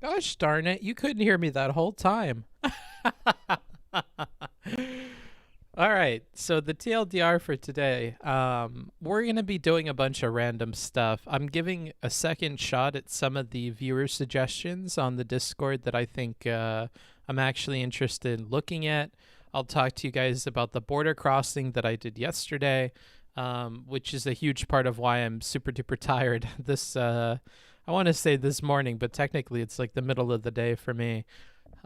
Gosh darn it, you couldn't hear me that whole time. All right, so the TLDR for today, we're going to be doing a bunch of random stuff. I'm giving a second shot at some of the viewer suggestions on the Discord that I think I'm actually interested in looking at. I'll talk to you guys about the border crossing that I did yesterday, which is a huge part of why I'm super duper tired I want to say this morning, but technically it's like the middle of the day for me.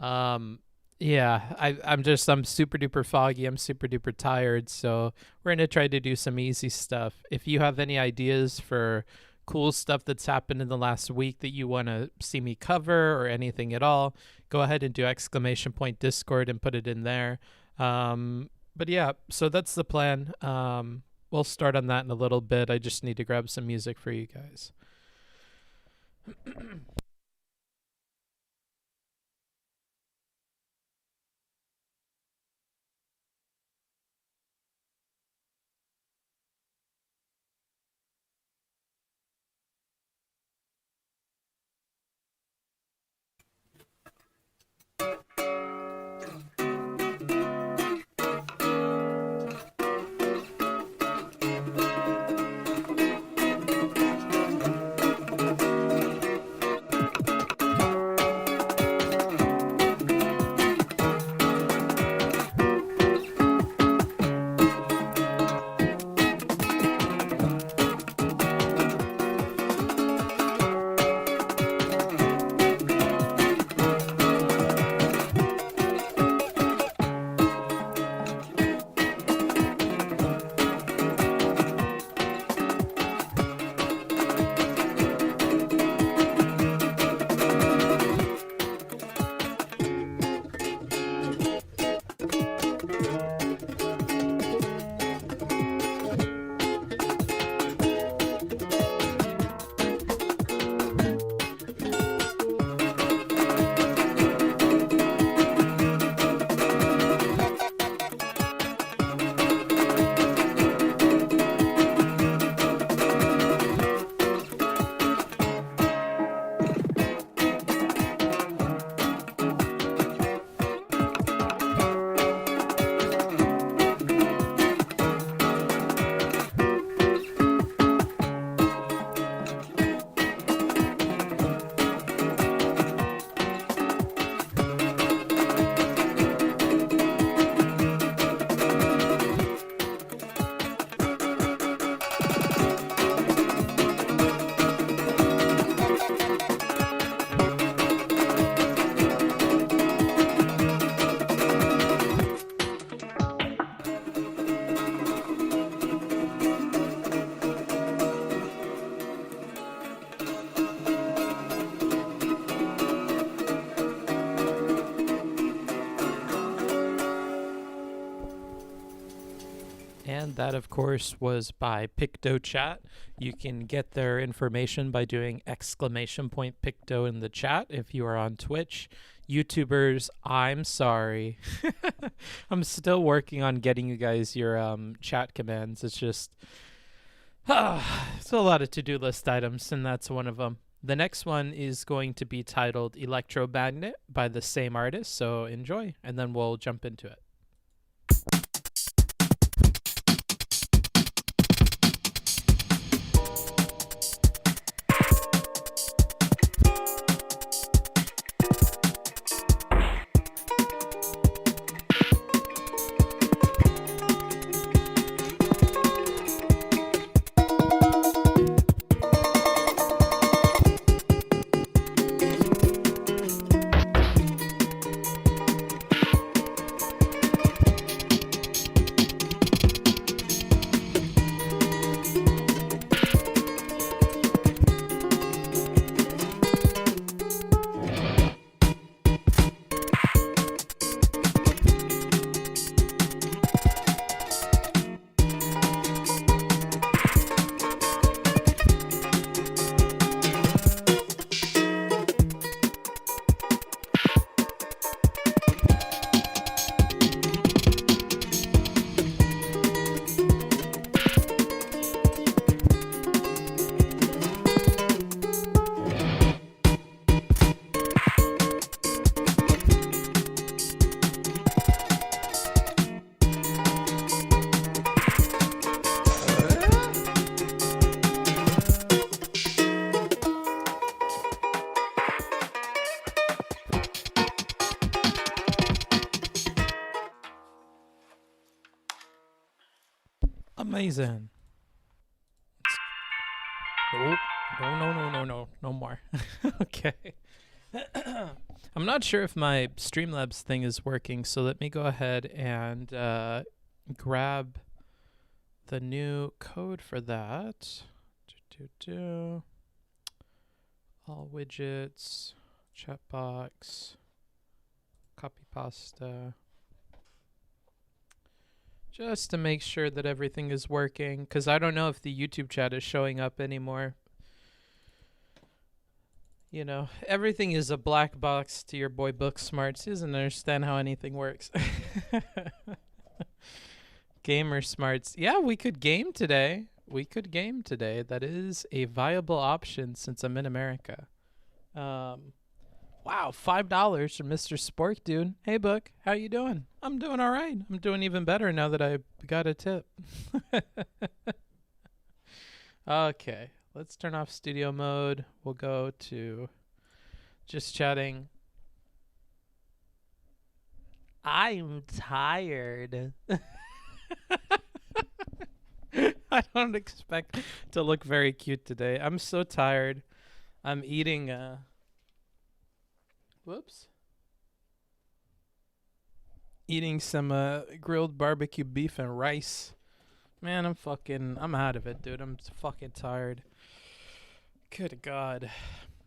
Yeah, I'm super duper foggy. I'm super duper tired. So we're going to try to do some easy stuff. If you have any ideas for cool stuff that's happened in the last week that you want to see me cover or anything at all, go ahead and do !Discord and put it in there. But yeah, so that's the plan. We'll start on that in a little bit. I just need to grab some music for you guys. And that, of course, was by PictoChat. You can get their information by doing !Picto in the chat if you are on Twitch. YouTubers, I'm sorry. I'm still working on getting you guys your chat commands. It's just, it's a lot of to-do list items, and that's one of them. The next one is going to be titled Electromagnet by the same artist, so enjoy, and then we'll jump into it. Amazing. Nope. No more. Okay. I'm not sure if my Streamlabs thing is working, so let me go ahead and grab the new code for that. All widgets, chat box, copy pasta. Just to make sure that everything is working, because I don't know if the YouTube chat is showing up anymore. You know, everything is a black box to your boy Booksmarts. He doesn't understand how anything works. Gamer smarts. Yeah, we could game today. That is a viable option since I'm in America. Wow, $5 from Mr. Spork, dude. Hey, Book, how you doing? I'm doing all right. I'm doing even better now that I got a tip. Okay, let's turn off studio mode. We'll go to just chatting. I'm tired. I don't expect to look very cute today. I'm so tired. I'm eating eating some grilled barbecue beef and rice. Man, I'm out of it, dude. I'm fucking tired. Good God.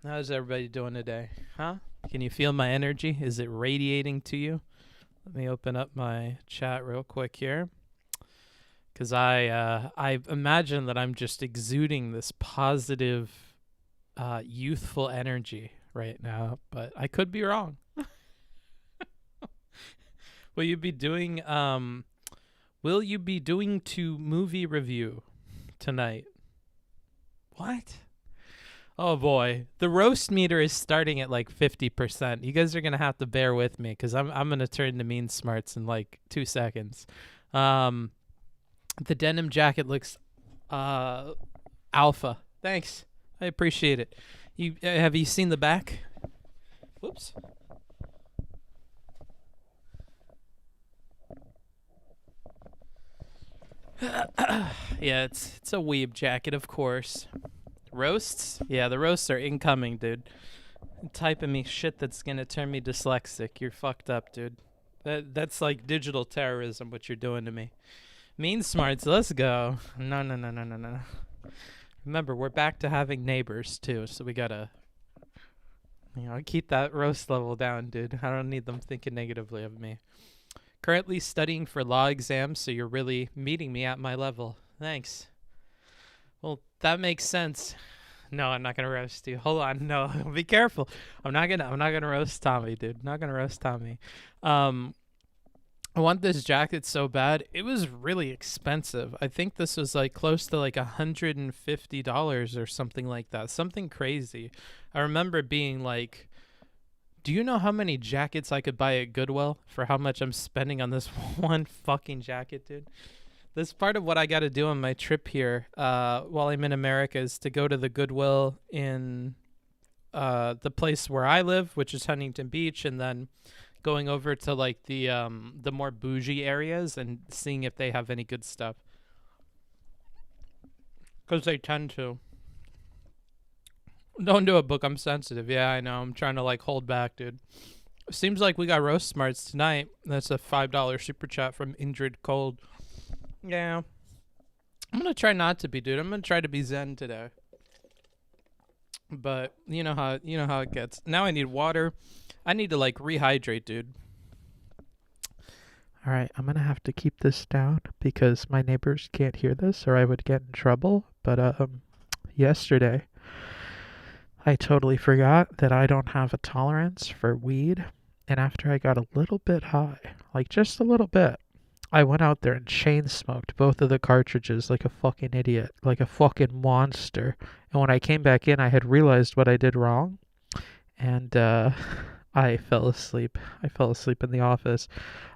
How's everybody doing today? Huh? Can you feel my energy? Is it radiating to you? Let me open up my chat real quick here. Because I imagine that I'm just exuding this positive, youthful energy right now, but I could be wrong. Will you be doing to movie review tonight? What? Oh boy, the roast meter is starting at like 50%. You guys are gonna have to bear with me because I'm gonna turn to mean smarts in like 2 seconds. The denim jacket looks alpha. Thanks, I appreciate it. Have you seen the back? Whoops. Yeah, it's a weeb jacket, of course. Roasts? Yeah, the roasts are incoming, dude. Typing me shit that's gonna turn me dyslexic. You're fucked up, dude. That's like digital terrorism, what you're doing to me. Mean smarts, let's go. No. Remember, we're back to having neighbors, too, so we gotta, keep that roast level down, dude. I don't need them thinking negatively of me. Currently studying for law exams, so you're really meeting me at my level. Thanks. Well, that makes sense. No, I'm not gonna roast you. Hold on, no, be careful. I'm not gonna roast Tommy, dude. Not gonna roast Tommy. I want this jacket so bad. It was really expensive. I think this was like close to like $150 or something like that. Something crazy. I remember being like, do you know how many jackets I could buy at Goodwill for how much I'm spending on this one fucking jacket, dude? This part of what I got to do on my trip here while I'm in America is to go to the Goodwill in the place where I live, which is Huntington Beach, and then going over to like the more bougie areas and seeing if they have any good stuff. Because they tend to. Don't do a book. I'm sensitive. Yeah, I know. I'm trying to like hold back, dude. Seems like we got roast smarts tonight. That's a $5 super chat from Indrid Cold. Yeah. I'm going to try not to be, dude. I'm going to try to be zen today. But you know how it gets. Now I need water. I need to like rehydrate, dude. All right, I'm going to have to keep this down because my neighbors can't hear this or I would get in trouble. But yesterday I totally forgot that I don't have a tolerance for weed. And after I got a little bit high, like just a little bit, I went out there and chain smoked both of the cartridges like a fucking idiot, like a fucking monster. And when I came back in, I had realized what I did wrong. And I fell asleep. I fell asleep in the office.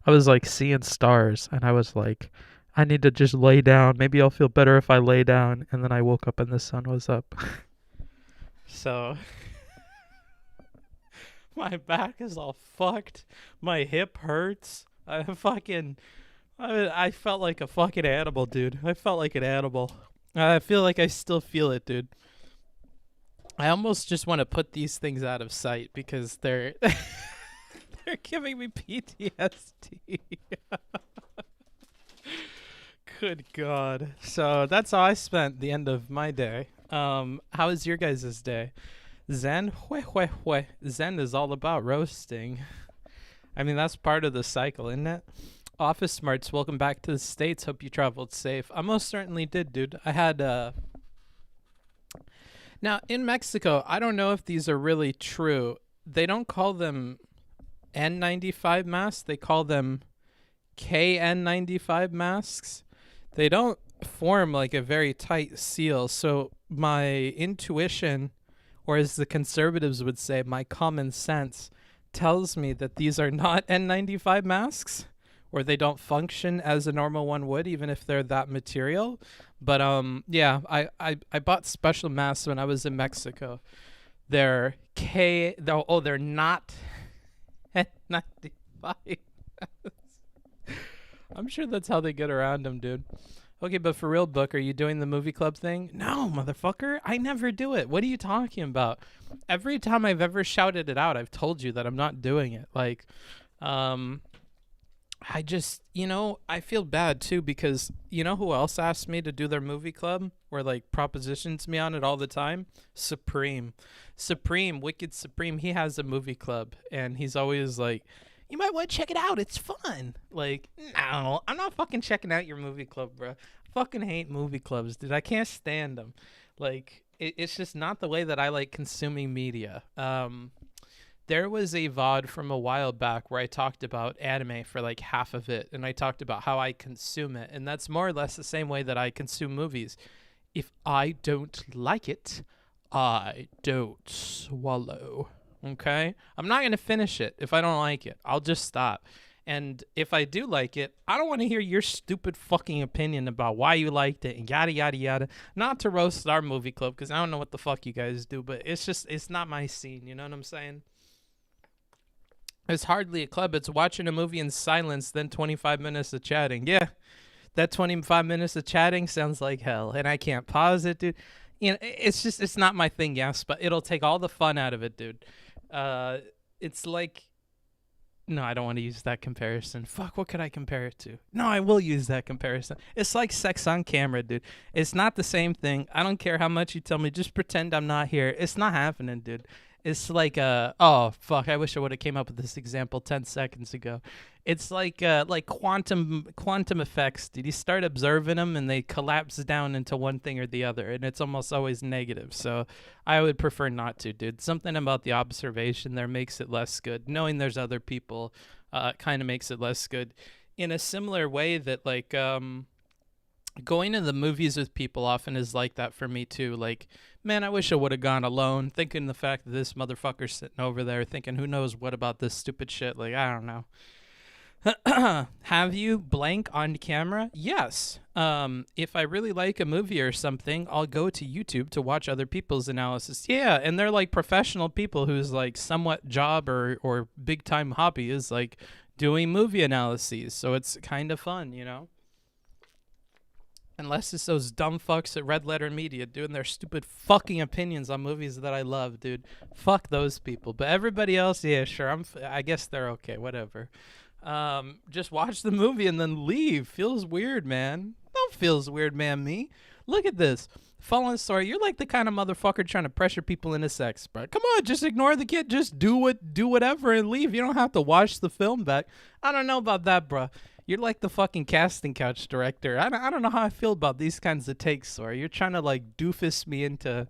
I was like seeing stars. And I was like, I need to just lay down. Maybe I'll feel better if I lay down. And then I woke up and the sun was up. So my back is all fucked. My hip hurts. I felt like a fucking animal, dude. I felt like an animal. I feel like I still feel it, dude. I almost just want to put these things out of sight because they're they're giving me PTSD. Good God. So that's how I spent the end of my day. How was your guys' day? Zen? Zen is all about roasting. I mean, that's part of the cycle, isn't it? Office Smarts, welcome back to the States. Hope you traveled safe. I most certainly did, dude. I had, Now, in Mexico, I don't know if these are really true. They don't call them N95 masks. They call them KN95 masks. They don't form like a very tight seal. So my intuition, or as the conservatives would say, my common sense tells me that these are not N95 masks, or they don't function as a normal one would, even if they're that material. But yeah, I bought special masks when I was in Mexico. They're they're not N95. I'm sure that's how they get around them, dude. Okay, but for real, Book, are you doing the movie club thing? No, motherfucker. I never do it. What are you talking about? Every time I've ever shouted it out, I've told you that I'm not doing it. Like, I just, I feel bad too because you know who else asked me to do their movie club or like propositions me on it all the time? Supreme, Wicked Supreme. He has a movie club and he's always like, you might want to check it out. It's fun. Like, no, I'm not fucking checking out your movie club, bro. I fucking hate movie clubs, dude. I can't stand them. Like, it's just not the way that I like consuming media. There was a VOD from a while back where I talked about anime for like half of it, and I talked about how I consume it, and that's more or less the same way that I consume movies. If I don't like it, I don't swallow. Okay? I'm not going to finish it if I don't like it. I'll just stop. And if I do like it, I don't want to hear your stupid fucking opinion about why you liked it and yada, yada, yada. Not to roast our movie club because I don't know what the fuck you guys do, but it's not my scene. You know what I'm saying? It's hardly a club. It's watching a movie in silence, then 25 minutes of chatting. Yeah, that 25 minutes of chatting sounds like hell, and I can't pause it, dude. It's not my thing, yes, but it'll take all the fun out of it, dude. It's like, no, I don't want to use that comparison. Fuck, what could I compare it to? No, I will use that comparison. It's like sex on camera, dude. It's not the same thing. I don't care how much you tell me. Just pretend I'm not here. It's not happening, dude. It's like, oh, fuck, I wish I would have came up with this example 10 seconds ago. It's like quantum effects. Did you start observing them and they collapse down into one thing or the other, and it's almost always negative. So I would prefer not to, dude. Something about the observation there makes it less good. Knowing there's other people kind of makes it less good. In a similar way that like going to the movies with people often is like that for me too. Like, man, I wish I would have gone alone, thinking the fact that this motherfucker's sitting over there thinking who knows what about this stupid shit. Like, I don't know. Have you blank on camera? Yes. If I really like a movie or something, I'll go to YouTube to watch other people's analysis. Yeah, and they're like professional people whose like somewhat job or big time hobby is like doing movie analyses. So it's kind of fun, you know? Unless it's those dumb fucks at Red Letter Media doing their stupid fucking opinions on movies that I love, dude. Fuck those people. But everybody else, yeah, sure. I guess they're okay. Whatever. Just watch the movie and then leave. Feels weird, man. Don't feels weird, man. Me. Look at this. Fallen Story. You're like the kind of motherfucker trying to pressure people into sex, bro. Come on, just ignore the kid. Just do whatever and leave. You don't have to watch the film back. I don't know about that, bro. You're like the fucking casting couch director. I don't know how I feel about these kinds of takes, Sora. You're trying to like doofus me into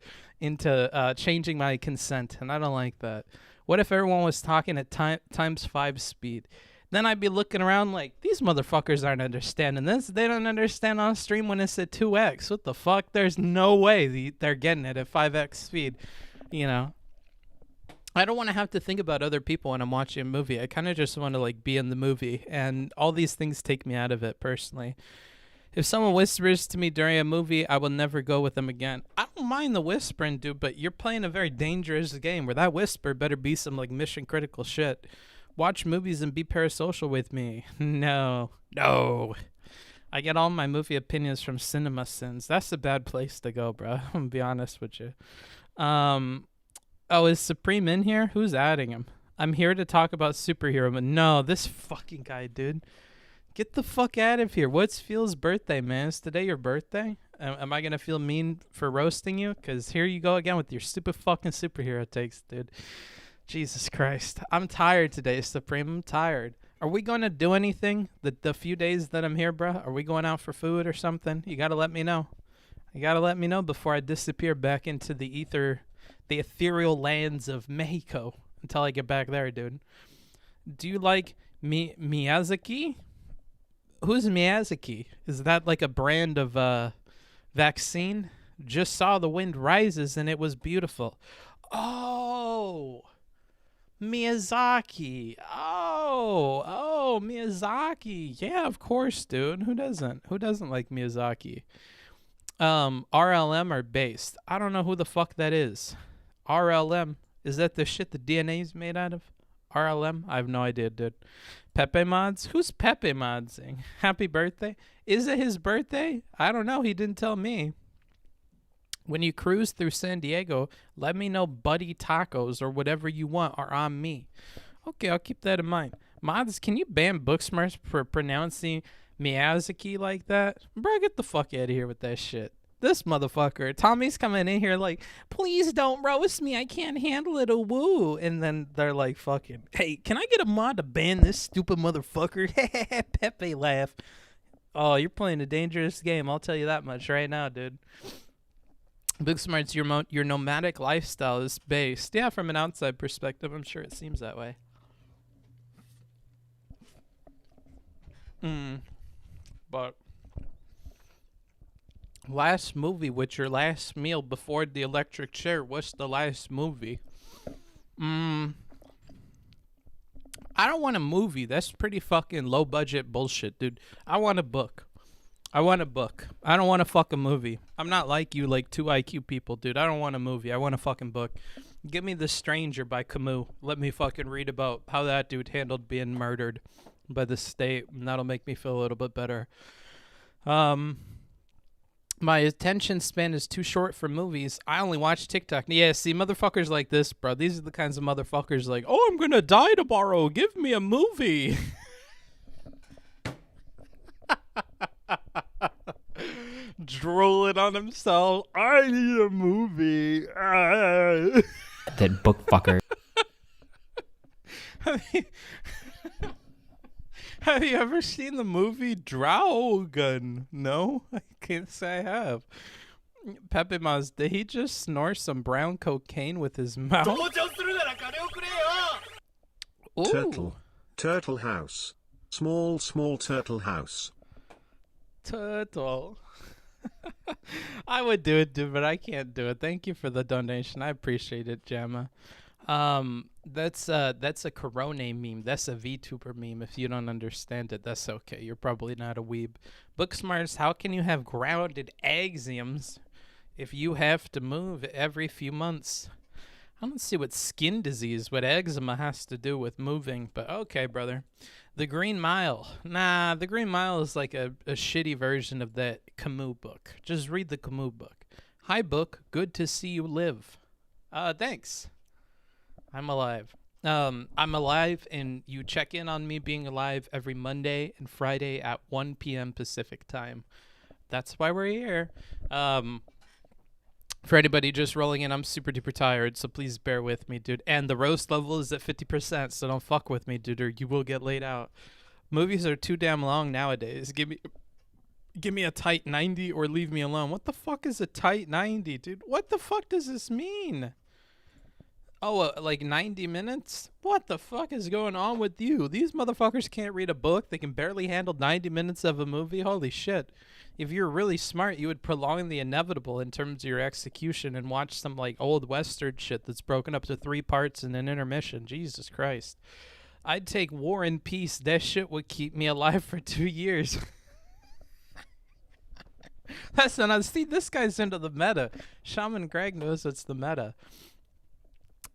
changing my consent, and I don't like that. What if everyone was talking at times 5 speed? Then I'd be looking around like, these motherfuckers aren't understanding this. They don't understand on stream when it's at 2x. What the fuck? There's no way they're getting it at 5x speed, you know? I don't want to have to think about other people when I'm watching a movie. I kind of just want to like be in the movie, and all these things take me out of it personally. If someone whispers to me during a movie, I will never go with them again. I don't mind the whispering, dude, but you're playing a very dangerous game where that whisper better be some like mission critical shit. Watch movies and be parasocial with me. No. I get all my movie opinions from Cinema Sins. That's a bad place to go, bro. I'm gonna be honest with you. Oh, is Supreme in here? Who's adding him? I'm here to talk about superhero, but no, this fucking guy, dude. Get the fuck out of here. What's Phil's birthday, man? Is today your birthday? Am I gonna feel mean for roasting you? Because here you go again with your stupid fucking superhero takes, dude. Jesus Christ. I'm tired today, Supreme. I'm tired. Are we going to do anything the few days that I'm here, bro? Are we going out for food or something? You got to let me know. You got to let me know before I disappear back into the ethereal lands of Mexico until I get back there, dude. Do you like Miyazaki? Who's Miyazaki? Is that like a brand of vaccine? Just saw The Wind Rises and it was beautiful. Oh, Miyazaki. Oh, Miyazaki. Yeah, of course, dude. Who doesn't? Who doesn't like Miyazaki? RLM or based? I don't know who the fuck that is. RLM. Is that the shit the DNA is made out of? RLM? I have no idea, dude. Pepe Mods? Who's Pepe Modsing? Happy birthday? Is it his birthday? I don't know. He didn't tell me. When you cruise through San Diego, let me know Buddy Tacos or whatever you want are on me. Okay, I'll keep that in mind. Mods, can you ban Booksmarts for pronouncing Miyazaki like that? Bro, get the fuck out of here with that shit. This motherfucker. Tommy's coming in here like, please don't roast me. I can't handle it. A woo. And then they're like, fucking, hey, can I get a mod to ban this stupid motherfucker? Pepe laugh. Oh, you're playing a dangerous game. I'll tell you that much right now, dude. Booksmarts, your nomadic lifestyle is based. Yeah, from an outside perspective, I'm sure it seems that way. But last movie with your last meal before the electric chair. What's the last movie? I don't want a movie. That's pretty fucking low budget bullshit, dude. I want a book. I don't want to fuck a movie. I'm not like you, like 2 IQ people, dude. I don't want a movie. I want a fucking book. Give me The Stranger by Camus. Let me fucking read about how that dude handled being murdered by the state, and that'll make me feel a little bit better. My attention span is too short for movies. I only watch TikTok. Yeah, see, motherfuckers like this, bro. These are the kinds of motherfuckers like, oh, I'm gonna die tomorrow. Give me a movie. Drooling on himself. I need a movie. That book fucker. Have you ever seen the movie Dragon? No, I can't say I have. Pepe Maz, did he just snore some brown cocaine with his mouth? Ooh. Turtle house. Small turtle house. Turtle. I would do it, dude, but I can't do it. Thank you for the donation. I appreciate it, Jamma. That's a Corona meme. That's a VTuber meme. If you don't understand it, that's okay. You're probably not a weeb. Booksmarts, how can you have grounded axioms if you have to move every few months? I don't see what skin disease, what eczema has to do with moving, but okay, brother. The Green Mile. Nah, The Green Mile is like a shitty version of that Camus book. Just read the Camus book. Hi, book. Good to see you live. Thanks. I'm alive. I'm alive, and you check in on me being alive every Monday and Friday at 1 p.m. Pacific time. That's why we're here. For anybody just rolling in, I'm super duper tired, so please bear with me, dude. And the roast level is at 50%, so don't fuck with me, dude, or you will get laid out. Movies are too damn long nowadays. Give me a tight 90 or leave me alone. What the fuck is a tight 90, dude? What the fuck does this mean? Oh, like 90 minutes? What the fuck is going on with you? These motherfuckers can't read a book. They can barely handle 90 minutes of a movie. Holy shit. If you're really smart, you would prolong the inevitable in terms of your execution and watch some like old Western shit that's broken up to 3 parts and an intermission. Jesus Christ. I'd take War and Peace. That shit would keep me alive for 2 years. See, this guy's into the meta. Shaman Greg knows it's the meta.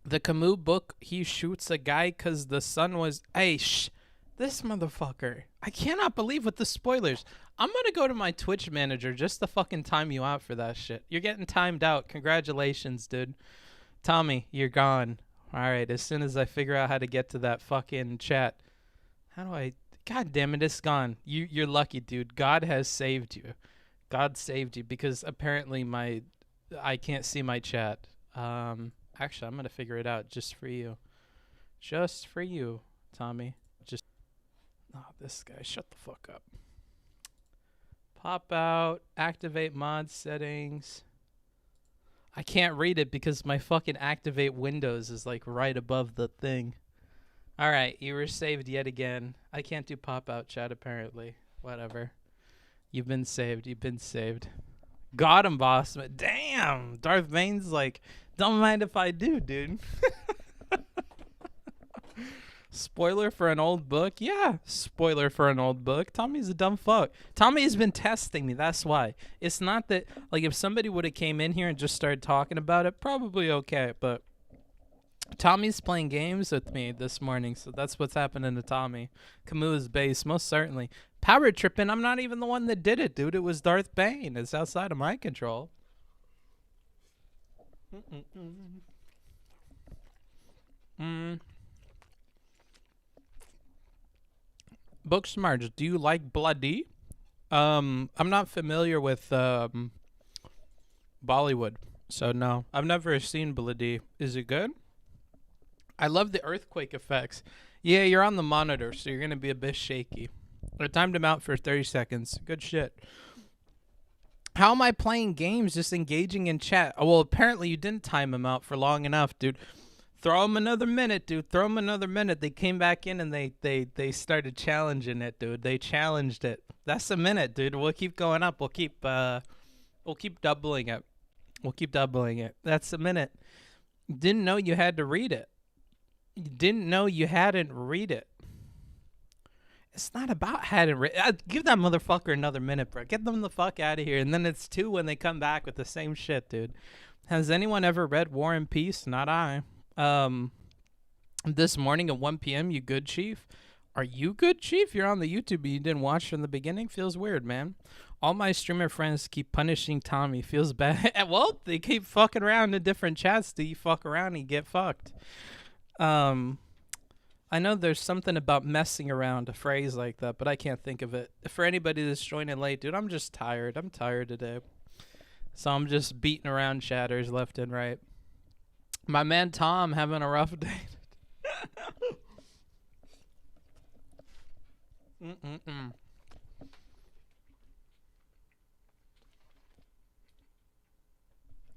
The Camus book, he shoots a guy because the sun was... Hey, this motherfucker. I cannot believe with the spoilers. I'm going to go to my Twitch manager just to fucking time you out for that shit. You're getting timed out. Congratulations, dude. Tommy, you're gone. All right, as soon as I figure out how to get to that fucking chat. How do I... God damn it, it's gone. You're lucky, dude. God has saved you. God saved you because apparently I can't see my chat. Actually, I'm going to figure it out just for you. Just for you, Tommy. Oh, this guy, shut the fuck up. Pop out, activate mod settings. I can't read it because my fucking activate Windows is like right above the thing. All right, you were saved yet again. I can't do pop out chat apparently. Whatever. You've been saved. You've been saved. Got him, boss. Damn. Darth Vane's like, don't mind if I do, dude. Spoiler for an old book? Yeah, spoiler for an old book. Tommy's a dumb fuck. Tommy has been testing me, that's why. It's not that, like, if somebody would have came in here and just started talking about it, probably okay, but Tommy's playing games with me this morning, so that's what's happening to Tommy. Camus' base, most certainly. Power tripping, I'm not even the one that did it, dude. It was Darth Bane. It's outside of my control. Booksmarts, do you like bloody? I'm not familiar with Bollywood, so no. I've never seen bloody. Is it good? I love the earthquake effects. Yeah, you're on the monitor, so you're going to be a bit shaky. I timed him out for 30 seconds. Good shit. How am I playing games just engaging in chat? Oh, well, apparently you didn't time him out for long enough, dude. Throw him another minute, dude. Throw him another minute. They came back in and they started challenging it, dude. They challenged it. That's a minute, dude. We'll keep going up. We'll keep doubling it. We'll keep doubling it. That's a minute. Didn't know you had to read it. You didn't know you hadn't read it. It's not about hadn't read. Give that motherfucker another minute, bro. Get them the fuck out of here. And then it's 2 when they come back with the same shit, dude. Has anyone ever read War and Peace? Not I. This morning at 1 p.m., you good, Chief? Are you good, Chief? You're on the YouTube, but you didn't watch from the beginning? Feels weird, man. All my streamer friends keep punishing Tommy. Feels bad. Well, they keep fucking around in different chats. Do you fuck around and you get fucked? I know there's something about messing around, a phrase like that, but I can't think of it. For anybody that's joining late, dude, I'm just tired. I'm tired today. So I'm just beating around chatters left and right. My man Tom having a rough day.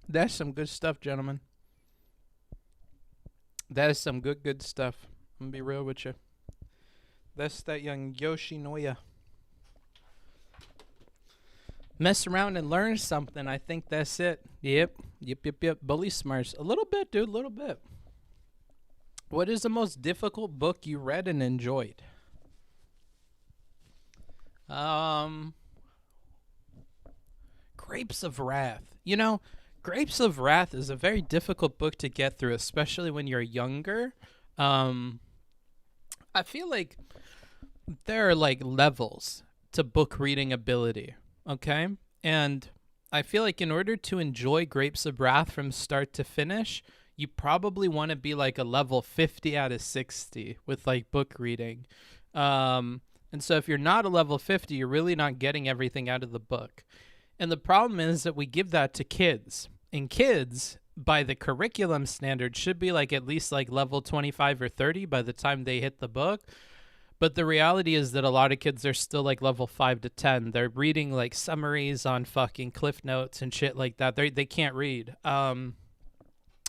That's some good stuff, gentlemen. That is some good stuff. I'm gonna be real with you. That's that young Yoshinoya. Mess around and learn something. I think that's it. Yep. Bully smarts. A little bit, dude. A little bit. What is the most difficult book you read and enjoyed? Grapes of Wrath. You know, Grapes of Wrath is a very difficult book to get through, especially when you're younger. I feel like there are like levels to book reading ability, okay? And I feel like in order to enjoy Grapes of Wrath from start to finish, you probably want to be like a level 50 out of 60 with like book reading. And so if you're not a level 50, you're really not getting everything out of the book. And the problem is that we give that to kids. And kids, by the curriculum standard, should be like at least like level 25 or 30 by the time they hit the book. But the reality is that a lot of kids are still like level 5 to 10. They're reading like summaries on fucking Cliff Notes and shit like that. They can't read.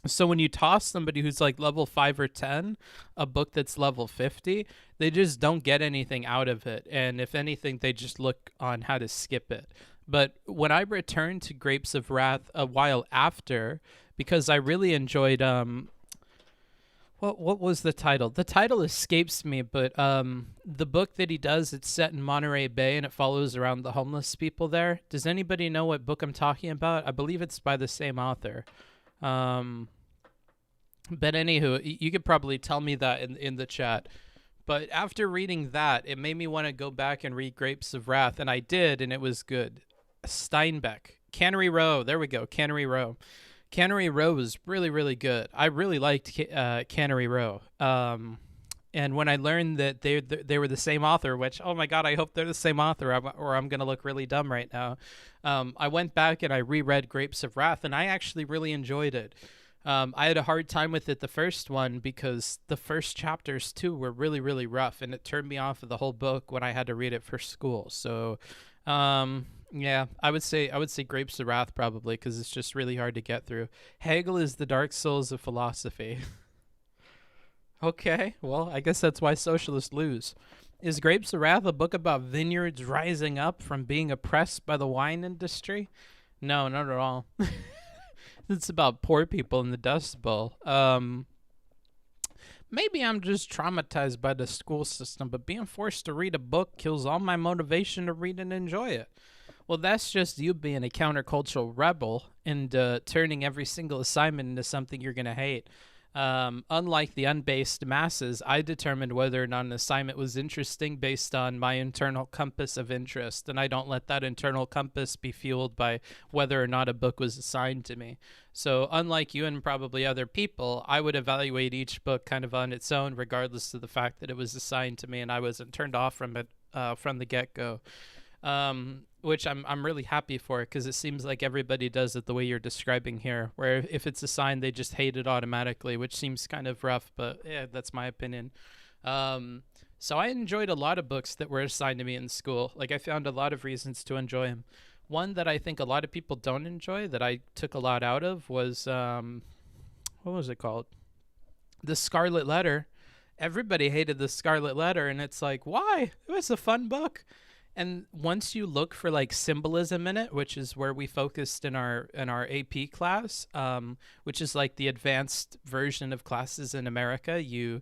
So when you toss somebody who's like level 5 or 10 a book that's level 50, they just don't get anything out of it. And if anything, they just look on how to skip it. But when I returned to Grapes of Wrath a while after, because I really enjoyed what was the title? The title escapes me, but the book that he does, it's set in Monterey Bay and it follows around the homeless people there. Does anybody know what book I'm talking about? I believe it's by the same author. But anywho, you could probably tell me that in the chat. But after reading that, it made me want to go back and read Grapes of Wrath, and I did, and it was good. Steinbeck. Cannery Row. There we go. Cannery Row. Cannery Row was really, really good. I really liked Cannery Row. And when I learned that they were the same author, which, oh my God, I hope they're the same author, or I'm going to look really dumb right now. I went back and I reread Grapes of Wrath, and I actually really enjoyed it. I had a hard time with it the first one because the first chapters too were really, really rough, and it turned me off of the whole book when I had to read it for school. So, yeah, I would say Grapes of Wrath probably because it's just really hard to get through. Hegel is the Dark Souls of philosophy. Okay, well, I guess that's why socialists lose. Is Grapes of Wrath a book about vineyards rising up from being oppressed by the wine industry? No, not at all. It's about poor people in the Dust Bowl. Maybe I'm just traumatized by the school system, but being forced to read a book kills all my motivation to read and enjoy it. Well, that's just you being a countercultural rebel and turning every single assignment into something you're going to hate. Unlike the unbased masses, I determined whether or not an assignment was interesting based on my internal compass of interest, and I don't let that internal compass be fueled by whether or not a book was assigned to me. So unlike you and probably other people, I would evaluate each book kind of on its own, regardless of the fact that it was assigned to me and I wasn't turned off from it from the get-go. Which I'm really happy for because it seems like everybody does it the way you're describing here, where if it's assigned, they just hate it automatically, which seems kind of rough, but yeah, that's my opinion. So I enjoyed a lot of books that were assigned to me in school. Like I found a lot of reasons to enjoy them. One that I think a lot of people don't enjoy that I took a lot out of was, what was it called? The Scarlet Letter. Everybody hated The Scarlet Letter, and it's like, why? It was a fun book. And once you look for like symbolism in it, which is where we focused in our AP class, which is like the advanced version of classes in America, you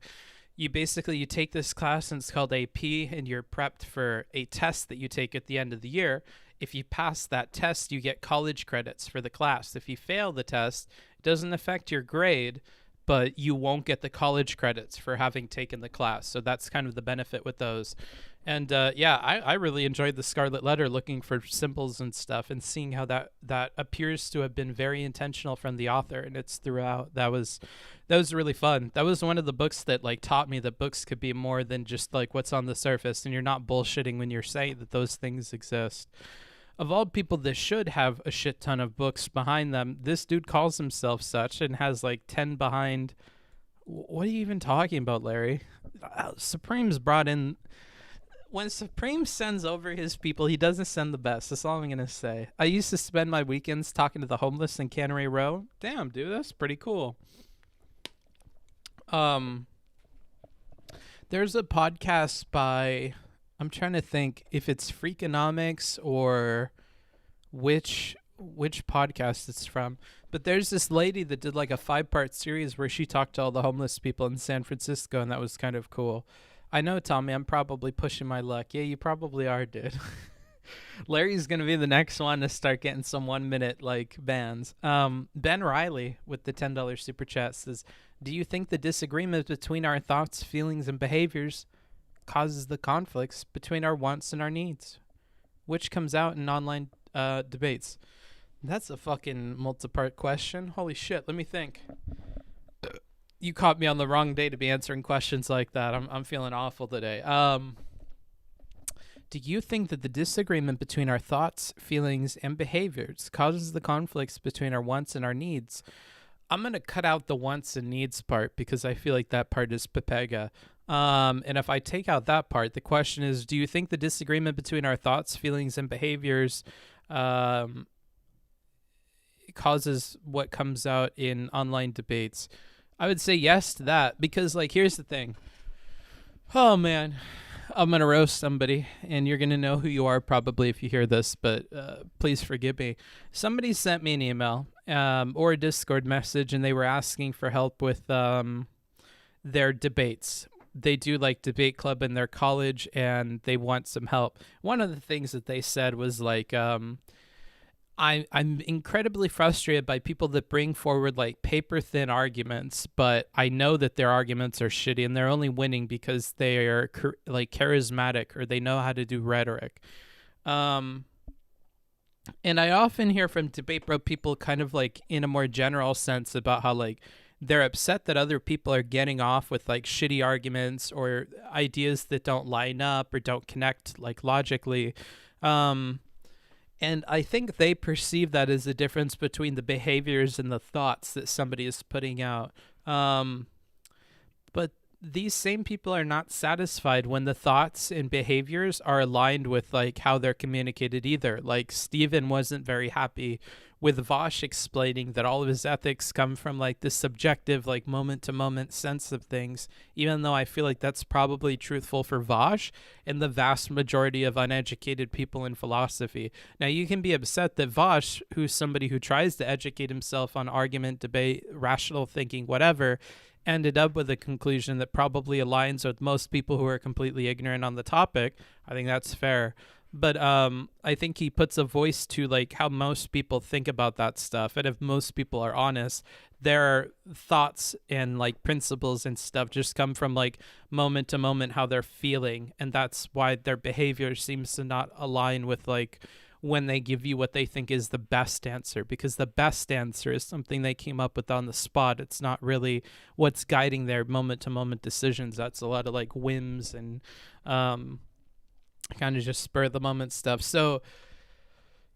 basically you take this class and it's called AP, and you're prepped for a test that you take at the end of the year. If you pass that test, you get college credits for the class. If you fail the test, it doesn't affect your grade, but you won't get the college credits for having taken the class. So that's kind of the benefit with those. And yeah, I really enjoyed the Scarlet Letter, looking for symbols and stuff and seeing how that appears to have been very intentional from the author, and it's throughout. That was really fun. That was one of the books that like taught me that books could be more than just like what's on the surface, and you're not bullshitting when you're saying that those things exist. Of all people that should have a shit ton of books behind them, this dude calls himself such and has like 10 behind. What are you even talking about, Larry? Supreme's brought in... When Supreme sends over his people, he doesn't send the best. That's all I'm going to say. I used to spend my weekends talking to the homeless in Cannery Row. Damn, dude, that's pretty cool. There's a podcast by... I'm trying to think if it's Freakonomics or which podcast it's from. But there's this lady that did like a 5-part series where she talked to all the homeless people in San Francisco, and that was kind of cool. I know, Tommy, I'm probably pushing my luck. Yeah, you probably are, dude. Larry's going to be the next one to start getting some 1-minute like bans. Ben Riley with the $10 super chat says, do you think the disagreement between our thoughts, feelings, and behaviors causes the conflicts between our wants and our needs? Which comes out in online debates? That's a fucking multi-part question. Holy shit, let me think. You caught me on the wrong day to be answering questions like that. I'm feeling awful today. Do you think that the disagreement between our thoughts, feelings, and behaviors causes the conflicts between our wants and our needs? I'm going to cut out the wants and needs part because I feel like that part is Pepega. And if I take out that part, the question is, do you think the disagreement between our thoughts, feelings, and behaviors causes what comes out in online debates? I would say yes to that because, like, here's the thing. Oh, man. I'm going to roast somebody, and you're going to know who you are probably if you hear this, but please forgive me. Somebody sent me an email or a Discord message, and they were asking for help with their debates. They do, like, debate club in their college, and they want some help. One of the things that they said was, like, I'm incredibly frustrated by people that bring forward like paper thin arguments, but I know that their arguments are shitty and they're only winning because they are like charismatic or they know how to do rhetoric. And I often hear from Debate Bro people kind of like in a more general sense about how like they're upset that other people are getting off with like shitty arguments or ideas that don't line up or don't connect like logically. And I think they perceive that as a difference between the behaviors and the thoughts that somebody is putting out. But these same people are not satisfied when the thoughts and behaviors are aligned with like how they're communicated either. Like Steven wasn't very happy with Vosh explaining that all of his ethics come from like this subjective, like moment to moment sense of things, even though I feel like that's probably truthful for Vosh and the vast majority of uneducated people in philosophy. Now, you can be upset that Vosh, who's somebody who tries to educate himself on argument, debate, rational thinking, whatever, ended up with a conclusion that probably aligns with most people who are completely ignorant on the topic. I think that's fair. But I think he puts a voice to like how most people think about that stuff. And if most people are honest, their thoughts and like principles and stuff just come from like moment to moment how they're feeling. And that's why their behavior seems to not align with like when they give you what they think is the best answer, because the best answer is something they came up with on the spot. It's not really what's guiding their moment to moment decisions. That's a lot of like whims and kind of just spur of the moment stuff. So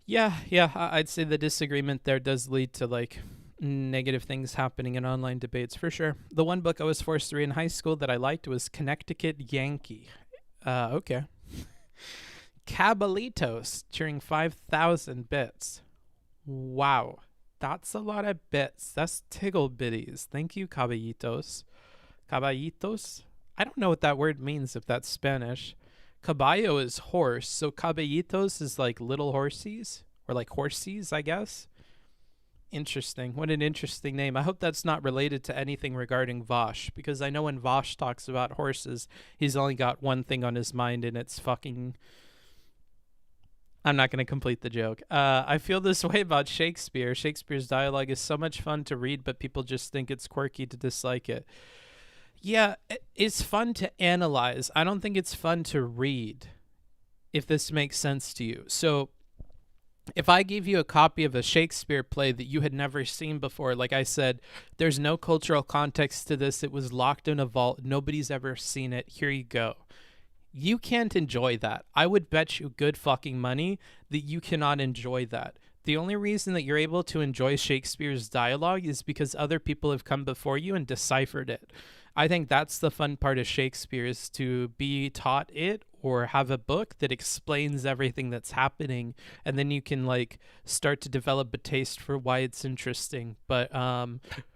yeah, I'd say the disagreement there does lead to like negative things happening in online debates for sure. The one book I was forced to read in high school that I liked was Connecticut Yankee. Okay. Cabalitos cheering 5,000 bits. Wow. That's a lot of bits. That's tiggle bitties. Thank you, caballitos. Caballitos? I don't know what that word means if that's Spanish. Caballo is horse, so caballitos is like little horsies, or like horsies, I guess. Interesting. What an interesting name. I hope that's not related to anything regarding Vosh, because I know when Vosh talks about horses, he's only got one thing on his mind, and it's fucking... I'm not going to complete the joke. I feel this way about Shakespeare. Shakespeare's dialogue is so much fun to read, but people just think it's quirky to dislike it. Yeah, it's fun to analyze. I don't think it's fun to read, if this makes sense to you. So if I gave you a copy of a Shakespeare play that you had never seen before, like I said, there's no cultural context to this. It was locked in a vault. Nobody's ever seen it. Here you go. You can't enjoy that. I would bet you good fucking money that you cannot enjoy that. The only reason that you're able to enjoy Shakespeare's dialogue is because other people have come before you and deciphered it. I think that's the fun part of Shakespeare, is to be taught it or have a book that explains everything that's happening, and then you can like start to develop a taste for why it's interesting. But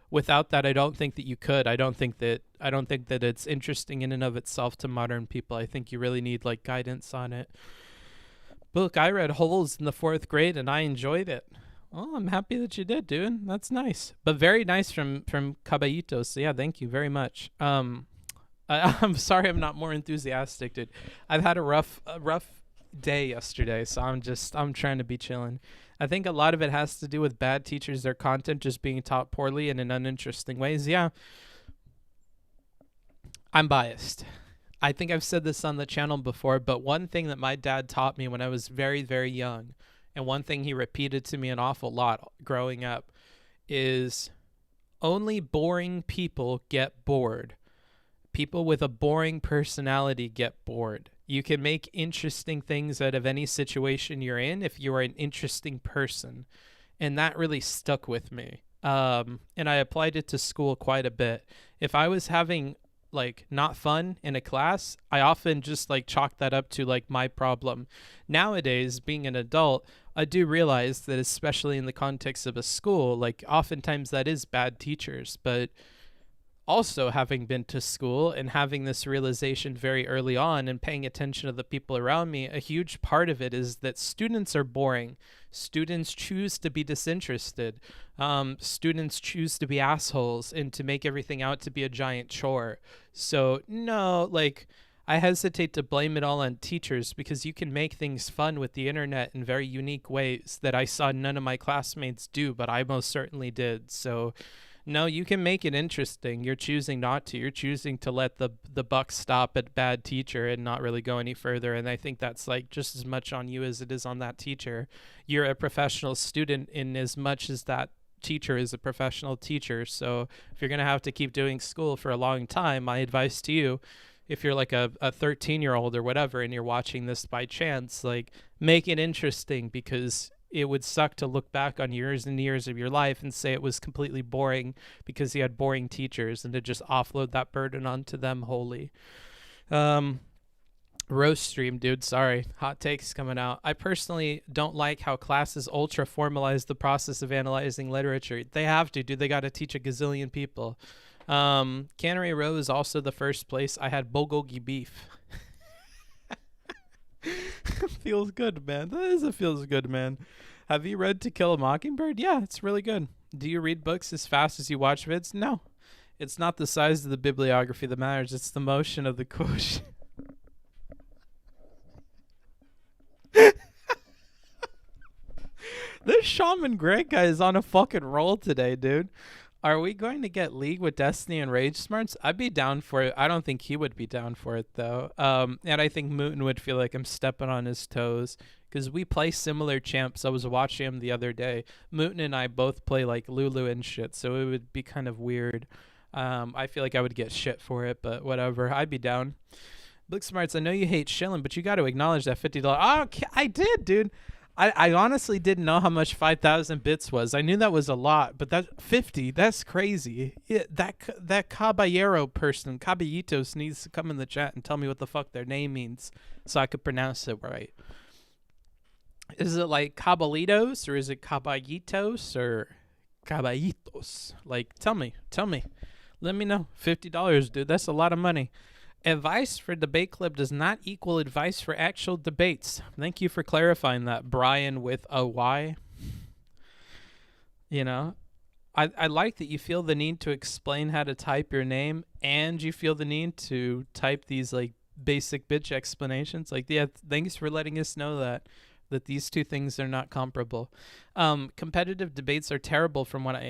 without that, I don't think that you could. I don't think that it's interesting in and of itself to modern people. I think you really need like guidance on it. Look, I read Holes in the 4th grade and I enjoyed it. Oh, I'm happy that you did, dude. That's nice. But very nice from Caballitos. So yeah, thank you very much. I'm sorry I'm not more enthusiastic, dude. I've had a rough day yesterday, so I'm trying to be chilling. I think a lot of it has to do with bad teachers, their content just being taught poorly and in uninteresting ways. Yeah. I'm biased. I think I've said this on the channel before, but one thing that my dad taught me when I was very, very young, and one thing he repeated to me an awful lot growing up, is only boring people get bored. People with a boring personality get bored. You can make interesting things out of any situation you're in if you are an interesting person. And that really stuck with me. And I applied it to school quite a bit. If I was having like not fun in a class, I often just like chalk that up to like my problem. Nowadays, being an adult, I do realize that especially in the context of a school, like oftentimes that is bad teachers, but also having been to school and having this realization very early on and paying attention to the people around me, a huge part of it is that students are boring. Students choose to be disinterested. Students choose to be assholes and to make everything out to be a giant chore. So no, like I hesitate to blame it all on teachers because you can make things fun with the internet in very unique ways that I saw none of my classmates do, but I most certainly did. So, no, you can make it interesting. You're choosing not to. You're choosing to let the buck stop at bad teacher and not really go any further. And I think that's like just as much on you as it is on that teacher. You're a professional student in as much as that teacher is a professional teacher. So if you're going to have to keep doing school for a long time, my advice to you, if you're like a 13-year-old or whatever and you're watching this by chance, like make it interesting, because it would suck to look back on years and years of your life and say it was completely boring because you had boring teachers, and to just offload that burden onto them wholly. Roast stream, dude. Sorry. Hot takes coming out. I personally don't like how classes ultra formalize the process of analyzing literature. They have to, dude. They got to teach a gazillion people. Cannery Row is also the first place I had bulgogi beef. Feels good, man. That feels good, man. Have you read To Kill a Mockingbird? Yeah, it's really good. Do you read books as fast as you watch vids? No. It's not the size of the bibliography that matters. It's the motion of the quotient. This Shaman Greg guy is on a fucking roll today, dude. Are we going to get League with Destiny and Rage Smarts? I'd be down for it. I don't think he would be down for it, though. And I think Mooten would feel like I'm stepping on his toes, because we play similar champs. I was watching him the other day. Mooten and I both play like Lulu and shit, so it would be kind of weird. I feel like I would get shit for it, but whatever. I'd be down. Booksmarts, I know you hate shilling, but you got to acknowledge that $50. Oh, I did, dude. I honestly didn't know how much 5,000 bits was. I knew that was a lot, but that 50, that's crazy. That Caballero person, Caballitos, needs to come in the chat and tell me what the fuck their name means so I could pronounce it right. Is it like Caballitos, or is it Caballitos, or Caballitos? Like, tell me. Let me know. $50, dude. That's a lot of money. Advice for debate club does not equal advice for actual debates. Thank you for clarifying that, Brian with a Y. You know, I like that you feel the need to explain how to type your name, and you feel the need to type these like basic bitch explanations. Like, yeah, thanks for letting us know that these two things are not comparable. Competitive debates are terrible from what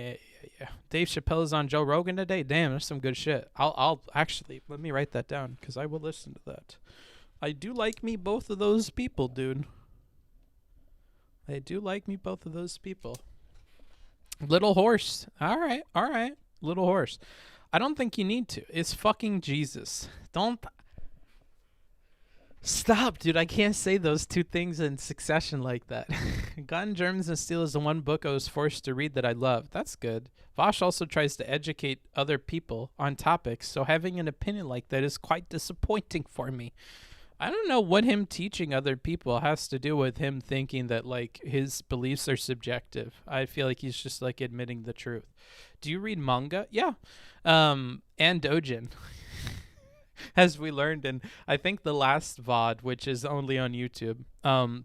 Dave Chappelle is on Joe Rogan today. Damn, there's some good shit. I'll actually, let me write that down, because I will listen to that. I do like me both of those people, dude. I do like me both of those people. Little Horse. All right. Little Horse. I don't think you need to. It's fucking Jesus. Don't. Stop, dude. I can't say those two things in succession like that. Gun, Germs, and Steel is the one book I was forced to read that I love. That's good. Vosh also tries to educate other people on topics, so having an opinion like that is quite disappointing for me. I don't know what him teaching other people has to do with him thinking that, like, his beliefs are subjective. I feel like he's just, like, admitting the truth. Do you read manga? Yeah. And Dojin. As we learned in, I think, the last VOD, which is only on YouTube.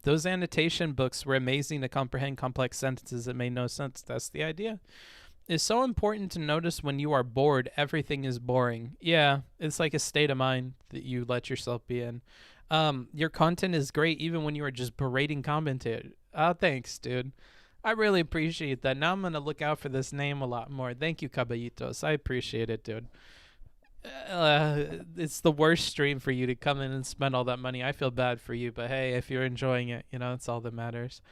Those annotation books were amazing to comprehend complex sentences that made no sense. That's the idea. It's so important to notice when you are bored, everything is boring. Yeah, it's like a state of mind that you let yourself be in. Your content is great even when you are just berating commentators. Oh, thanks, dude. I really appreciate that. Now I'm going to look out for this name a lot more. Thank you, Caballitos. I appreciate it, dude. It's the worst stream for you to come in and spend all that money. I feel bad for you, but hey, if you're enjoying it, you know, it's all that matters.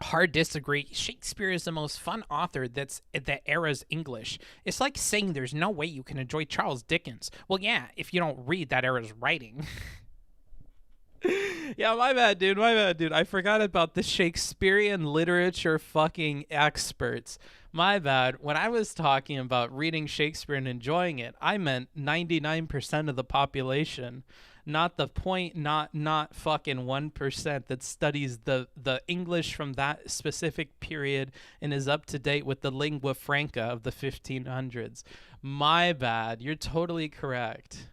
Hard disagree. Shakespeare is the most fun author that era's English. It's like saying there's no way you can enjoy Charles Dickens. Well, yeah, if you don't read that era's writing. Yeah, my bad, dude. I forgot about the Shakespearean literature fucking experts. My bad. When I was talking about reading Shakespeare and enjoying it, I meant 99% of the population, not the not fucking 1% that studies the English from that specific period and is up to date with the lingua franca of the 1500s. My bad. You're totally correct.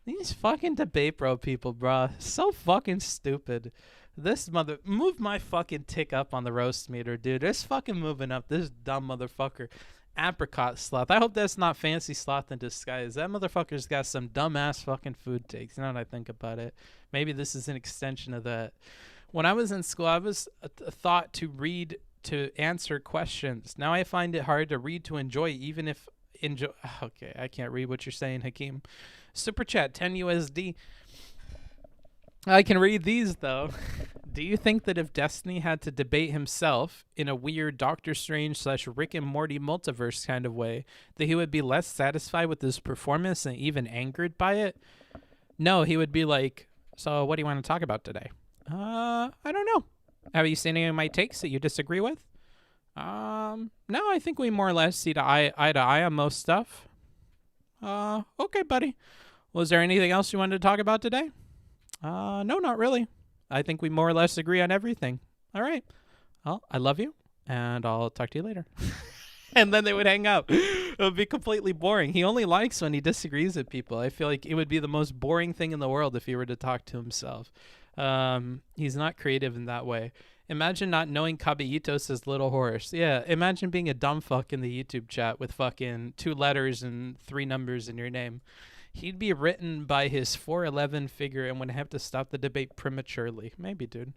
These fucking debate bro people, bruh. So fucking stupid. This move my fucking tick up on the roast meter, dude. It's fucking moving up. This dumb motherfucker. Apricot sloth. I hope that's not fancy sloth in disguise. That motherfucker's got some dumbass fucking food takes. Now that I think about it, maybe this is an extension of that. When I was in school, I was thought to read to answer questions. Now I find it hard to read to enjoy, even if enjoy. Okay, I can't read what you're saying, Hakeem. Super chat 10 USD. I can read these though. Do you think that if Destiny had to debate himself in a weird Doctor Strange / Rick and Morty multiverse kind of way, that he would be less satisfied with his performance and even angered by it? No, he would be like, so what do you want to talk about today? I don't know. Have you seen any of my takes that you disagree with? No, I think we more or less see eye to eye on most stuff. Okay, buddy. Was there anything else you wanted to talk about today? No, not really. I think we more or less agree on everything. All right. Well, I love you, and I'll talk to you later. And then they would hang up. It would be completely boring. He only likes when he disagrees with people. I feel like it would be the most boring thing in the world if he were to talk to himself. He's not creative in that way. Imagine not knowing Caballitos is Little Horse. Yeah, imagine being a dumb fuck in the YouTube chat with fucking 2 letters and 3 numbers in your name. He'd be written by his 4'11" figure and would have to stop the debate prematurely. Maybe, dude.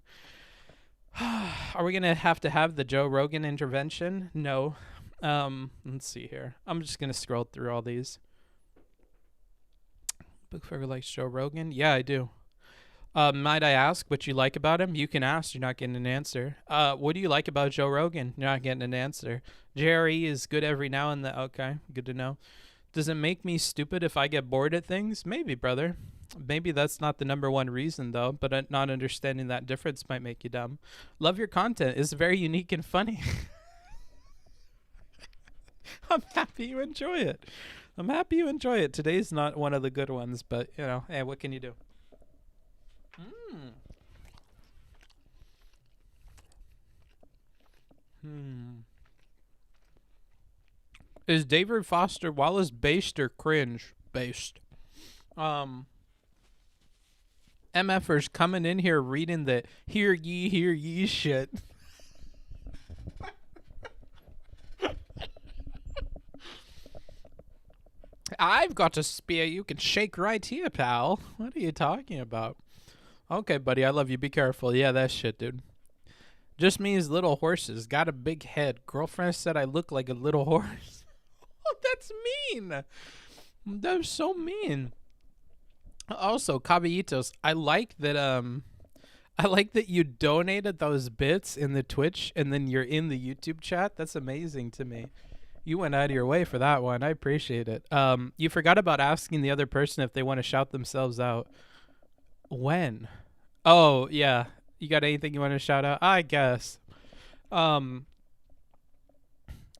Are we going to have the Joe Rogan intervention? No. Let's see here. I'm just going to scroll through all these. Bookfogger likes Joe Rogan? Yeah, I do. Might I ask what you like about him? You can ask. You're not getting an answer. What do you like about Joe Rogan? You're not getting an answer. Jerry is good every now and then. Okay, good to know. Does it make me stupid if I get bored at things? Maybe, brother. Maybe that's not the number one reason, though, but not understanding that difference might make you dumb. Love your content. It's very unique and funny. I'm happy you enjoy it. I'm happy you enjoy it. Today's not one of the good ones, but, you know, hey, what can you do? Is David Foster Wallace based or cringe? Based. MFers coming in here reading the hear ye shit. I've got a spear you can shake right here, pal. What are you talking about? Okay, buddy, I love you. Be careful. Yeah, that shit, dude. Just means little horses. Got a big head. Girlfriend said I look like a little horse. Oh, that's mean. That's so mean. Also, Caballitos, I like that you donated those bits in the Twitch and then you're in the YouTube chat. That's amazing to me. You went out of your way for that one. I appreciate it. You forgot about asking the other person if they want to shout themselves out. When? Oh, yeah. You got anything you want to shout out? I guess.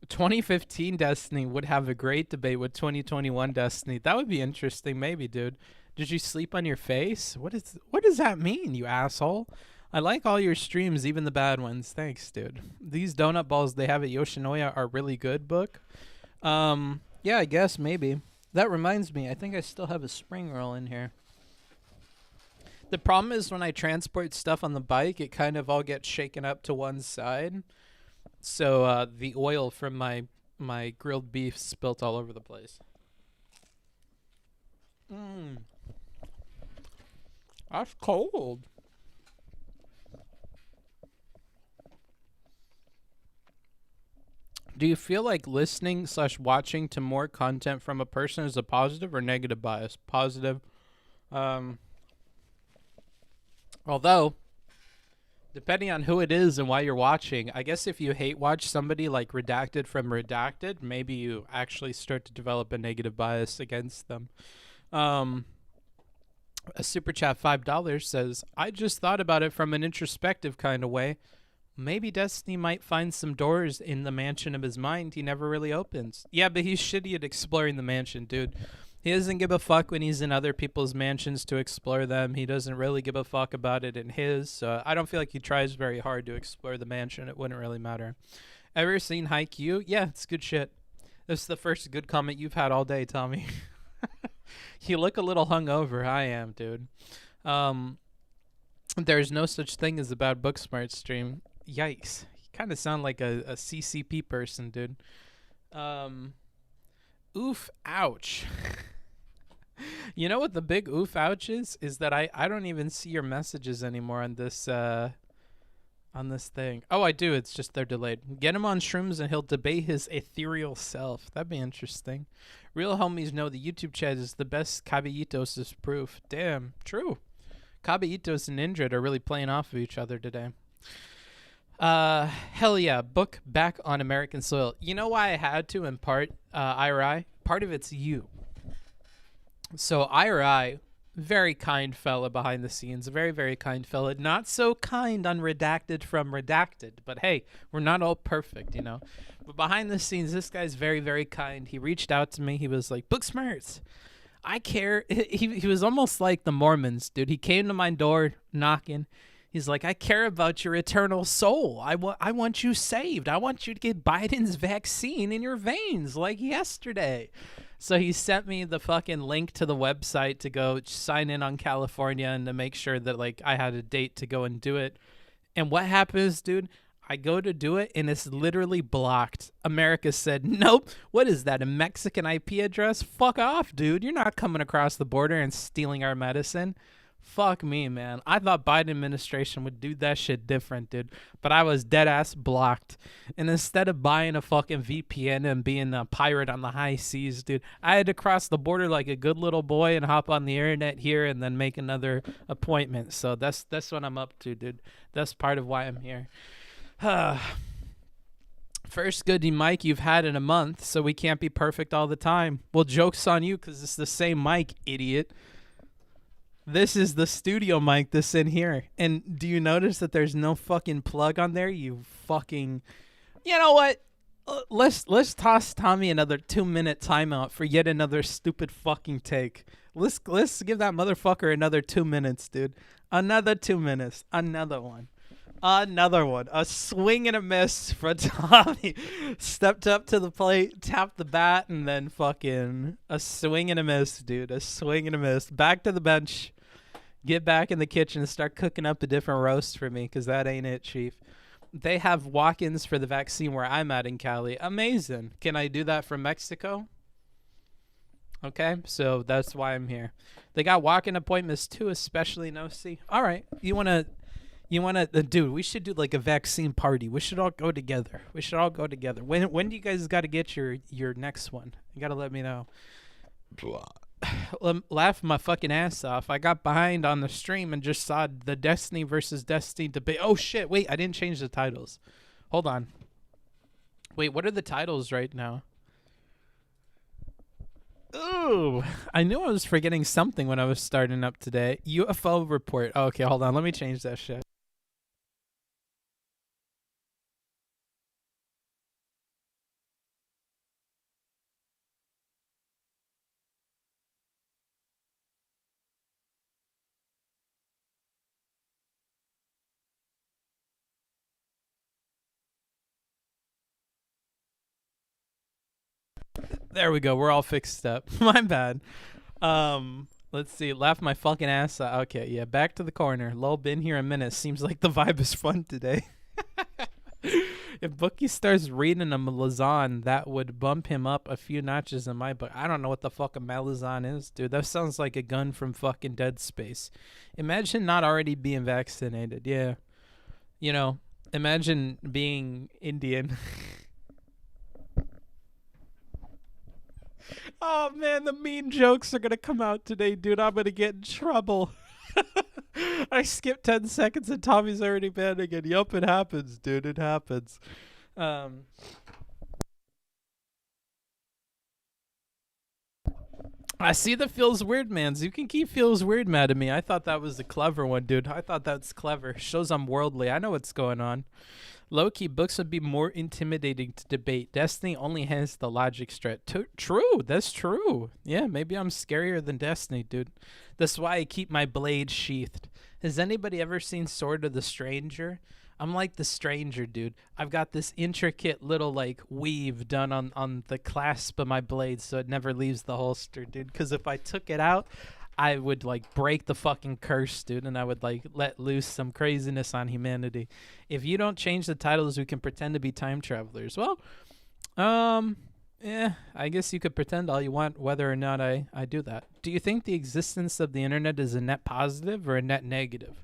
2015 Destiny would have a great debate with 2021 Destiny. That would be interesting, maybe, dude. Did you sleep on your face? What does that mean, you asshole? I like all your streams, even the bad ones. Thanks, dude. These donut balls they have at Yoshinoya are really good, book. Yeah, I guess, maybe. That reminds me, I think I still have a spring roll in here. The problem is when I transport stuff on the bike, it kind of all gets shaken up to one side. So the oil from my grilled beef spilt all over the place. That's cold. Do you feel like listening / watching to more content from a person is a positive or negative bias? Positive. Although, depending on who it is and why you're watching, I guess if you hate watch somebody like Redacted from Redacted, maybe you actually start to develop a negative bias against them. A super chat $5 says, I just thought about it from an introspective kind of way. Maybe Destiny might find some doors in the mansion of his mind he never really opens. Yeah, but he's shitty at exploring the mansion, dude. He doesn't give a fuck when he's in other people's mansions to explore them. He doesn't really give a fuck about it in his. So I don't feel like he tries very hard to explore the mansion. It wouldn't really matter. Ever seen Haikyuu? Yeah, it's good shit. This is the first good comment you've had all day, Tommy. You look a little hungover. I am, dude. There's no such thing as a bad Booksmarts stream. Yikes. You kind of sound like a CCP person, dude. Oof, ouch. You know what the big oof ouch is? Is that I don't even see your messages anymore on this thing. Oh, I do. It's just they're delayed. Get him on shrooms and he'll debate his ethereal self. That'd be interesting. Real homies know the YouTube chat is the best. Caballitos is proof. Damn, true. Caballitos and Indrid are really playing off of each other today. Hell yeah, book back on American soil. You know why I had to in part, IRI? Part of it's you. So IRI, very kind fella behind the scenes, very, very kind fella. Not so kind on Redacted from Redacted, but hey, we're not all perfect, you know. But behind the scenes, this guy's very, very kind. He reached out to me. He was like, Booksmarts, I care. He was almost like the Mormons, dude. He came to my door knocking. He's like, I care about your eternal soul. I want you saved. I want you to get Biden's vaccine in your veins like yesterday. So he sent me the fucking link to the website to go sign in on California and to make sure that like I had a date to go and do it. And what happens, dude? I go to do it and it's literally blocked. America said, nope. What is that, a Mexican IP address? Fuck off, dude. You're not coming across the border and stealing our medicine. Fuck me, man. I thought Biden administration would do that shit different, dude. But I was dead ass blocked. And instead of buying a fucking VPN and being a pirate on the high seas, dude, I had to cross the border like a good little boy and hop on the internet here and then make another appointment. So that's what I'm up to, dude. That's part of why I'm here. First goodie mic you've had in a month, so we can't be perfect all the time. Well, joke's on you because it's the same mic, idiot. This is the studio mic that's in here. And do you notice that there's no fucking plug on there? You fucking... You know what? Let's toss Tommy another 2-minute timeout for yet another stupid fucking take. Let's give that motherfucker another 2 minutes, dude. Another 2 minutes. Another one. Another one. A swing and a miss for Tommy. Stepped up to the plate, tapped the bat, and then fucking a swing and a miss, dude. A swing and a miss. Back to the bench. Get back in the kitchen and start cooking up a different roast for me, because that ain't it, Chief. They have walk-ins for the vaccine where I'm at in Cali. Amazing. Can I do that from Mexico? Okay, so that's why I'm here. They got walk-in appointments too, especially in OC. All right, you wanna, dude? We should do like a vaccine party. We should all go together. When do you guys got to get your next one? You gotta let me know. Laugh my fucking ass off. I got behind on the stream and just saw the Destiny versus Destiny debate. Oh shit! Wait, I didn't change the titles. Hold on. Wait, what are the titles right now? Ooh, I knew I was forgetting something when I was starting up today. UFO report. Oh, okay, hold on. Let me change that shit. There we go. We're all fixed up. My bad. Let's see. Laugh my fucking ass off. Okay, yeah. Back to the corner. Lol, been here a minute. Seems like the vibe is fun today. If Bookie starts reading a Malazan, that would bump him up a few notches in my book. I don't know what the fuck a Malazan is, dude. That sounds like a gun from fucking Dead Space. Imagine not already being vaccinated. Yeah. You know, imagine being Indian. Oh, man, the mean jokes are going to come out today, dude. I'm going to get in trouble. I skipped 10 seconds and Tommy's already panicking. Yup, it happens, dude. It happens. I see the feels weird, mans. You can keep feels weird mad at me. I thought that was the clever one, dude. I thought that's clever. Shows I'm worldly. I know what's going on. Low-key, books would be more intimidating to debate. Destiny only has the logic strat. True, that's true. Yeah, maybe I'm scarier than Destiny, dude. That's why I keep my blade sheathed. Has anybody ever seen Sword of the Stranger? I'm like the Stranger, dude. I've got this intricate little, like, weave done on the clasp of my blade so it never leaves the holster, dude. Because if I took it out, I would, like, break the fucking curse, dude, and I would, like, let loose some craziness on humanity. If you don't change the titles, we can pretend to be time travelers. Well, I guess you could pretend all you want whether or not I do that. Do you think the existence of the internet is a net positive or a net negative?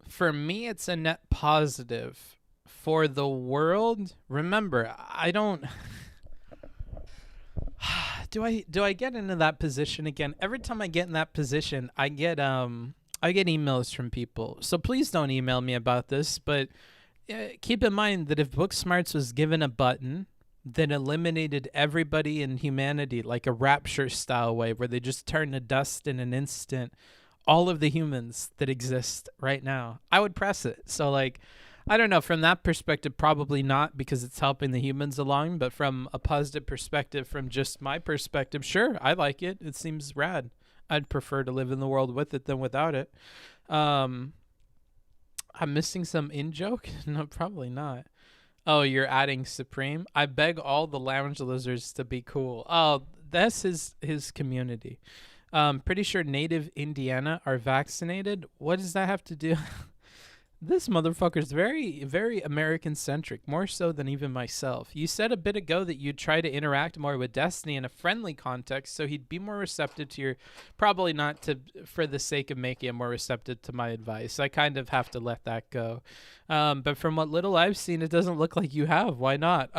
For me, it's a net positive. For the world, remember, I don't. Do I get into that position again? Every time I get in that position, I get emails from people. So please don't email me about this, but keep in mind that if Booksmarts was given a button that eliminated everybody in humanity like a rapture style way where they just turn to dust in an instant, all of the humans that exist right now, I would press it. So like, I don't know, from that perspective, probably not because it's helping the humans along, but from a positive perspective, from just my perspective, sure, I like it. It seems rad. I'd prefer to live in the world with it than without it. I'm missing some in-joke? No, probably not. Oh, you're adding Supreme? I beg all the lounge lizards to be cool. Oh, that's his community. Pretty sure native Indiana are vaccinated. What does that have to do? This motherfucker's very, very American-centric, more so than even myself. You said a bit ago that you'd try to interact more with Destiny in a friendly context, so he'd be more receptive to your... Probably not to, for the sake of making him more receptive to my advice. I kind of have to let that go. But from what little I've seen, it doesn't look like you have. Why not?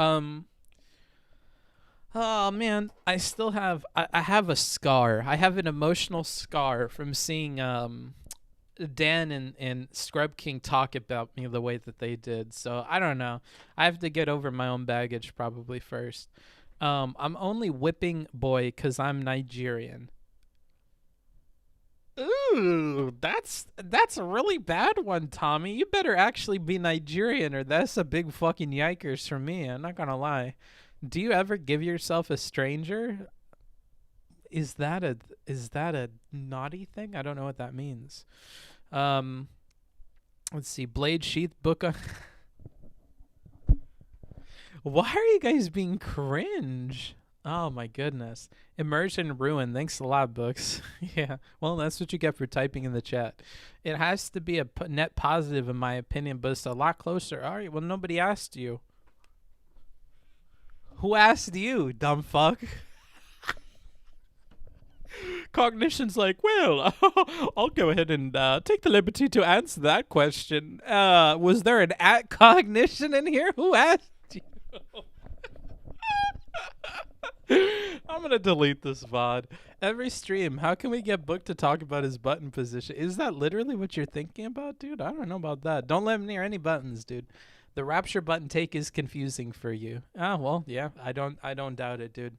Oh, man, I still have... I have a scar. I have an emotional scar from seeing... Dan and Scrub King talk about me the way that they did. So I don't know. I have to get over my own baggage probably first. I'm only whipping boy because I'm Nigerian. Ooh, that's a really bad one, Tommy. You better actually be Nigerian or that's a big fucking yikers for me. I'm not gonna lie. Do you ever give yourself a stranger? Is that a naughty thing? I don't know what that means. Let's see. Blade Sheath book on... Why are you guys being cringe? Oh my goodness. Immersion ruin. Thanks a lot, Books. Yeah. Well, that's what you get for typing in the chat. It has to be a net positive in my opinion, but it's a lot closer. All right. Well, nobody asked you. Who asked you, dumb fuck? Cognition's like, well, I'll go ahead and take the liberty to answer that question. Was there an at Cognition in here? Who asked you? I'm going to delete this VOD. Every stream, how can we get Book to talk about his button position? Is that literally what you're thinking about, dude? I don't know about that. Don't let him near any buttons, dude. The Rapture button take is confusing for you. Ah, well, yeah, I don't doubt it, dude.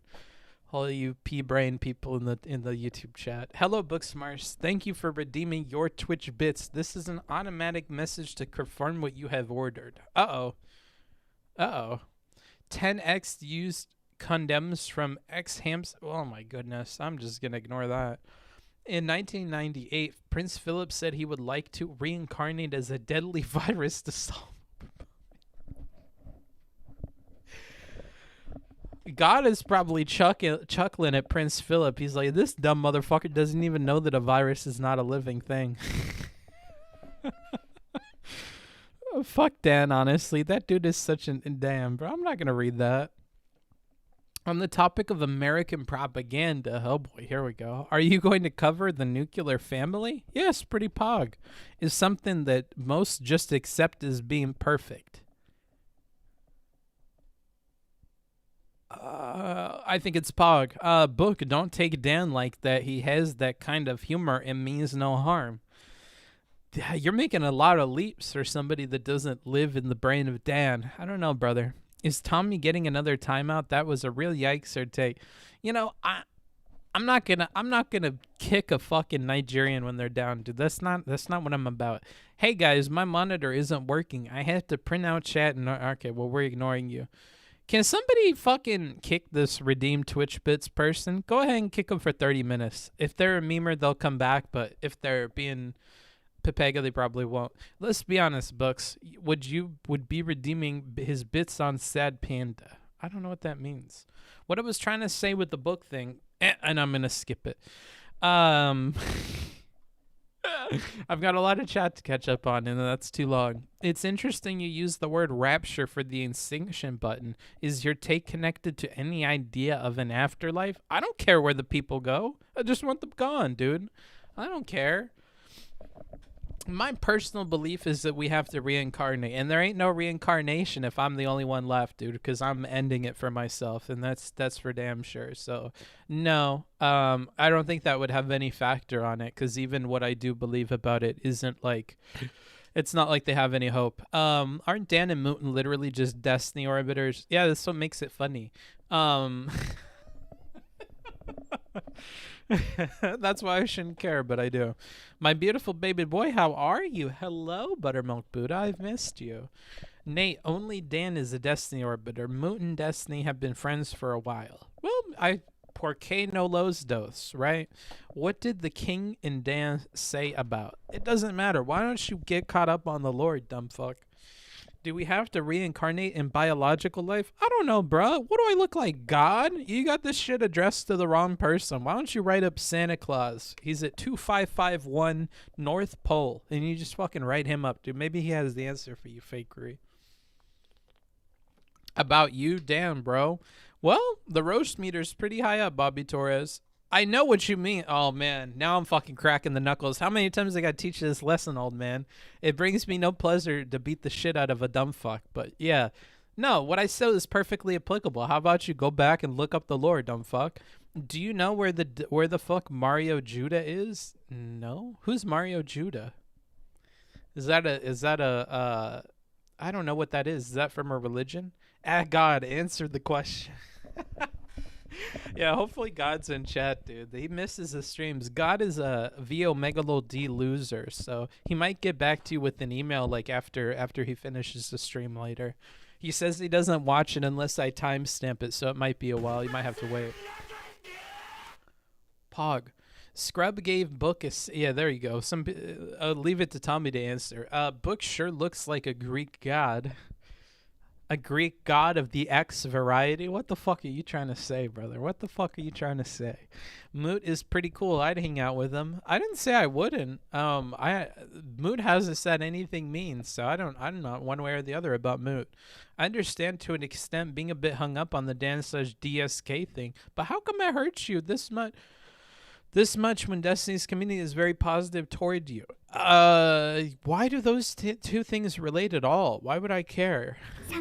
All you pea-brain people in the YouTube chat. Hello, Booksmarts. Thank you for redeeming your Twitch bits. This is an automatic message to confirm what you have ordered. Uh-oh. 10x used condoms from X-Hams. Oh, my goodness. I'm just going to ignore that. In 1998, Prince Philip said he would like to reincarnate as a deadly virus to solve... God is probably chuckling at Prince Philip. He's like, this dumb motherfucker doesn't even know that a virus is not a living thing. Oh, fuck Dan, honestly. That dude is such an... Damn, bro. I'm not going to read that. On the topic of American propaganda, oh boy, here we go. Are you going to cover the nuclear family? Yes, pretty pog. Is something that most just accept as being perfect. I think it's pog. Book, don't take Dan like that. He has that kind of humor and means no harm. You're making a lot of leaps for somebody that doesn't live in the brain of Dan. I don't know, brother. Is Tommy getting another timeout? That was a real yikes or take. You know, I'm not gonna kick a fucking Nigerian when they're down, dude. That's not what I'm about. Hey guys, my monitor isn't working. I have to print out chat and okay, well we're ignoring you. Can somebody fucking kick this redeemed Twitch bits person? Go ahead and kick them for 30 minutes. If they're a memer, they'll come back, but if they're being Pepega, they probably won't. Let's be honest, Books. Would be redeeming his bits on Sad Panda? I don't know what that means. What I was trying to say with the book thing, and I'm gonna skip it. I've got a lot of chat to catch up on, and that's too long. It's interesting you use the word rapture for the extinction button. Is your take connected to any idea of an afterlife? I don't care where the people go. I just want them gone, dude. I don't care. My personal belief is that we have to reincarnate, and there ain't no reincarnation if I'm the only one left, dude, because I'm ending it for myself, and that's for damn sure. So no, I don't think that would have any factor on it, because even what I do believe about it isn't like, it's not like they have any hope. Aren't Dan and Mooten literally just destiny orbiters? Yeah, that's what makes it funny. That's why I shouldn't care, but I do. My beautiful baby boy, how are you? Hello, Buttermilk Buddha. I've missed you. Nate, only Dan is a Destiny orbiter. Moot and Destiny have been friends for a while. Well, porque no los dos, right? What did the king and Dan say about? It doesn't matter. Why don't you get caught up on the Lord, dumb fuck? Do we have to reincarnate in biological life? I don't know, bro. What do I look like, God? You got this shit addressed to the wrong person. Why don't you write up Santa Claus? He's at 2551 North Pole, and you just fucking write him up, dude. Maybe he has the answer for you, fakery. About you, damn, bro. Well, the roast meter's pretty high up, Bobby Torres. I know what you mean. Oh, man. Now I'm fucking cracking the knuckles. How many times I got to teach this lesson, old man? It brings me no pleasure to beat the shit out of a dumb fuck. But, yeah. No, what I said is perfectly applicable. How about you go back and look up the lore, dumb fuck? Do you know where the fuck Mario Judah is? No? Who's Mario Judah? Is that a I don't know what that is. Is that from a religion? Ah, God, answer the question. Yeah, hopefully God's in chat, dude. He misses the streams. God is a VO Megalo D loser, so he might get back to you with an email like after he finishes the stream later. He says he doesn't watch it unless I timestamp it, so it might be a while. You might have to wait. Pog. Scrub gave book a... Yeah, there you go. Leave it to Tommy to answer. Book sure looks like a Greek god. A Greek god of the X variety? What the fuck are you trying to say, brother? What the fuck are you trying to say? Moot is pretty cool. I'd hang out with him. I didn't say I wouldn't. Moot hasn't said anything mean, so I'm not one way or the other about Moot. I understand to an extent being a bit hung up on the Dan/DSK thing, but how come it hurts you this much? This much when Destiny's community is very positive toward you. Why do those two things relate at all? Why would I care? I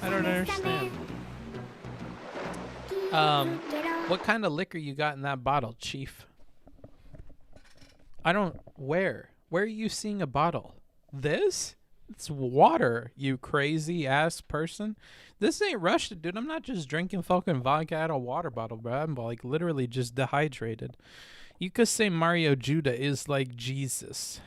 don't understand. What kind of liquor you got in that bottle, Chief? Where are you seeing a bottle? This? It's water, you crazy ass person. This ain't Russia, dude. I'm not just drinking fucking vodka out of a water bottle, bro. I'm like literally just dehydrated. You could say Mario Judah is like Jesus.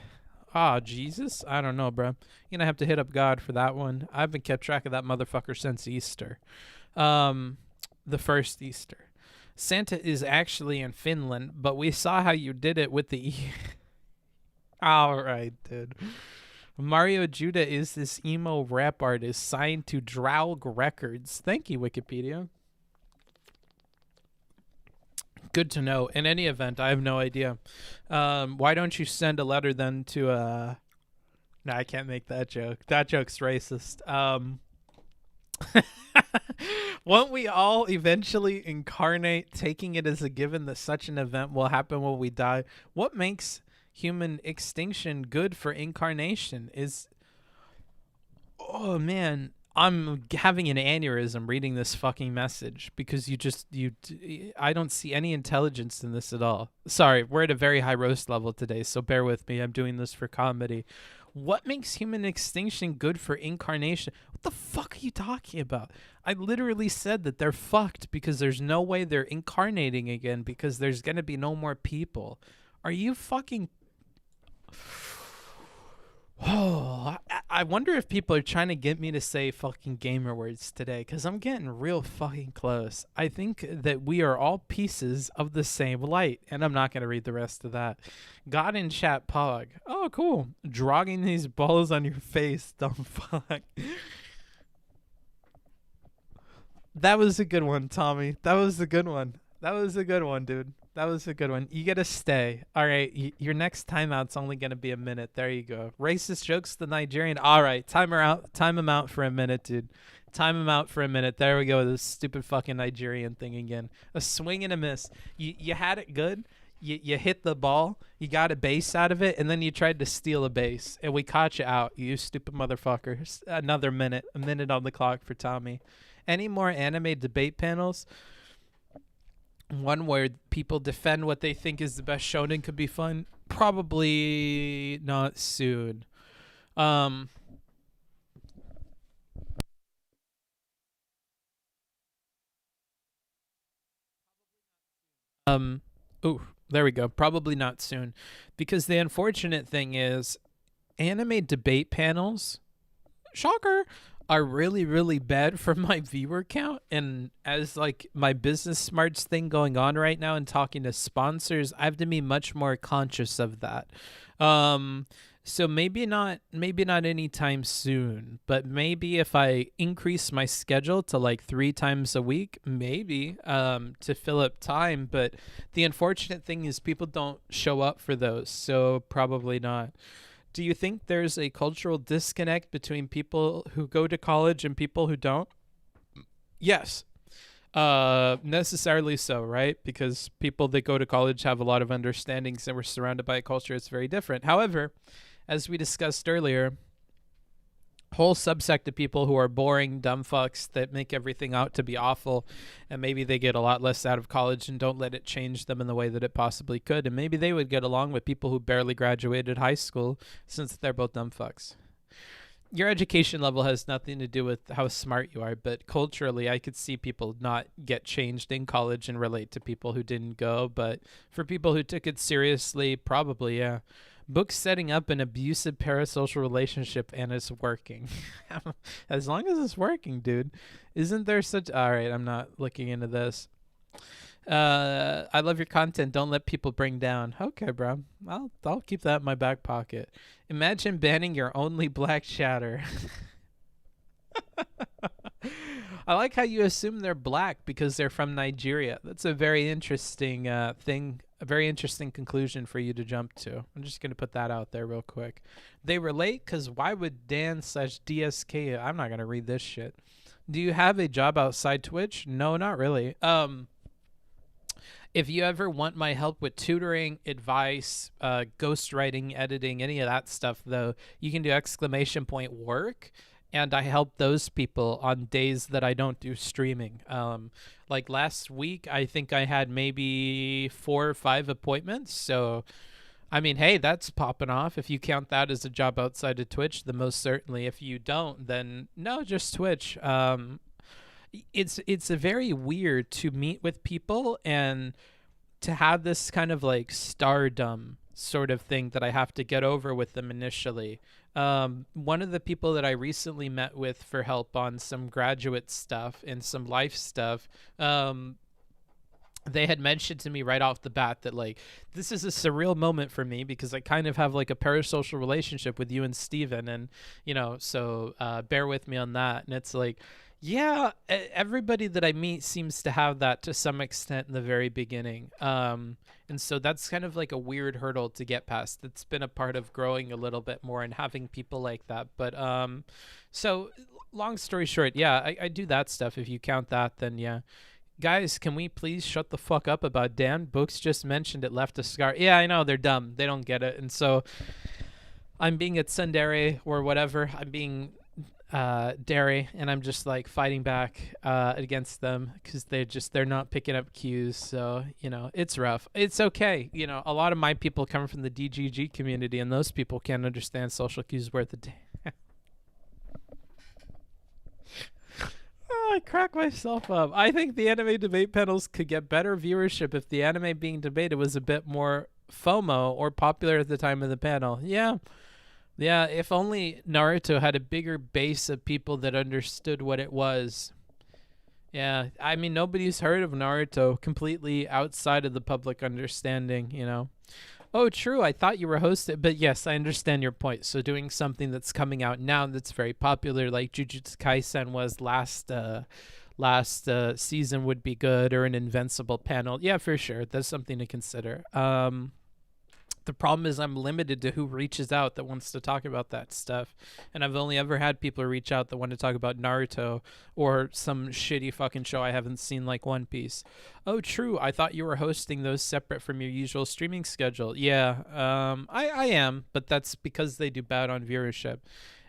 Ah, Jesus? I don't know, bro. You're gonna have to hit up God for that one. I haven't kept track of that motherfucker since Easter. The first Easter. Santa is actually in Finland, but we saw how you did it with the All right, dude. Mario Judah is this emo rap artist signed to Draug Records. Thank you, Wikipedia. Good to know. In any event, I have no idea. Why don't you send a letter then to No, I can't make that joke. That joke's racist. Won't we all eventually incarnate, taking it as a given that such an event will happen when we die? What makes human extinction good for incarnation is... Oh, man. I'm having an aneurysm reading this fucking message because I don't see any intelligence in this at all. Sorry, we're at a very high roast level today, so bear with me. I'm doing this for comedy. What makes human extinction good for incarnation? What the fuck are you talking about? I literally said that they're fucked because there's no way they're incarnating again because there's going to be no more people. Are you fucking... Oh, I wonder if people are trying to get me to say fucking gamer words today because I'm getting real fucking close. I think that we are all pieces of the same light, and I'm not going to read the rest of that. God in chat, Pog. Oh, cool. Drogging these balls on your face, dumb fuck. That was a good one, Tommy. That was a good one. That was a good one, dude. That was a good one. You get to stay. All right. Your next timeout's only going to be a minute. There you go. Racist jokes, the Nigerian. All right. Time him out for a minute, dude. Time him out for a minute. There we go. This stupid fucking Nigerian thing again. A swing and a miss. You had it good. You hit the ball. You got a base out of it. And then you tried to steal a base. And we caught you out. You stupid motherfucker. Another minute. A minute on the clock for Tommy. Any more anime debate panels? One where people defend what they think is the best shonen could be fun. Probably not soon. Ooh, there we go. Probably not soon. Because the unfortunate thing is anime debate panels, shocker, are really, really bad for my viewer count. And as like my business smarts thing going on right now and talking to sponsors, I have to be much more conscious of that. So maybe not anytime soon, but maybe if I increase my schedule to like 3 times a week, maybe to fill up time. But the unfortunate thing is people don't show up for those, so probably not. Do you think there's a cultural disconnect between people who go to college and people who don't? Yes. Necessarily so, right? Because people that go to college have a lot of understandings and we're surrounded by a culture that's very different. However, as we discussed earlier, whole subsect of people who are boring, dumb fucks that make everything out to be awful, and maybe they get a lot less out of college and don't let it change them in the way that it possibly could, and maybe they would get along with people who barely graduated high school since they're both dumb fucks. Your education level has nothing to do with how smart you are, but culturally I could see people not get changed in college and relate to people who didn't go, but for people who took it seriously, probably, yeah. Books setting up an abusive parasocial relationship and it's working. As long as it's working, dude. Isn't there such... All right, I'm not looking into this. I love your content. Don't let people bring down. Okay, bro. I'll keep that in my back pocket. Imagine banning your only black chatter. I like how you assume they're black because they're from Nigeria. That's a very interesting thing, a very interesting conclusion for you to jump to. I'm just going to put that out there real quick. They relate because why would Dan/DSK... I'm not going to read this shit. Do you have a job outside Twitch? No, not really. If you ever want my help with tutoring, advice, ghostwriting, editing, any of that stuff, though, you can do !work. And I help those people on days that I don't do streaming. Like last week, I think I had maybe 4 or 5 appointments. So, I mean, hey, that's popping off. If you count that as a job outside of Twitch, then most certainly. If you don't, then no, just Twitch. It's a very weird to meet with people and to have this kind of like stardom sort of thing that I have to get over with them initially. One of the people that I recently met with for help on some graduate stuff and some life stuff, they had mentioned to me right off the bat that like this is a surreal moment for me because I kind of have like a parasocial relationship with you and Steven, and so bear with me on that. And it's like, yeah, everybody that I meet seems to have that to some extent in the very beginning. And so that's kind of like a weird hurdle to get past. It's been a part of growing a little bit more and having people like that. But so long story short, yeah, I do that stuff. If you count that, then yeah. Guys, can we please shut the fuck up about Dan? Books just mentioned it left a scar. Yeah, I know, they're dumb. They don't get it. And so I'm being a tsundere or whatever. I'm being dairy, and I'm just like fighting back against them because they're not picking up cues. So it's rough. It's okay. A lot of my people come from the DGG community, and those people can't understand social cues worth a day. I crack myself up. I think the anime debate panels could get better viewership if the anime being debated was a bit more FOMO or popular at the time of the panel. Yeah, if only Naruto had a bigger base of people that understood what it was. Yeah, I mean, nobody's heard of Naruto completely outside of the public understanding, Oh, true, I thought you were hosted. But yes, I understand your point. So doing something that's coming out now that's very popular, like Jujutsu Kaisen was last season would be good, or an Invincible panel. Yeah, for sure. That's something to consider. The problem is I'm limited to who reaches out that wants to talk about that stuff. And I've only ever had people reach out that want to talk about Naruto or some shitty fucking show I haven't seen, like One Piece. Oh, true. I thought you were hosting those separate from your usual streaming schedule. Yeah, I am, but that's because they do bad on viewership.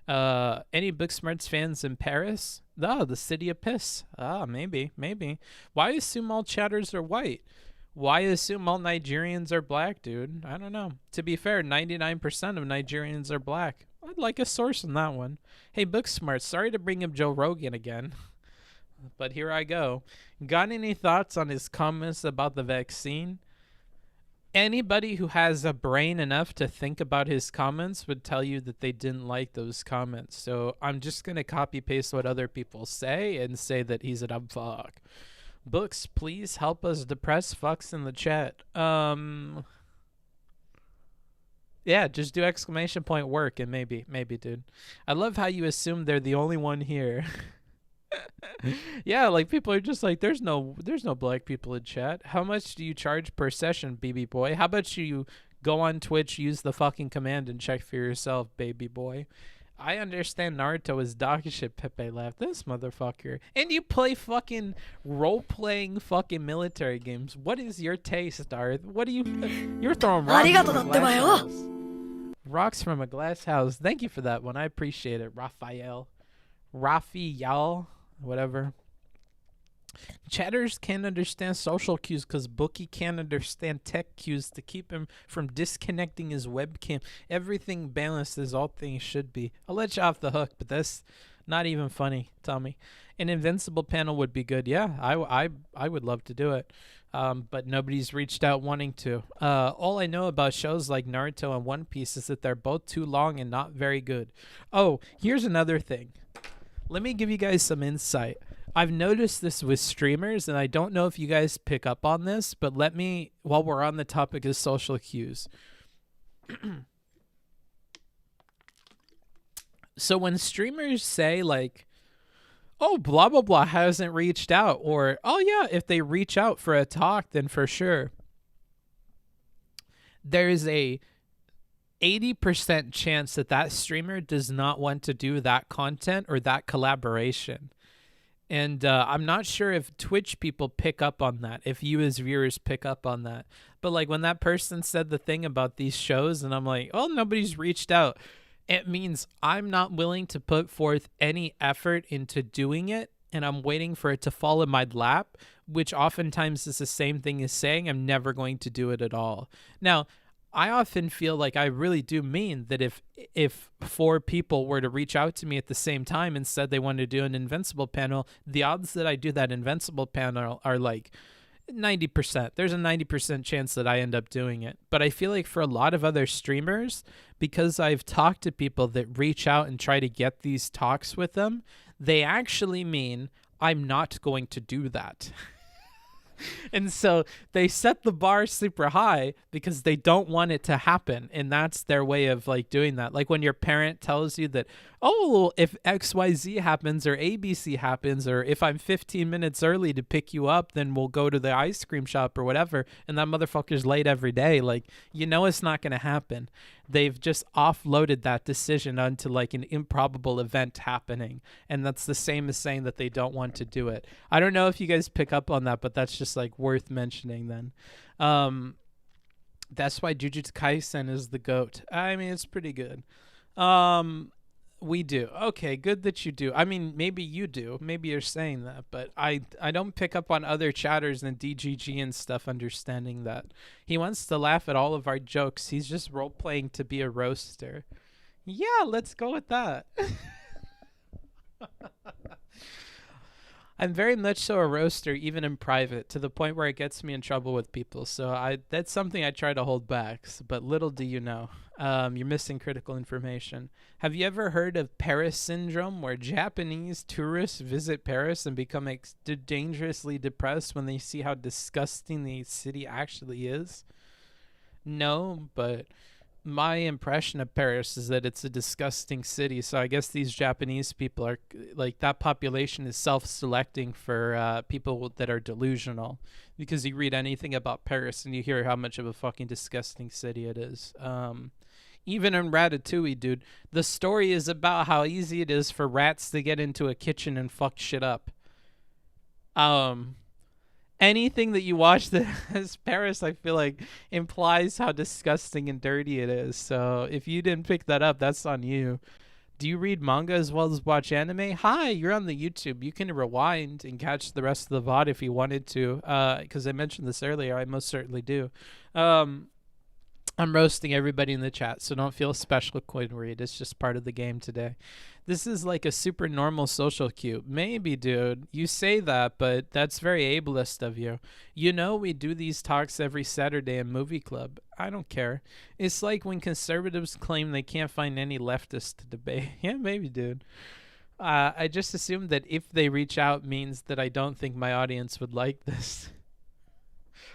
Any Booksmarts fans in Paris? Oh, the city of piss. Maybe. Why assume all chatters are white? Why assume all Nigerians are black, dude? I don't know. To be fair, 99% of Nigerians are black. I'd like a source on that one. Hey, Booksmart, sorry to bring up Joe Rogan again, but here I go. Got any thoughts on his comments about the vaccine? Anybody who has a brain enough to think about his comments would tell you that they didn't like those comments. So I'm just going to copy paste what other people say and say that he's a dumb fuck. Books, please help us depress fucks in the chat. Yeah, just do exclamation point work and maybe, dude. I love how you assume they're the only one here. Yeah, like people are just like, there's no black people in chat. How much do you charge per session, BB boy? How about you go on Twitch, use the fucking command and check for yourself, baby boy. I understand Naruto is dog shit, Pepe laughed. This motherfucker. And you play fucking role-playing fucking military games. What is your taste, Darth? What do you... You're throwing rocks from a glass house. Rocks from a glass house. Thank you for that one. I appreciate it, Raphael. Whatever. Chatters can't understand social cues because Bookie can't understand tech cues to keep him from disconnecting his webcam. Everything balanced as all things should be. I'll let you off the hook, but that's not even funny, Tommy. An Invincible panel would be good. Yeah, I would love to do it. But nobody's reached out wanting to. All I know about shows like Naruto and One Piece is that they're both too long and not very good. Oh, here's another thing. Let me give you guys some insight. I've noticed this with streamers, and I don't know if you guys pick up on this, but let me, while we're on the topic of social cues. So when streamers say like, oh, blah, blah, blah hasn't reached out, or, oh yeah, if they reach out for a talk, then for sure. There's a 80% chance that that streamer does not want to do that content or that collaboration. And I'm not sure if Twitch people pick up on that, if you as viewers pick up on that. But like when that person said the thing about these shows and I'm like, oh, nobody's reached out. It means I'm not willing to put forth any effort into doing it. And I'm waiting for it to fall in my lap, which oftentimes is the same thing as saying I'm never going to do it at all. Now, I often feel like I really do mean that if 4 people were to reach out to me at the same time and said they wanted to do an Invincible panel, the odds that I do that Invincible panel are like 90%. There's a 90% chance that I end up doing it. But I feel like for a lot of other streamers, because I've talked to people that reach out and try to get these talks with them, they actually mean I'm not going to do that. And so they set the bar super high because they don't want it to happen. And that's their way of like doing that. Like when your parent tells you that, oh, if XYZ happens or ABC happens, or if I'm 15 minutes early to pick you up, then we'll go to the ice cream shop or whatever. And that motherfucker's late every day. Like, you know, it's not going to happen. They've just offloaded that decision onto like an improbable event happening. And that's the same as saying that they don't want to do it. I don't know if you guys pick up on that, but that's just like worth mentioning then. That's why Jujutsu Kaisen is the GOAT. I mean, it's pretty good. We do. Okay, good that you do. I mean, maybe you do. Maybe you're saying that, but I don't pick up on other chatters and DGG and stuff understanding that. He wants to laugh at all of our jokes. He's just role-playing to be a roaster. Yeah, let's go with that. I'm very much so a roaster, even in private, to the point where it gets me in trouble with people. So that's something I try to hold back. But little do you know, you're missing critical information. Have you ever heard of Paris syndrome, where Japanese tourists visit Paris and become dangerously depressed when they see how disgusting the city actually is? No, but my impression of Paris is that it's a disgusting city. So I guess these Japanese people are like, that population is self-selecting for people that are delusional, because you read anything about Paris and you hear how much of a fucking disgusting city it is. Even in Ratatouille, dude, the story is about how easy it is for rats to get into a kitchen and fuck shit up. Anything that you watch that has Paris, I feel like, implies how disgusting and dirty it is. So if you didn't pick that up, that's on you. Do you read manga as well as watch anime? Hi, you're on the YouTube. You can rewind and catch the rest of the VOD if you wanted to, because I mentioned this earlier. I most certainly do. I'm roasting everybody in the chat, so don't feel special, Quinn Reed. It's just part of the game today. This is like a super normal social cue. Maybe, dude. You say that, but that's very ableist of you. You know we do these talks every Saturday in Movie Club. I don't care. It's like when conservatives claim they can't find any leftists to debate. Yeah, maybe, dude. I just assume that if they reach out means that I don't think my audience would like this.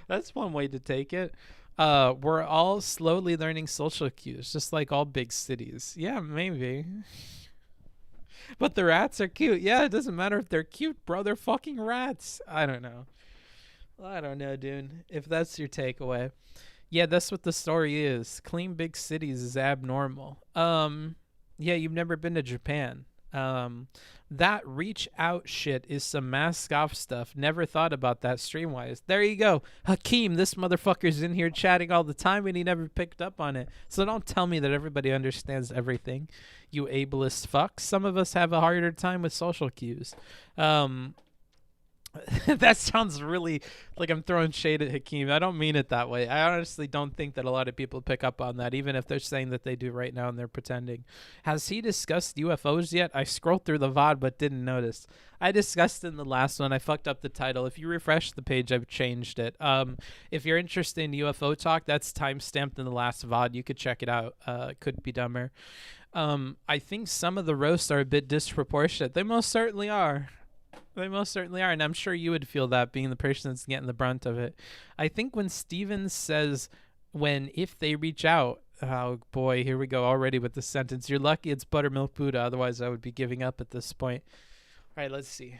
That's one way to take it. We're all slowly learning social cues, just like all big cities. Yeah, maybe. But the rats are cute. Yeah, it doesn't matter if they're cute, bro. They're fucking rats. I don't know. I don't know, dude. If that's your takeaway. Yeah, that's what the story is. Clean big cities is abnormal. Yeah, you've never been to Japan. That reach out shit is some mask off stuff. Never thought about that stream-wise. There you go. Hakeem, this motherfucker's in here chatting all the time and he never picked up on it. So don't tell me that everybody understands everything, you ableist fucks. Some of us have a harder time with social cues. That sounds really like I'm throwing shade at Hakeem. I don't mean it that way. I honestly don't think that a lot of people pick up on that, even if they're saying that they do right now and they're pretending. Has he discussed UFOs yet? I scrolled through the VOD but didn't notice. I discussed it in the last one. I fucked up the title. If you refresh the page, I've changed it. If you're interested in UFO talk, that's timestamped in the last VOD. You could check it out. Could be dumber. I think some of the roasts are a bit disproportionate. They most certainly are. They most certainly are, and I'm sure you would feel that being the person that's getting the brunt of it. I think when Steven says, if they reach out, oh boy, here we go already with the sentence. You're lucky it's Buttermilk Buddha, otherwise I would be giving up at this point. All right, let's see.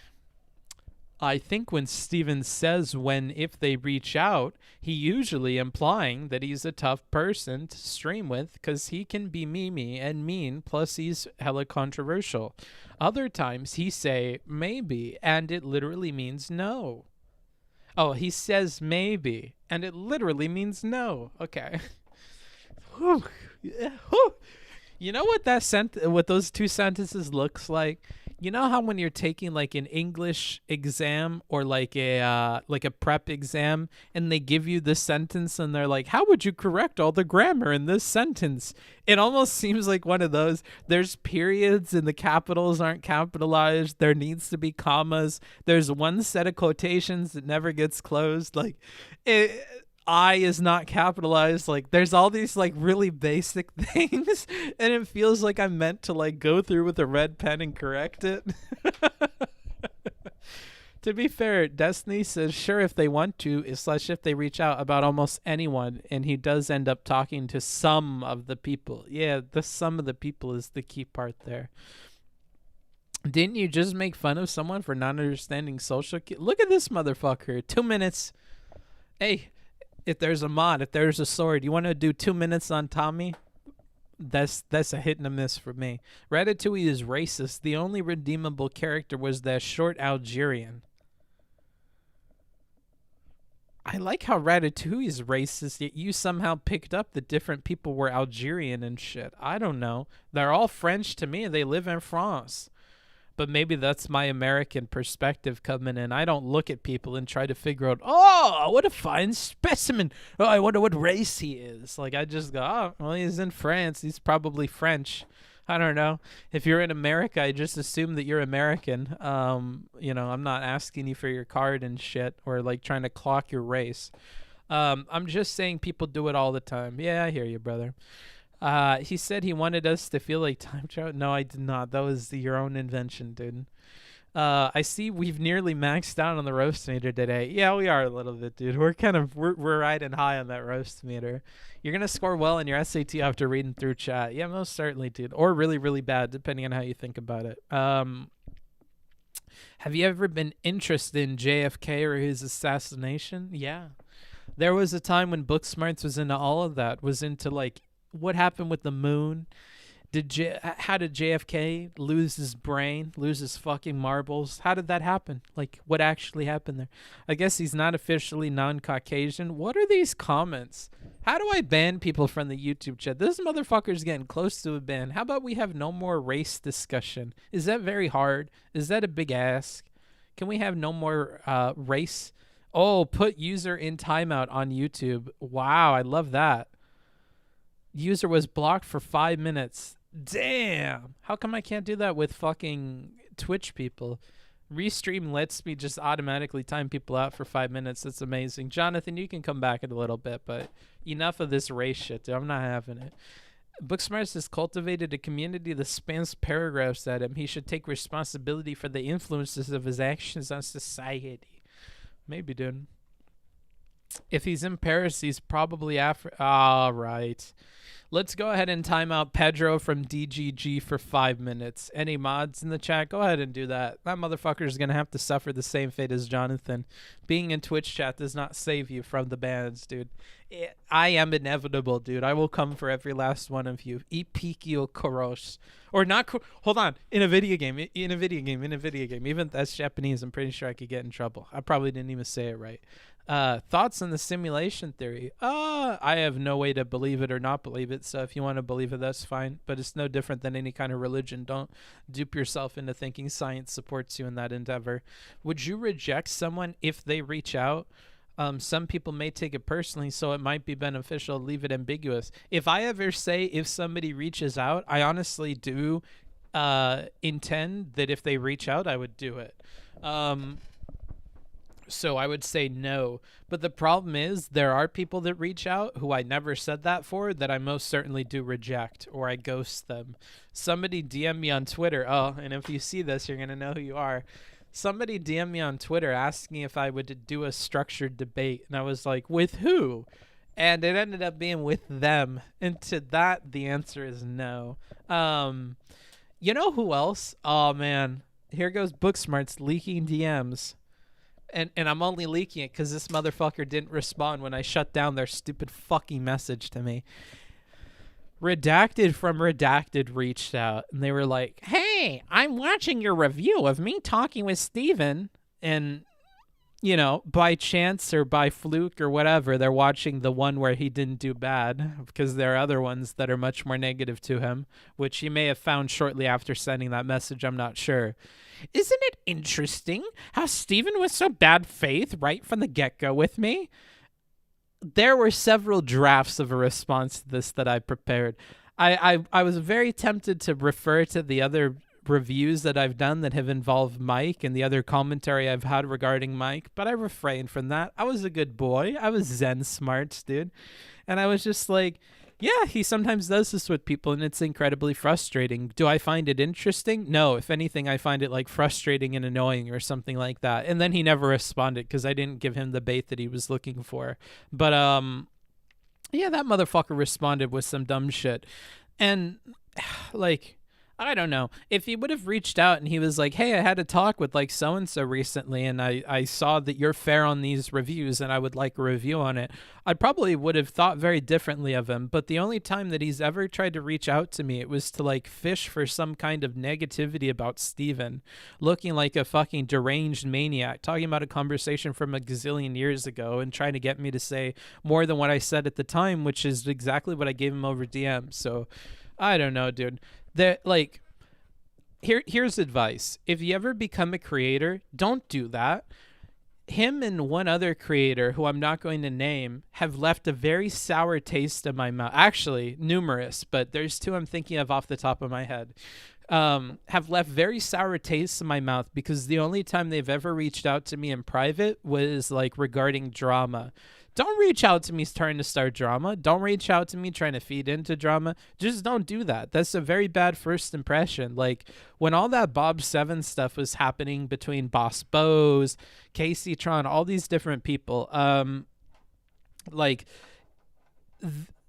I think when Steven says if they reach out, he usually implying that he's a tough person to stream with because he can be memey and mean, plus he's hella controversial. Other times he say maybe, and it literally means no. Oh, he says maybe, and it literally means no. Okay. Whew. Yeah. Whew. You know what what those two sentences looks like? You know how when you're taking like an English exam or like a prep exam and they give you this sentence and they're like, how would you correct all the grammar in this sentence? It almost seems like one of those. There's periods and the capitals aren't capitalized. There needs to be commas. There's one set of quotations that never gets closed. Like I is not capitalized. Like there's all these like really basic things and it feels like I'm meant to like go through with a red pen and correct it. To be fair, Destiny says sure if they want to / if they reach out about almost anyone, and he does end up talking to some of the people. Yeah, the some of the people is the key part there. Didn't you just make fun of someone for not understanding social Look at this motherfucker. 2 minutes. Hey, if there's a mod, if there's a sword, you want to do 2 minutes on Tommy? That's a hit and a miss for me. Ratatouille is racist. The only redeemable character was that short Algerian. I like how Ratatouille is racist, yet you somehow picked up that different people were Algerian and shit. I don't know. They're all French to me. They live in France. But maybe that's my American perspective coming in. I don't look at people and try to figure out, oh, what a fine specimen. Oh, I wonder what race he is. Like, I just go, oh, well, he's in France. He's probably French. I don't know. If you're in America, I just assume that you're American. You know, I'm not asking you for your card and shit or, like, trying to clock your race. I'm just saying people do it all the time. Yeah, I hear you, brother. He said he wanted us to feel like time travel. No, I did not. That was your own invention, dude. I see we've nearly maxed out on the roast meter today. Yeah, we are a little bit, dude. We're riding high on that roast meter. You're gonna score well in your SAT after reading through chat. Yeah, most certainly, dude. Or really, really bad, depending on how you think about it. Have you ever been interested in JFK or his assassination? Yeah. There was a time when Booksmarts was into all of that, was into like what happened with the moon. How did JFK lose his brain, lose his fucking marbles? How did that happen? Like, what actually happened there? I guess he's not officially non-Caucasian. What are these comments? How do I ban people from the YouTube chat? This motherfucker's getting close to a ban. How about we have no more race discussion? Is that very hard? Is that a big ask? Can we have no more race? Oh, put user in timeout on YouTube. Wow, I love that. User was blocked for 5 minutes. Damn. How come I can't do that with fucking Twitch people? Restream lets me just automatically time people out for 5 minutes. That's amazing. Jonathan, you can come back in a little bit, but enough of this race shit, dude. I'm not having it. Booksmarts has cultivated a community that spans paragraphs at him. He should take responsibility for the influences of his actions on society. Maybe, dude. If he's in Paris, he's probably all right. Let's go ahead and time out Pedro from DGG for 5 minutes. Any mods in the chat? Go ahead and do that. That motherfucker is going to have to suffer the same fate as Jonathan. Being in Twitch chat does not save you from the bans, dude. I am inevitable, dude. I will come for every last one of you. Ipikio Koros. Or not. Hold on. In a video game. Even that's Japanese. I'm pretty sure I could get in trouble. I probably didn't even say it right. Thoughts on the simulation theory? I have no way to believe it or not believe it. So if you want to believe it, that's fine. But it's no different than any kind of religion. Don't dupe yourself into thinking science supports you in that endeavor. Would you reject someone if they reach out? Some people may take it personally, so it might be beneficial to leave it ambiguous. If I ever say if somebody reaches out, I honestly do intend that if they reach out, I would do it. So I would say no. But the problem is there are people that reach out who I never said that for that I most certainly do reject, or I ghost them. Somebody DM me on Twitter. Oh, and if you see this, you're going to know who you are. Somebody DM me on Twitter asking if I would do a structured debate. And I was like, with who? And it ended up being with them. And to that, the answer is no. You know who else? Oh, man. Here goes Booksmarts leaking DMs. And I'm only leaking it because this motherfucker didn't respond when I shut down their stupid fucking message to me. Redacted from Redacted reached out, and they were like, hey, I'm watching your review of me talking with Steven. And, you know, by chance or by fluke or whatever, they're watching the one where he didn't do bad, because there are other ones that are much more negative to him, which he may have found shortly after sending that message. I'm not sure. Isn't it interesting how Steven was so bad faith right from the get-go with me? There were several drafts of a response to this that I prepared. I was very tempted to refer to the other reviews that I've done that have involved Mike and the other commentary I've had regarding Mike, but I refrained from that. I was a good boy. I was Zen smarts, dude. And I was just like, yeah, he sometimes does this with people, and it's incredibly frustrating. Do I find it interesting? No. If anything, I find it like frustrating and annoying or something like that. And then he never responded because I didn't give him the bait that he was looking for. But yeah, that motherfucker responded with some dumb shit. And like, I don't know. If he would have reached out and he was like, hey, I had a talk with like so-and-so recently, and I saw that you're fair on these reviews and I would like a review on it, I probably would have thought very differently of him. But the only time that he's ever tried to reach out to me, it was to like fish for some kind of negativity about Steven, looking like a fucking deranged maniac, talking about a conversation from a gazillion years ago and trying to get me to say more than what I said at the time, which is exactly what I gave him over DM. So I don't know, dude. Like, here's advice. If you ever become a creator, don't do that. Him and one other creator, who I'm not going to name, have left a very sour taste in my mouth. Actually, numerous, but there's two I'm thinking of off the top of my head. Have left very sour tastes in my mouth because the only time they've ever reached out to me in private was like regarding drama. Don't reach out to me trying to start drama. Don't reach out to me trying to feed into drama. Just don't do that. That's a very bad first impression. Like when all that Bob Seven stuff was happening between Boss Bose, Casey Tron, all these different people,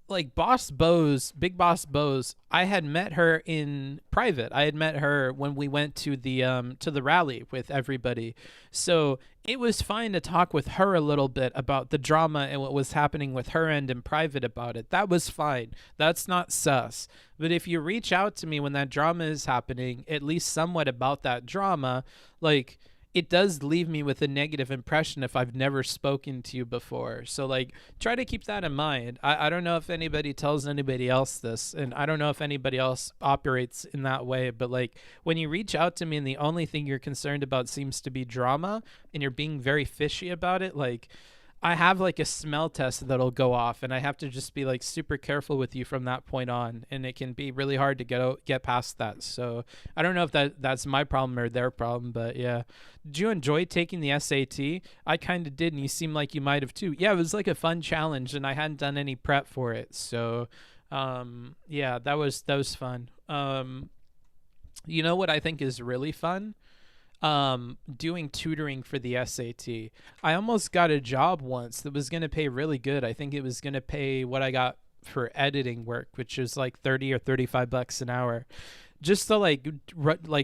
like Boss Bose, Big Boss Bose, I had met her in private. I had met her when we went to the rally with everybody. So it was fine to talk with her a little bit about the drama and what was happening with her and in private about it. That was fine. That's not sus. But if you reach out to me when that drama is happening, at least somewhat about that drama, like, it does leave me with a negative impression if I've never spoken to you before. So, like, try to keep that in mind. I don't know if anybody tells anybody else this, and I don't know if anybody else operates in that way, but, like, when you reach out to me and the only thing you're concerned about seems to be drama, and you're being very fishy about it, like, I have like a smell test that'll go off, and I have to just be like super careful with you from that point on, and it can be really hard to get past that. So I don't know if that's my problem or their problem, but yeah. Did you enjoy taking the SAT? I kind of did, and you seem like you might have too. Yeah, it was like a fun challenge, and I hadn't done any prep for it, so yeah, that was fun. You know what I think is really fun? Doing tutoring for the SAT. I almost got a job once that was going to pay really good. I think it was going to pay what I got for editing work, which is like 30 or 35 bucks an hour, just to like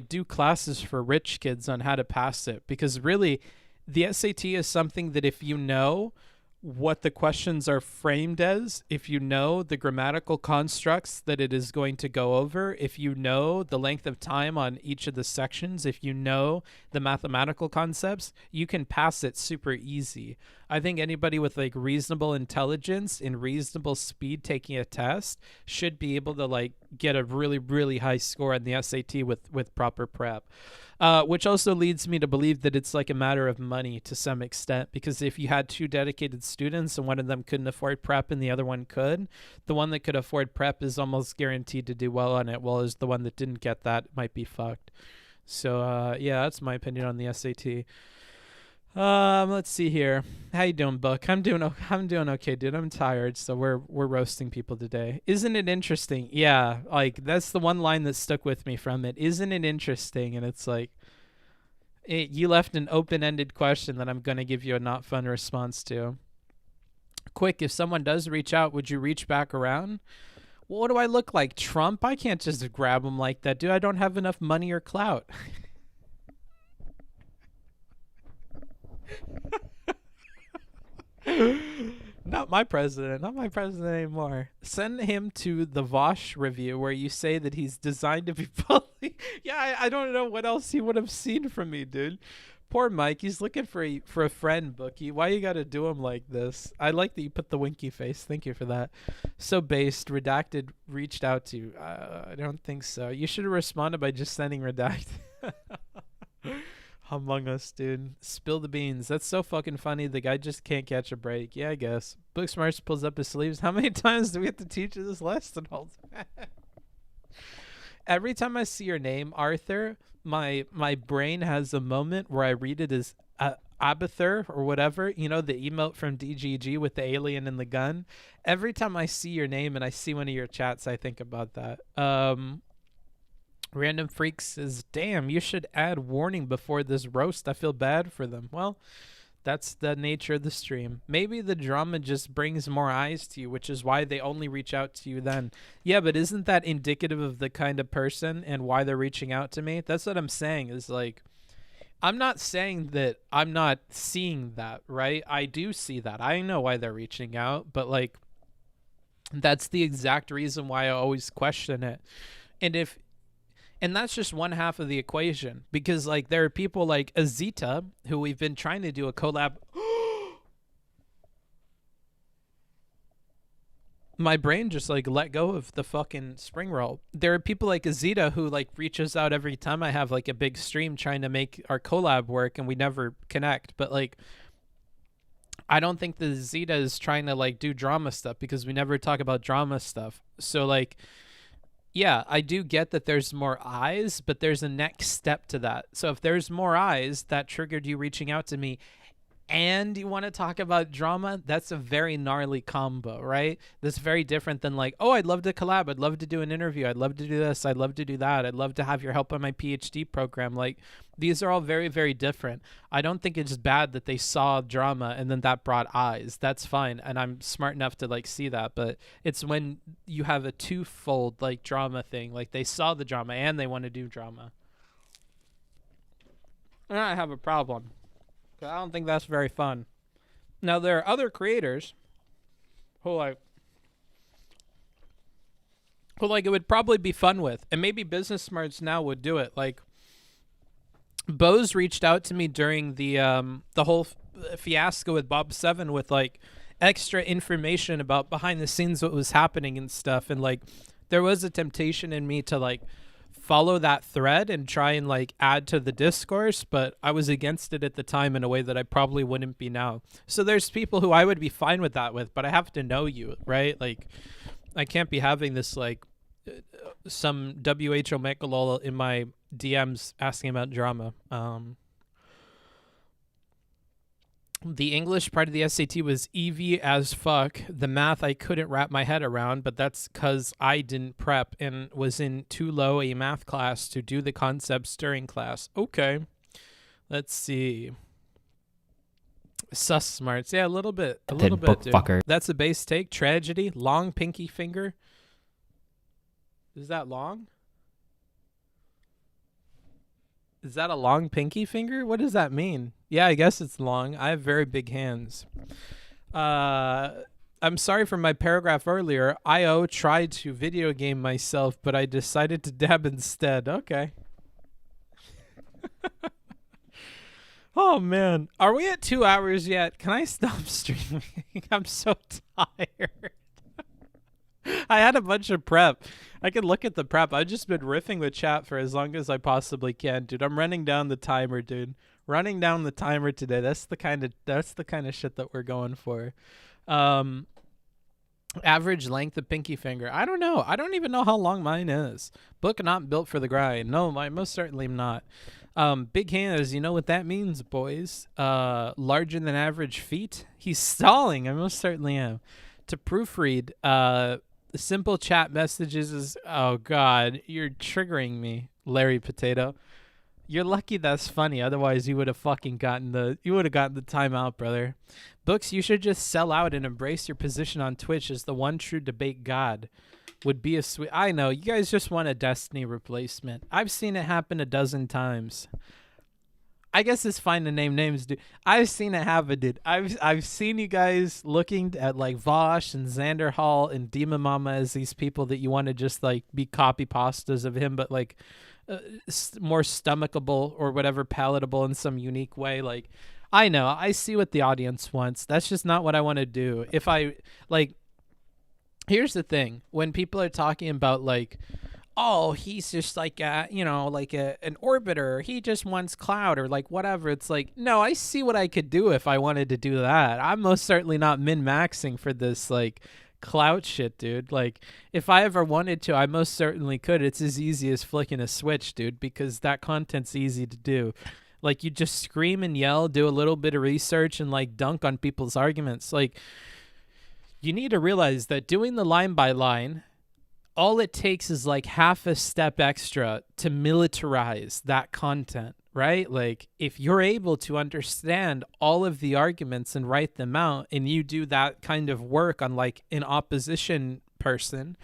do classes for rich kids on how to pass it. Because really the SAT is something that if you know what the questions are framed as, if you know the grammatical constructs that it is going to go over, if you know the length of time on each of the sections, if you know the mathematical concepts, you can pass it super easy. I think anybody with like reasonable intelligence and reasonable speed taking a test should be able to like get a really, really high score on the SAT with proper prep. Which also leads me to believe that it's like a matter of money to some extent, because if you had two dedicated students and one of them couldn't afford prep and the other one could, the one that could afford prep is almost guaranteed to do well on it, while the one that didn't get that might be fucked. So yeah, that's my opinion on the SAT. Let's see here. How you doing, Buck? I'm doing okay, dude. I'm tired, so we're roasting people today. Isn't it interesting? Yeah, like that's the one line that stuck with me from it. Isn't it interesting? And it's like, you left an open-ended question that I'm gonna give you a not fun response to. Quick, if someone does reach out, would you reach back around? Well, what do I look like, Trump? I can't just grab him like that, dude. I don't have enough money or clout. Not my president anymore. Send him to the Vosh review where you say that he's designed to be bully. Yeah, I don't know what else he would have seen from me, dude. Poor Mike, he's looking for a friend, Bookie. Why you gotta do him like this? I like that you put the winky face. Thank you for that. So based, redacted reached out to you. I don't think so. You should have responded by just sending redacted. Among Us, dude. Spill the beans. That's so fucking funny. The guy just can't catch a break. Yeah, I guess. Booksmarts pulls up his sleeves. How many times do we have to teach this lesson? Every time I see your name, Arthur, my brain has a moment where I read it as Abathur or whatever. You know, the emote from DGG with the alien and the gun. Every time I see your name and I see one of your chats, I think about that. Random Freak says, damn, you should add warning before this roast. I feel bad for them. Well, that's the nature of the stream. Maybe the drama just brings more eyes to you, which is why they only reach out to you then. Yeah, but isn't that indicative of the kind of person and why they're reaching out to me? That's what I'm saying is like, I'm not saying that I'm not seeing that, right? I do see that. I know why they're reaching out, but like, that's the exact reason why I always question it. And that's just one half of the equation, because like there are people like Azita who we've been trying to do a collab. My brain just like let go of the fucking spring roll. There are people like Azita who like reaches out every time I have like a big stream trying to make our collab work, and we never connect. But like, I don't think that Azita is trying to like do drama stuff, because we never talk about drama stuff. So like, yeah, I do get that there's more eyes, but there's a next step to that. So if there's more eyes, that triggered you reaching out to me. and you want to talk about drama, that's a very gnarly combo, right? That's very different than like, oh, I'd love to collab. I'd love to do an interview. I'd love to do this. I'd love to do that. I'd love to have your help on my PhD program. Like, these are all very, very different. I don't think it's bad that they saw drama and then that brought eyes. That's fine. And I'm smart enough to like see that. But it's when you have a twofold like drama thing, like they saw the drama and they want to do drama. And I have a problem. I don't think that's very fun. Now, there are other creators who it would probably be fun with, and maybe Business Smarts now would do it. Like, Bose reached out to me during the whole fiasco with Bob 7 with like extra information about behind the scenes what was happening and stuff, and like there was a temptation in me to like follow that thread and try and like add to the discourse, but I was against it at the time in a way that I probably wouldn't be now. So there's people who I would be fine with that with, but I have to know you, right? Like I can't be having this like some WHO Mekalol in my DMs asking about drama. The English part of the SAT was easy as fuck. The math I couldn't wrap my head around, but that's because I didn't prep and was in too low a math class to do the concepts during class. Okay. Let's see. Sus smarts. Yeah, a little bit. A little bit, dude. Fucker. That's a base take. Tragedy. Long pinky finger. Is that long? Is that a long pinky finger? What does that mean? Yeah, I guess it's long. I have very big hands. I'm sorry for my paragraph earlier. I.O. tried to video game myself, but I decided to dab instead. Okay. Oh, man. Are we at 2 hours yet? Can I stop streaming? I'm so tired. I had a bunch of prep. I can look at the prep. I've just been riffing with chat for as long as I possibly can, dude. I'm running down the timer, dude. Running down the timer today. That's the kind of shit that we're going for. Average length of pinky finger. I don't know. I don't even know how long mine is. Book not built for the grind. No, I most certainly am not. Big hands. You know what that means, boys. Larger than average feet. He's stalling. I most certainly am. To proofread, simple chat messages is, oh God, you're triggering me, Larry Potato. You're lucky that's funny. Otherwise, you would have gotten the timeout, brother. Books, you should just sell out and embrace your position on Twitch as the one true debate god. Would be a sweet. I know you guys just want a Destiny replacement. I've seen it happen a dozen times. I guess it's fine to name names, dude. I've seen it happen, dude. I've seen you guys looking at like Vosh and Xander Hall and Demon Mama as these people that you want to just like be copy pastas of him, but like more stomachable or whatever, palatable in some unique way. Like, I know, I see what the audience wants. That's just not what I want to do. If I like, here's the thing: when people are talking about like, oh, he's just like an orbiter. He just wants cloud or like whatever. It's like, no, I see what I could do if I wanted to do that. I'm most certainly not min-maxing for this like clout shit, dude. Like, if I ever wanted to, I most certainly could. It's as easy as flicking a switch, dude, because that content's easy to do. Like, you just scream and yell, do a little bit of research, and like dunk on people's arguments. Like, you need to realize that doing the line by line, all it takes is like half a step extra to militarize that content, right? Like, if you're able to understand all of the arguments and write them out, and you do that kind of work on like an opposition person,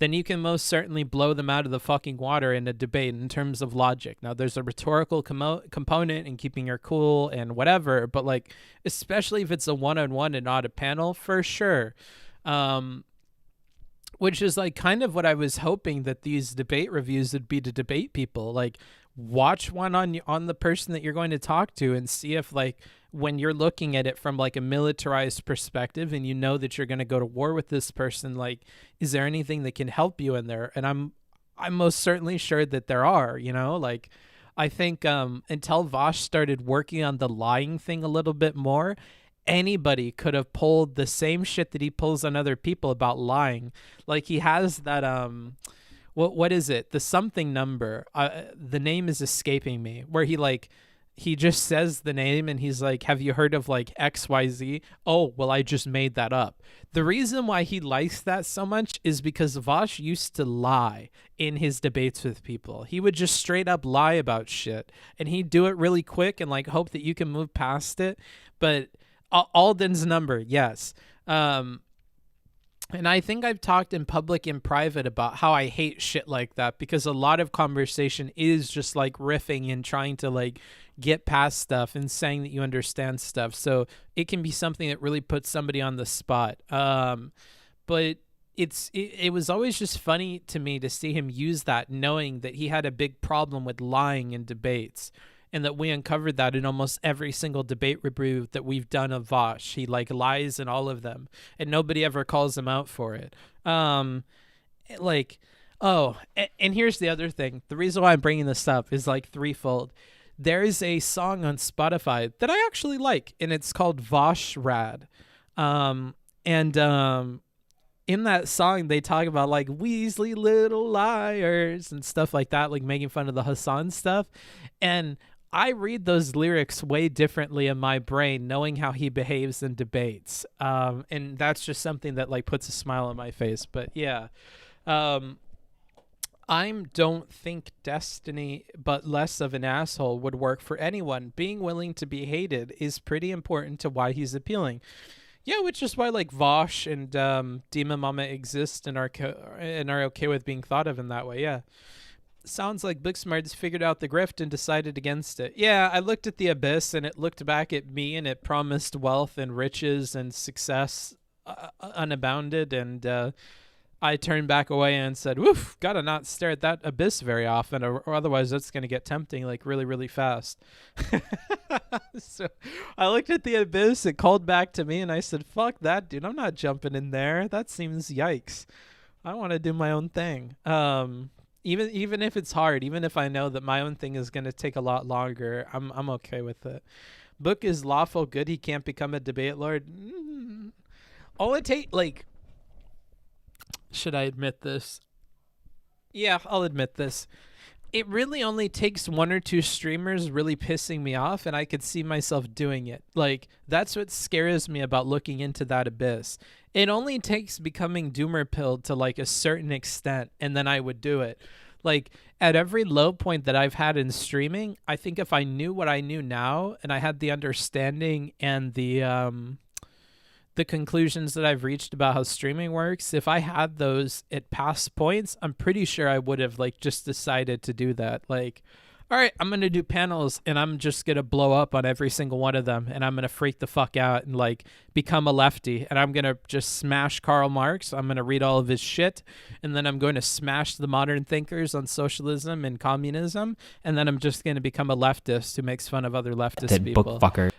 then you can most certainly blow them out of the fucking water in a debate in terms of logic. Now, there's a rhetorical component in keeping your cool and whatever, but like, especially if it's a one-on-one and not a panel, for sure. Which is like kind of what I was hoping that these debate reviews would be, to debate people. Like, watch one on the person that you're going to talk to and see if like when you're looking at it from like a militarized perspective and you know that you're going to go to war with this person, like, is there anything that can help you in there? And I'm most certainly sure that there are, you know, like, I think until Vosh started working on the lying thing a little bit more, anybody could have pulled the same shit that he pulls on other people about lying. Like, he has that what is it, the something number, the name is escaping me, where he he just says the name and he's like, have you heard of like XYZ? Oh, well, I just made that up. The reason why he likes that so much is because Vosh used to lie in his debates with people. He would just straight up lie about shit, and he'd do it really quick and like hope that you can move past it. But Alden's number, yes. And I think I've talked in public and private about how I hate shit like that, because a lot of conversation is just like riffing and trying to like get past stuff and saying that you understand stuff. So it can be something that really puts somebody on the spot. But it was always just funny to me to see him use that, knowing that he had a big problem with lying in debates. And that we uncovered that in almost every single debate review that we've done of Vosh. He like lies in all of them, and nobody ever calls him out for it. And here's the other thing. The reason why I'm bringing this up is like threefold. There is a song on Spotify that I actually like, and it's called Vosh Rad. In that song, they talk about like Weasley little liars and stuff like that, like making fun of the Hassan stuff. And I read those lyrics way differently in my brain, knowing how he behaves in debates. And that's just something that like puts a smile on my face. But yeah, I don't think destiny, but less of an asshole would work for anyone. Being willing to be hated is pretty important to why he's appealing. Yeah, which is why like Vosh and Demon Mama exist and are okay with being thought of in that way. Yeah. Sounds like Booksmarts figured out the grift and decided against it. Yeah, I looked at the abyss and it looked back at me and it promised wealth and riches and success unabounded. And I turned back away and said, woof, gotta not stare at that abyss very often, or otherwise that's going to get tempting like really, really fast. So I looked at the abyss, it called back to me, and I said, fuck that, dude. I'm not jumping in there. That seems yikes. I want to do my own thing. Even if it's hard, even if I know that my own thing is going to take a lot longer, I'm okay with it. Book is lawful good. He can't become a debate lord. All it take, like, should I admit this? Yeah, I'll admit this. It really only takes one or two streamers really pissing me off, and I could see myself doing it. Like, that's what scares me about looking into that abyss. It only takes becoming doomer pilled to like a certain extent, and then I would do it. Like, at every low point that I've had in streaming, I think if I knew what I knew now, and I had the understanding and the conclusions that I've reached about how streaming works, if I had those at past points, I'm pretty sure I would have like just decided to do that. Like, all right, I'm going to do panels and I'm just going to blow up on every single one of them, and I'm going to freak the fuck out and like become a lefty, and I'm going to just smash Karl Marx. I'm going to read all of his shit, and then I'm going to smash the modern thinkers on socialism and communism, and then I'm just going to become a leftist who makes fun of other leftist people. Book fucker.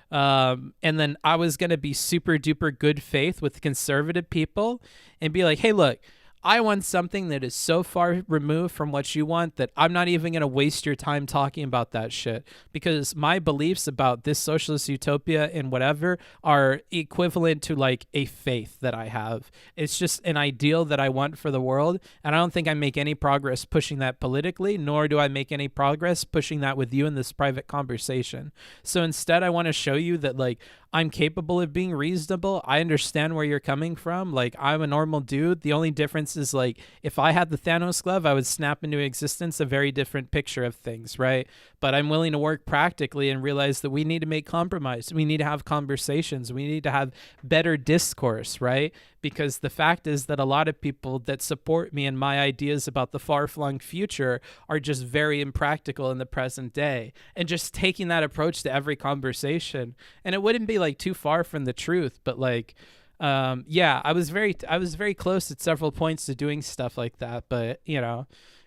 And then I was going to be super duper good faith with conservative people and be like, hey, look, I want something that is so far removed from what you want that I'm not even going to waste your time talking about that shit, because my beliefs about this socialist utopia and whatever are equivalent to like a faith that I have. It's just an ideal that I want for the world, and I don't think I make any progress pushing that politically, nor do I make any progress pushing that with you in this private conversation. So instead, I want to show you that like I'm capable of being reasonable. I understand where you're coming from. Like, I'm a normal dude. The only difference is like if I had the Thanos glove, I would snap into existence a very different picture of things, right? But I'm willing to work practically and realize that we need to make compromise. We need to have conversations. We need to have better discourse, right? Because the fact is that a lot of people that support me and my ideas about the far-flung future are just very impractical in the present day. And just taking that approach to every conversation, and it wouldn't be like too far from the truth, but like, yeah, I was very close at several points to doing stuff like that, but you know,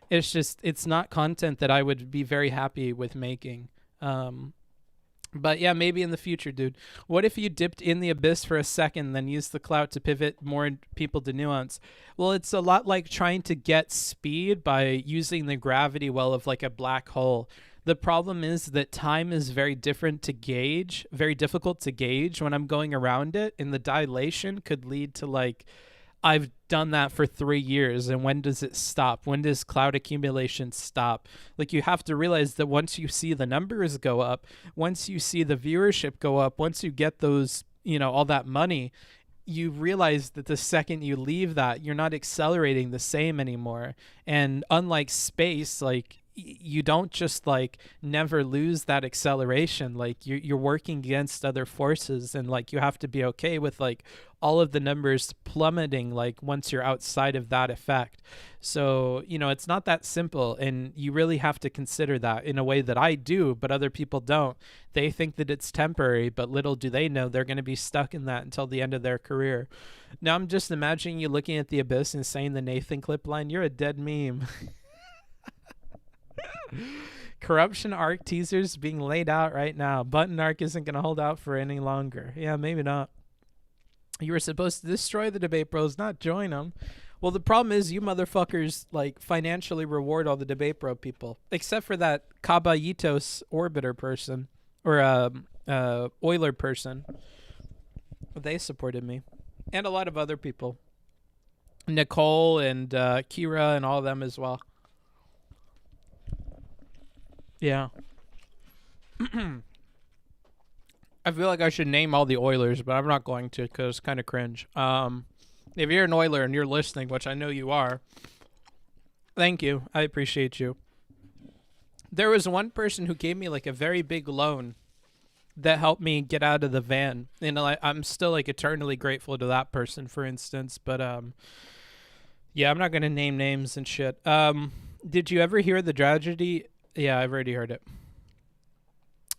it's not content that I would be very happy with making. But yeah, maybe in the future, dude. What if you dipped in the abyss for a second, then used the clout to pivot more people to nuance? Well, it's a lot like trying to get speed by using the gravity well of like a black hole. The problem is that time is very difficult to gauge when I'm going around it, and the dilation could lead to like I've done that for 3 years, and when does it stop? When does cloud accumulation stop? Like, you have to realize that once you see the numbers go up, once you see the viewership go up, once you get those, all that money, you realize that the second you leave that, you're not accelerating the same anymore. And unlike space, like, you don't just like never lose that acceleration. Like, you're working against other forces, and like you have to be okay with like all of the numbers plummeting like once you're outside of that effect. So it's not that simple, and you really have to consider that in a way that I do, but other people don't. They think that it's temporary, but little do they know they're going to be stuck in that until the end of their career. Now I'm just imagining you looking at the abyss and saying the Nathan clip line, "You're a dead meme." Corruption arc teasers being laid out right now. Button arc isn't going to hold out for any longer. Yeah, maybe not. You were supposed to destroy the debate bros, not join them. Well, the problem is you motherfuckers like financially reward all the debate bro people, except for that Caballitos orbiter person or Euler person. They supported me, and a lot of other people. Nicole and Kira and all of them as well. Yeah. I feel like I should name all the Oilers, but I'm not going to because it's kind of cringe. If you're an Oiler and you're listening, which I know you are, thank you. I appreciate you. There was one person who gave me like a very big loan that helped me get out of the van. And I'm still like eternally grateful to that person, for instance. But yeah, I'm not going to name names and shit. Did you ever hear the tragedy? Yeah, I've already heard it.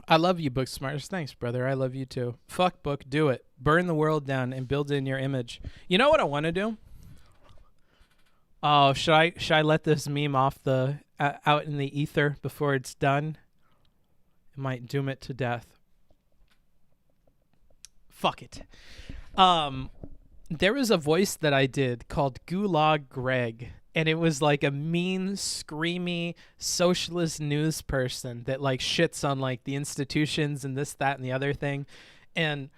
I love you, Booksmarts. Thanks, brother. I love you too. Fuck book, do it. Burn the world down and build in your image. You know what I want to do? Oh, should I let this meme off the out in the ether before it's done? It might doom it to death. Fuck it. There was a voice that I did called Gulag Greg. And it was like a mean, screamy socialist news person that like shits on like the institutions and this, that, and the other thing. And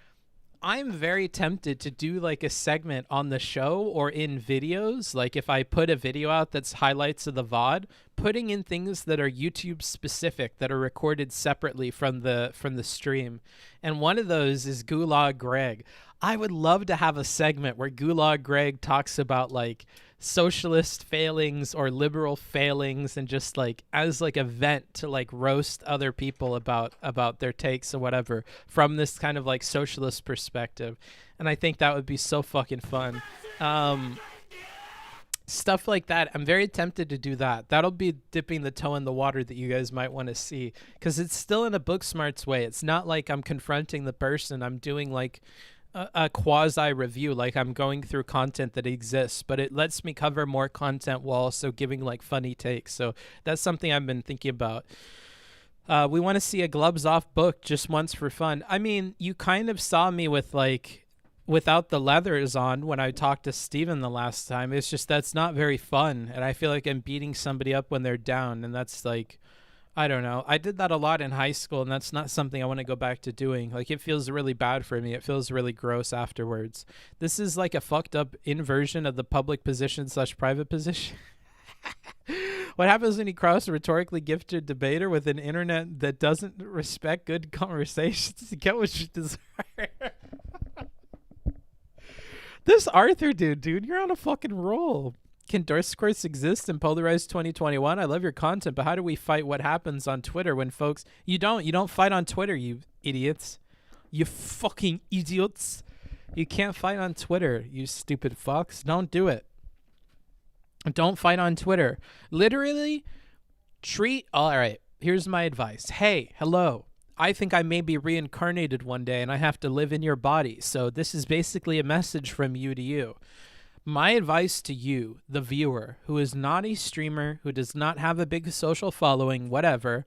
I'm very tempted to do like a segment on the show or in videos. Like if I put a video out that's highlights of the VOD, putting in things that are YouTube specific that are recorded separately from the stream. And one of those is Gulag Greg. I would love to have a segment where Gulag Greg talks about like socialist failings or liberal failings, and just like as like a vent to like roast other people about their takes or whatever from this kind of like socialist perspective. And I think that would be so fucking fun. Stuff like that. I'm very tempted to do that. That'll be dipping the toe in the water that you guys might want to see, because it's still in a Booksmarts way. It's not like I'm confronting the person. I'm doing like a quasi review, like I'm going through content that exists, but it lets me cover more content while also giving like funny takes. So that's something I've been thinking about. We want to see a gloves off book just once for fun. I mean, you kind of saw me with like without the leathers on when I talked to Steven the last time. It's just that's not very fun, and I feel like I'm beating somebody up when they're down, and that's like, I don't know. I did that a lot in high school, and that's not something I want to go back to doing. Like, it feels really bad for me. It feels really gross afterwards. This is like a fucked up inversion of the public position / private position. What happens when you cross a rhetorically gifted debater with an internet that doesn't respect good conversations to get what you deserve? This Arthur dude, you're on a fucking roll. Can discourse exist in polarized 2021? I love your content, but how do we fight what happens on Twitter when folks... You don't fight on Twitter, you idiots. You fucking idiots. You can't fight on Twitter, you stupid fucks. Don't do it. Don't fight on Twitter. Literally, all right, here's my advice. Hey, hello. I think I may be reincarnated one day and I have to live in your body. So this is basically a message from you to you. My advice to you, the viewer, who is not a streamer, who does not have a big social following, whatever,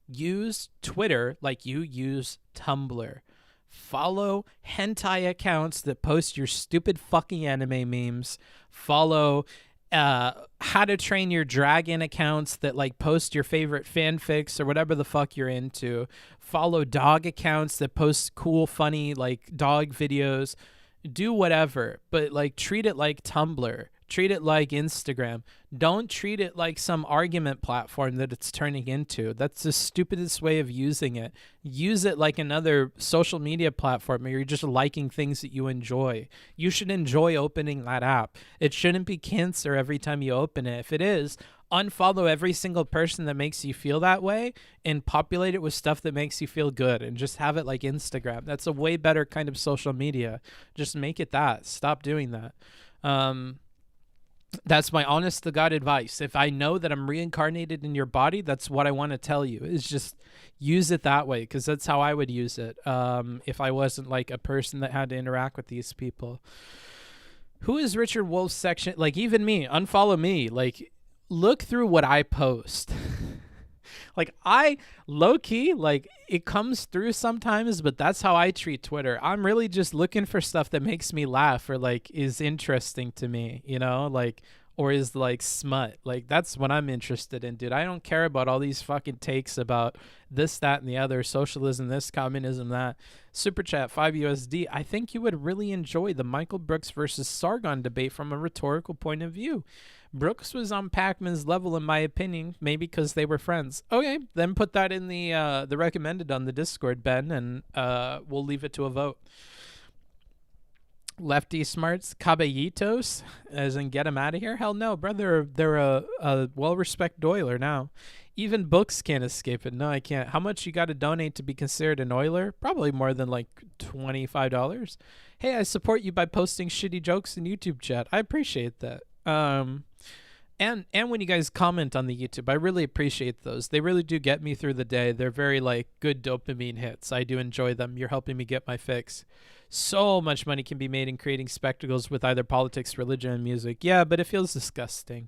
use Twitter like you use Tumblr. Follow hentai accounts that post your stupid fucking anime memes. Follow How to Train Your Dragon accounts that like post your favorite fanfics or whatever the fuck you're into. Follow dog accounts that post cool, funny like dog videos. do whatever, but like treat it like Tumblr, treat it like Instagram. Don't treat it like some argument platform that it's turning into. That's the stupidest way of using it. Use it like another social media platform where you're just liking things that you enjoy. You should enjoy opening that app. It shouldn't be cancer every time you open it. If it is, unfollow every single person that makes you feel that way and populate it with stuff that makes you feel good, and just have it like Instagram. That's a way better kind of social media. Just make it that. Stop doing that. That's my honest to God advice. If I know that I'm reincarnated in your body, that's what I want to tell you, is just use it that way, because that's how I would use it if I wasn't like a person that had to interact with these people. Who is Richard Wolf's section? Like, even me, unfollow me. Like, look through what I post. Like, I low-key, like, it comes through sometimes, but that's how I treat Twitter. I'm really just looking for stuff that makes me laugh or, like, is interesting to me, you know? Like, or is, like, smut. Like, that's what I'm interested in, dude. I don't care about all these fucking takes about this, that, and the other, socialism, this, communism, that. Super chat, 5 USD. I think you would really enjoy the Michael Brooks versus Sargon debate from a rhetorical point of view. Brooks was on Pac-Man's level, in my opinion, maybe because they were friends. Okay, then put that in the recommended on the Discord, Ben, and we'll leave it to a vote. Lefty smarts, caballitos, as in get them out of here? Hell no, brother. They're a well-respected Oiler now. Even books can't escape it. No, I can't. How much you got to donate to be considered an Oiler? Probably more than like $25. Hey, I support you by posting shitty jokes in YouTube chat. I appreciate that. And when you guys comment on the YouTube, I really appreciate those. They really do get me through the day. They're very like good dopamine hits. I do enjoy them. You're helping me get my fix. So much money can be made in creating spectacles with either politics, religion, and music. Yeah, but it feels disgusting.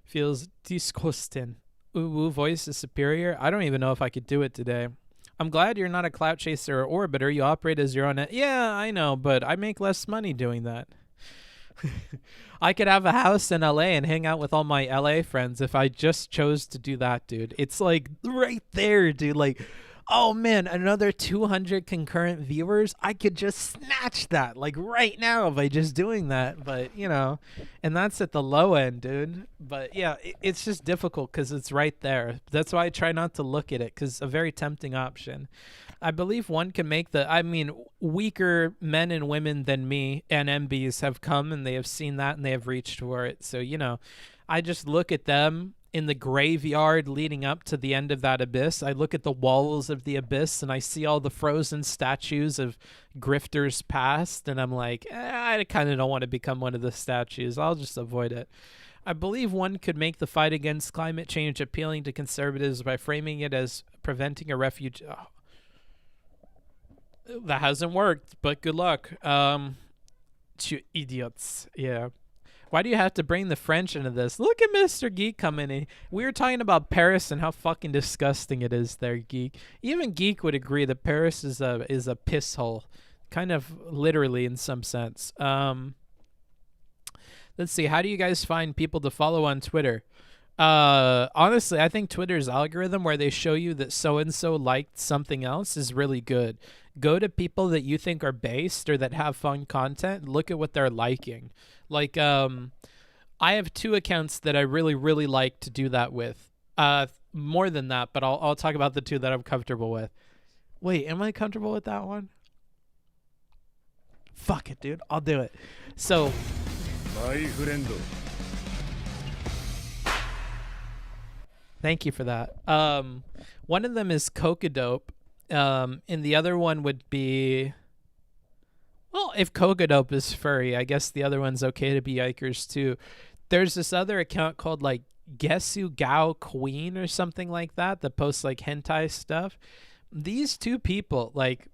Feels disgusting. Ooh, voice is superior. I don't even know if I could do it today. I'm glad you're not a clout chaser or orbiter. You operate as your own. Yeah, I know, but I make less money doing that. I could have a house in LA and hang out with all my LA friends if I just chose to do that, dude. It's like right there, dude. Like, oh man, another 200 concurrent viewers. I could just snatch that like right now by just doing that. But, you know, and that's at the low end, dude. But yeah, it's just difficult because it's right there. That's why I try not to look at it, because it's a very tempting option. I believe one can make weaker men and women than me and MBs have come and they have seen that and they have reached for it. So, you know, I just look at them in the graveyard leading up to the end of that abyss. I look at the walls of the abyss and I see all the frozen statues of grifters past, and I'm like, I kind of don't want to become one of the statues. I'll just avoid it. I believe one could make the fight against climate change appealing to conservatives by framing it as preventing a refuge. Oh. That hasn't worked, but good luck. To idiots. Yeah. Why do you have to bring the French into this? Look at Mr. Geek coming in. We were talking about Paris and how fucking disgusting it is there, Geek. Even Geek would agree that Paris is a piss hole. Kind of literally in some sense. Let's see. How do you guys find people to follow on Twitter? Honestly, I think Twitter's algorithm where they show you that so-and-so liked something else is really good. Go to people that you think are based or that have fun content. Look at what they're liking. Like, I have 2 accounts that I really, really like to do that with. More than that, but I'll talk about the 2 that I'm comfortable with. Wait, am I comfortable with that one? Fuck it, dude. I'll do it. So... My friend. Thank you for that. One of them is Cocodope, and the other one would be... Well, if Cocodope is furry, I guess the other one's okay to be yikers too. There's this other account called like Gesu Gao Queen or something like that posts like hentai stuff. These 2 people, like,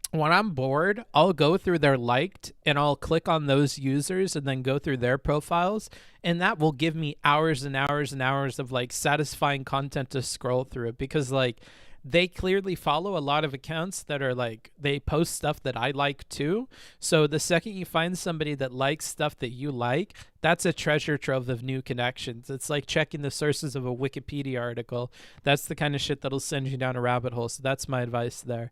when I'm bored, I'll go through their liked and I'll click on those users and then go through their profiles, and that will give me hours and hours and hours of like satisfying content to scroll through, because like they clearly follow a lot of accounts that are like, they post stuff that I like too. So the second you find somebody that likes stuff that you like, that's a treasure trove of new connections. It's like checking the sources of a Wikipedia article. That's the kind of shit that'll send you down a rabbit hole. So that's my advice there.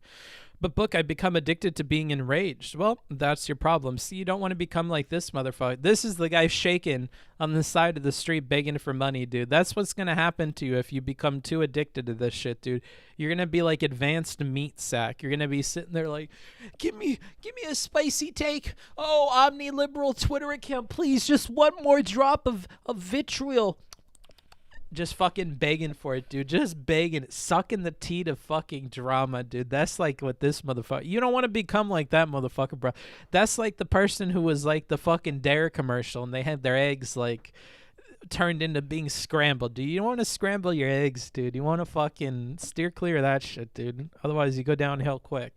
But book, I become addicted to being enraged. Well, that's your problem. See, you don't want to become like this motherfucker. This is the guy shaking on the side of the street begging for money, dude. That's what's going to happen to you if you become too addicted to this shit, dude. You're going to be like advanced meat sack. You're going to be sitting there like, give me a spicy take. Oh, omni-liberal Twitter account, please. Just one more drop of vitriol. Just fucking begging for it, dude. Just begging it. Sucking the teat of fucking drama, dude. That's like what this motherfucker... You don't want to become like that motherfucker, bro. That's like the person who was like the fucking Dare commercial and they had their eggs like turned into being scrambled, dude. You don't want to scramble your eggs, dude. You want to fucking steer clear of that shit, dude. Otherwise, you go downhill quick.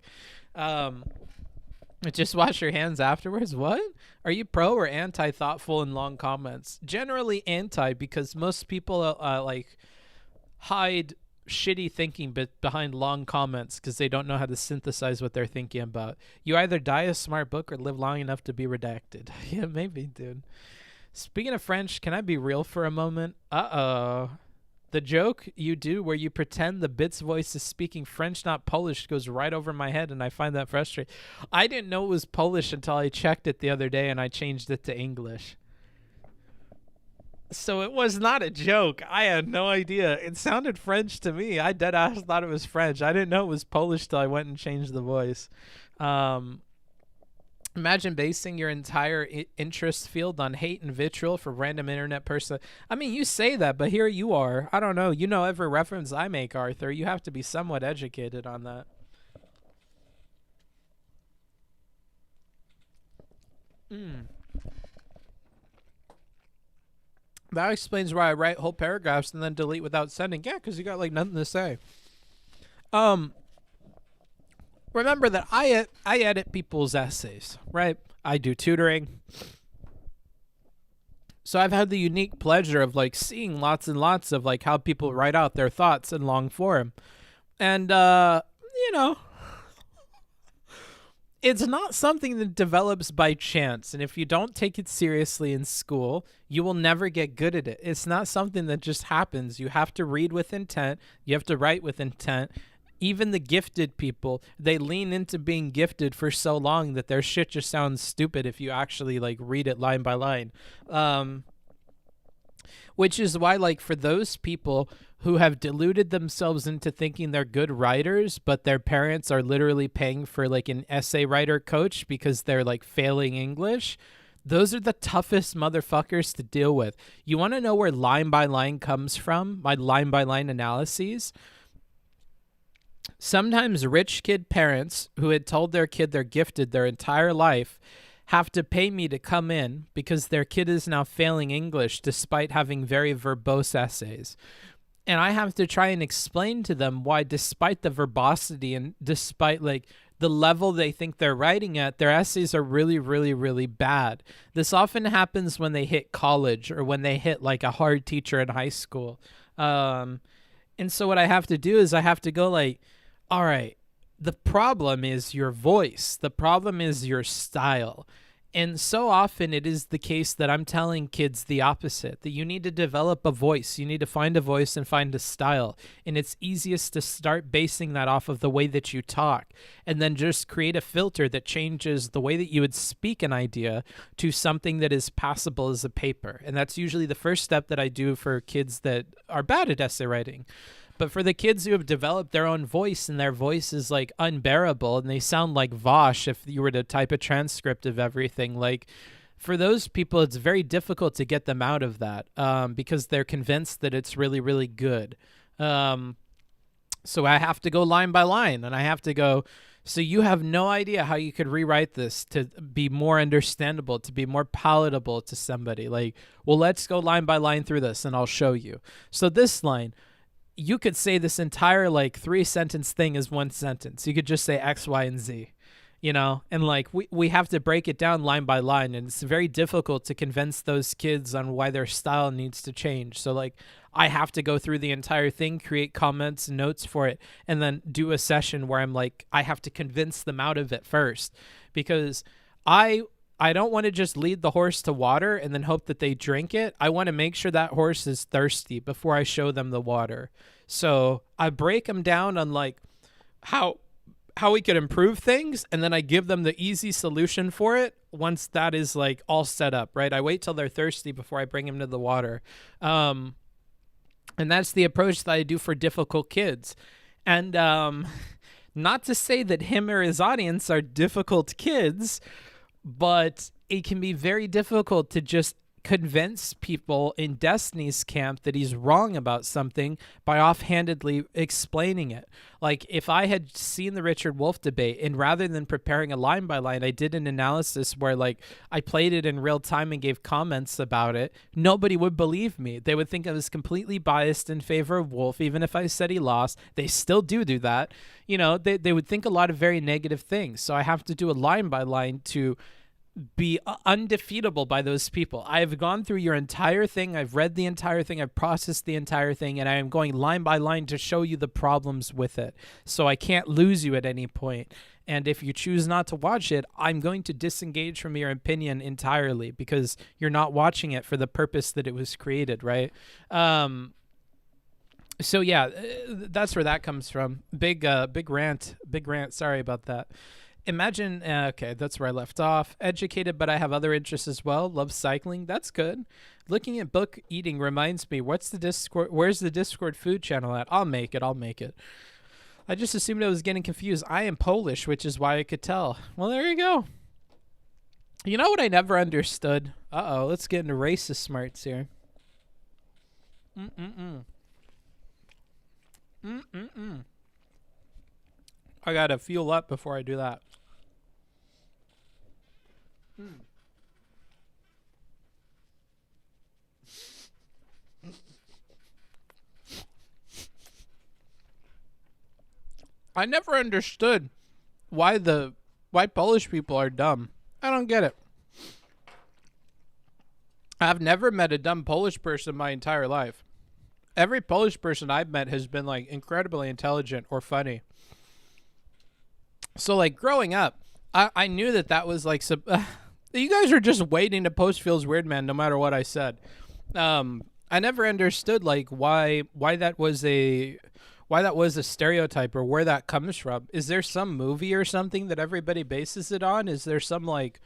Just wash your hands afterwards. What? Are you pro or anti thoughtful and long comments? Generally anti, because most people like hide shitty thinking behind long comments because they don't know how to synthesize what they're thinking about. You either die a smart book or live long enough to be redacted. Yeah, maybe, dude. Speaking of French, can I be real for a moment? Uh-oh. The joke you do where you pretend the Bit's voice is speaking French, not Polish, goes right over my head, and I find that frustrating. I didn't know it was Polish until I checked it the other day, and I changed it to English. So it was not a joke. I had no idea. It sounded French to me. I deadass thought it was French. I didn't know it was Polish till I went and changed the voice. Imagine basing your entire interest field on hate and vitriol for random internet person. I mean, you say that, but here you are. I don't know. You know every reference I make, Arthur. You have to be somewhat educated on that. That explains why I write whole paragraphs and then delete without sending. Yeah, because you got like nothing to say. Remember that I edit people's essays, right? I do tutoring. So I've had the unique pleasure of like seeing lots and lots of like how people write out their thoughts in long form. And, you know, it's not something that develops by chance. And if you don't take it seriously in school, you will never get good at it. It's not something that just happens. You have to read with intent. You have to write with intent. Even the gifted people, they lean into being gifted for so long that their shit just sounds stupid if you actually like read it line by line. Which is why, like, for those people who have deluded themselves into thinking they're good writers, but their parents are literally paying for like an essay writer coach because they're like failing English, those are the toughest motherfuckers to deal with. You want to know where line by line comes from? My line by line analyses. Sometimes rich kid parents who had told their kid they're gifted their entire life have to pay me to come in because their kid is now failing English despite having very verbose essays. And I have to try and explain to them why, despite the verbosity and despite like the level they think they're writing at, their essays are really, really, really bad. This often happens when they hit college or when they hit like a hard teacher in high school. And so what I have to do is I have to go like, all right, the problem is your voice. The problem is your style. And so often it is the case that I'm telling kids the opposite, that you need to develop a voice. You need to find a voice and find a style. And it's easiest to start basing that off of the way that you talk and then just create a filter that changes the way that you would speak an idea to something that is passable as a paper. And that's usually the first step that I do for kids that are bad at essay writing. But for the kids who have developed their own voice and their voice is like unbearable and they sound like Vosh if you were to type a transcript of everything, like for those people, it's very difficult to get them out of that because they're convinced that it's really, really good. So I have to go line by line and I have to go, so you have no idea how you could rewrite this to be more understandable, to be more palatable to somebody. Like, well, let's go line by line through this and I'll show you. So this line, you could say this entire like 3-sentence thing is one sentence. You could just say X, Y, and Z, you know, and like we have to break it down line by line. And it's very difficult to convince those kids on why their style needs to change. So like I have to go through the entire thing, create comments, notes for it, and then do a session where I'm like, I have to convince them out of it first because I don't want to just lead the horse to water and then hope that they drink it. I want to make sure that horse is thirsty before I show them the water. So I break them down on like how how we could improve things, and then I give them the easy solution for it once that is like all set up, right? I wait till they're thirsty before I bring them to the water. And that's the approach that I do for difficult kids. And not to say that him or his audience are difficult kids, but it can be very difficult to just convince people in Destiny's camp that he's wrong about something by offhandedly explaining it. Like if I had seen the Richard Wolff debate and rather than preparing a line by line, I did an analysis where like I played it in real time and gave comments about it, nobody would believe me. They would think I was completely biased in favor of Wolff, even if I said he lost. They still do that. You know, they would think a lot of very negative things. So I have to do a line by line to be undefeatable by those people. I have gone through your entire thing. I've read the entire thing. I've processed the entire thing, and I am going line by line to show you the problems with it. So I can't lose you at any point. And if you choose not to watch it, I'm going to disengage from your opinion entirely because you're not watching it for the purpose that it was created, right? So yeah, that's where that comes from. Big rant. Sorry about that. Imagine, okay, that's where I left off. Educated, but I have other interests as well. Love cycling. That's good. Looking at book eating reminds me, where's the Discord food channel at? I'll make it. I just assumed I was getting confused. I am Polish, which is why I could tell. Well, there you go. You know what I never understood? Uh-oh, let's get into racist smarts here. I gotta fuel up before I do that. I never understood why Polish people are dumb. I don't get it. I've never met a dumb Polish person my entire life. Every Polish person I've met has been like incredibly intelligent or funny. So like growing up, I knew that was like you guys are just waiting to post Feels Weird Man no matter what I said. I never understood like why that was a stereotype or where that comes from. Is there some movie or something that everybody bases it on? Is there some like,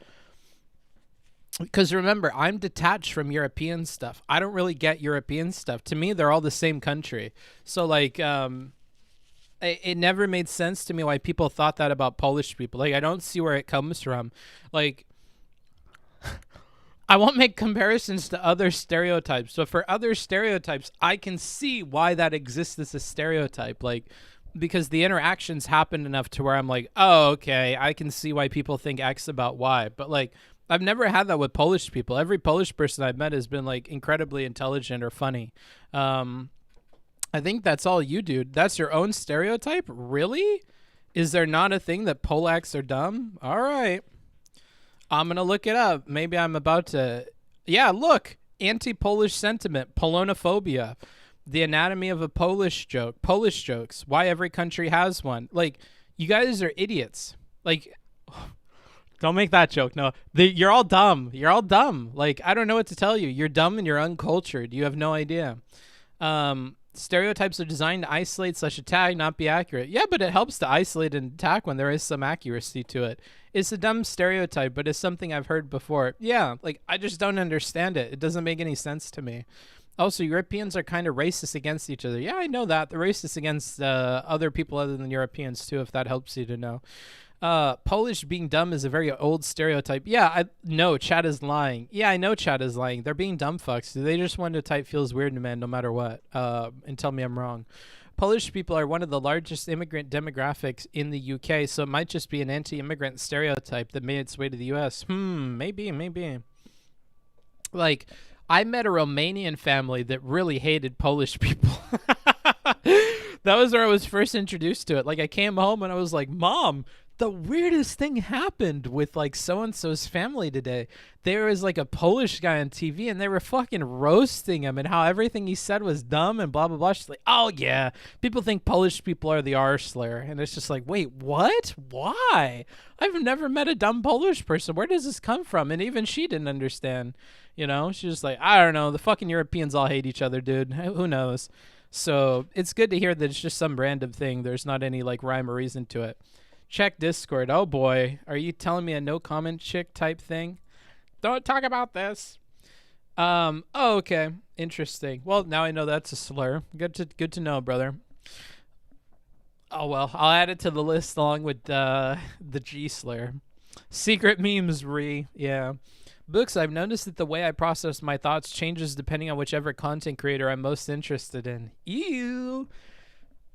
because remember, I'm detached from European stuff. I don't really get European stuff. To me, they're all the same country. So like, it never made sense to me why people thought that about Polish people. Like, I don't see where it comes from. Like, I won't make comparisons to other stereotypes. So for other stereotypes, I can see why that exists as a stereotype. Like, because the interactions happened enough to where I'm like, oh, okay, I can see why people think X about Y. But like, I've never had that with Polish people. Every Polish person I've met has been like incredibly intelligent or funny. I think that's all you, dude. That's your own stereotype? Really? Is there not a thing that Polacks are dumb? All right. I'm going to look it up. Maybe I'm about to. Yeah, look. Anti-Polish sentiment. Polonophobia. The anatomy of a Polish joke. Polish jokes. Why every country has one. Like, you guys are idiots. Like, don't make that joke. No. You're all dumb. You're all dumb. Like, I don't know what to tell you. You're dumb and you're uncultured. You have no idea. Stereotypes are designed to isolate/attack, not be accurate. Yeah, but it helps to isolate and attack when there is some accuracy to it. It's a dumb stereotype, but it's something I've heard before. Yeah, like, I just don't understand it. It doesn't make any sense to me. Also, Europeans are kind of racist against each other. Yeah, I know that. They're racist against other people other than Europeans, too, if that helps you to know. Polish being dumb is a very old stereotype. Yeah, no, Chad is lying. Yeah, I know Chad is lying. They're being dumb fucks. They just want to type Feels Weird to man no matter what, and tell me I'm wrong. Polish people are one of the largest immigrant demographics in the UK, so it might just be an anti-immigrant stereotype that made its way to the US. Maybe. Like, I met a Romanian family that really hated Polish people. That was where I was first introduced to it. Like, I came home and I was like, Mom, the weirdest thing happened with like so-and-so's family today. There was like a Polish guy on TV and they were fucking roasting him and how everything he said was dumb and blah, blah, blah. She's like, oh yeah, people think Polish people are the R-slur. And it's just like, wait, what? Why? I've never met a dumb Polish person. Where does this come from? And even she didn't understand, you know? She's just like, I don't know. The fucking Europeans all hate each other, dude. Who knows? So it's good to hear that it's just some random thing. There's not any like rhyme or reason to it. Check Discord. Oh boy, are you telling me a no comment chick type thing? Don't talk about this. Oh, okay, interesting. Well, now I know that's a slur. Good to know, brother. Oh well, I'll add it to the list along with the G slur. Secret memes, yeah. Books, I've noticed that the way I process my thoughts changes depending on whichever content creator I'm most interested in. Ew.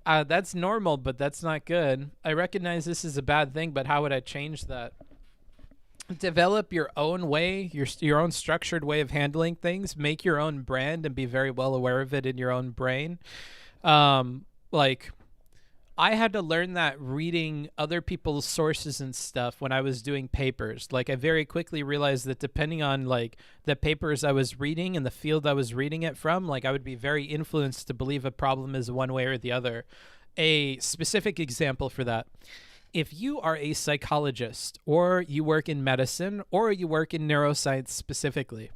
That's normal, but that's not good. I recognize this is a bad thing, but how would I change that? Develop your own way, your own structured way of handling things. Make your own brand and be very well aware of it in your own brain. Like, I had to learn that reading other people's sources and stuff when I was doing papers. Like, I very quickly realized that depending on like the papers I was reading and the field I was reading it from, like I would be very influenced to believe a problem is one way or the other. A specific example for that: if you are a psychologist, or you work in medicine, or you work in neuroscience specifically,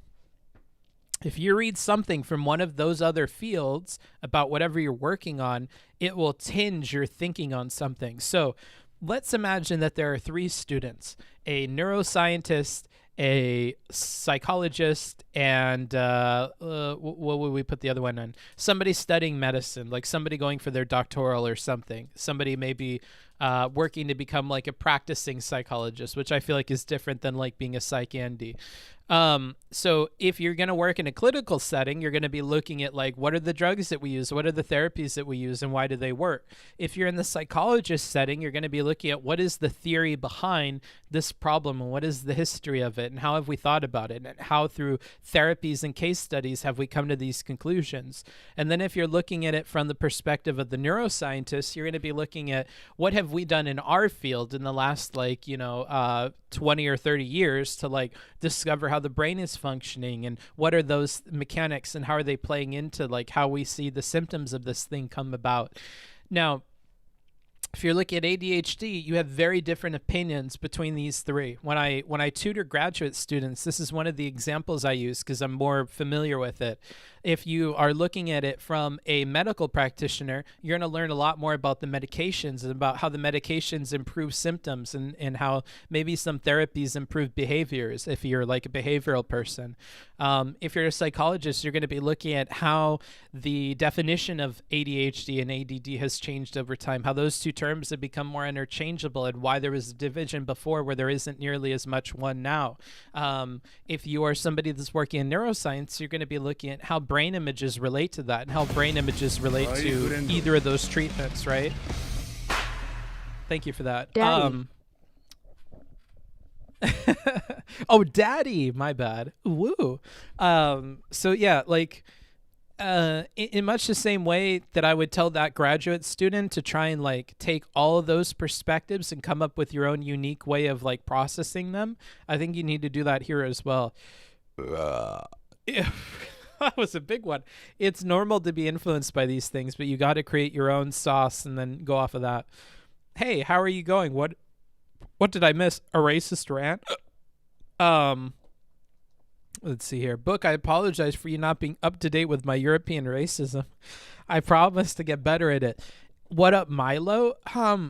if you read something from one of those other fields about whatever you're working on, it will tinge your thinking on something. So let's imagine that there are 3 students: a neuroscientist, a psychologist, and what would we put the other one in? Somebody studying medicine, like somebody going for their doctoral or something. Somebody maybe working to become like a practicing psychologist, which I feel like is different than like being a psych-andy. So if you're going to work in a clinical setting, you're going to be looking at like, what are the drugs that we use? What are the therapies that we use, and why do they work? If you're in the psychologist setting, you're going to be looking at what is the theory behind this problem, and what is the history of it, and how have we thought about it, and how through therapies and case studies have we come to these conclusions. And then if you're looking at it from the perspective of the neuroscientist, you're going to be looking at what have we done in our field in the last 20 or 30 years to like discover how the brain is functioning, and what are those mechanics, and how are they playing into like how we see the symptoms of this thing come about. Now, if you're looking at ADHD, you have very different opinions between these 3. When I tutor graduate students, this is one of the examples I use because I'm more familiar with it. If you are looking at it from a medical practitioner, you're going to learn a lot more about the medications and about how the medications improve symptoms, and how maybe some therapies improve behaviors if you're like a behavioral person. If you're a psychologist, you're going to be looking at how the definition of ADHD and ADD has changed over time, how those 2 terms have become more interchangeable, and why there was a division before where there isn't nearly as much one now. If you are somebody that's working in neuroscience, you're going to be looking at how brain images relate to that, and how brain images relate to either of those treatments, right? Thank you for that. Daddy. Oh, daddy, my bad. Woo. So yeah, like in much the same way that I would tell that graduate student to try and like take all of those perspectives and come up with your own unique way of like processing them, I think you need to do that here as well. That was a big one. It's normal to be influenced by these things, but you got to create your own sauce and then go off of that. Hey, how are you going? What did I miss? A racist rant? Let's see here. Book, I apologize for you not being up to date with my European racism. I promise to get better at it. What up, Milo?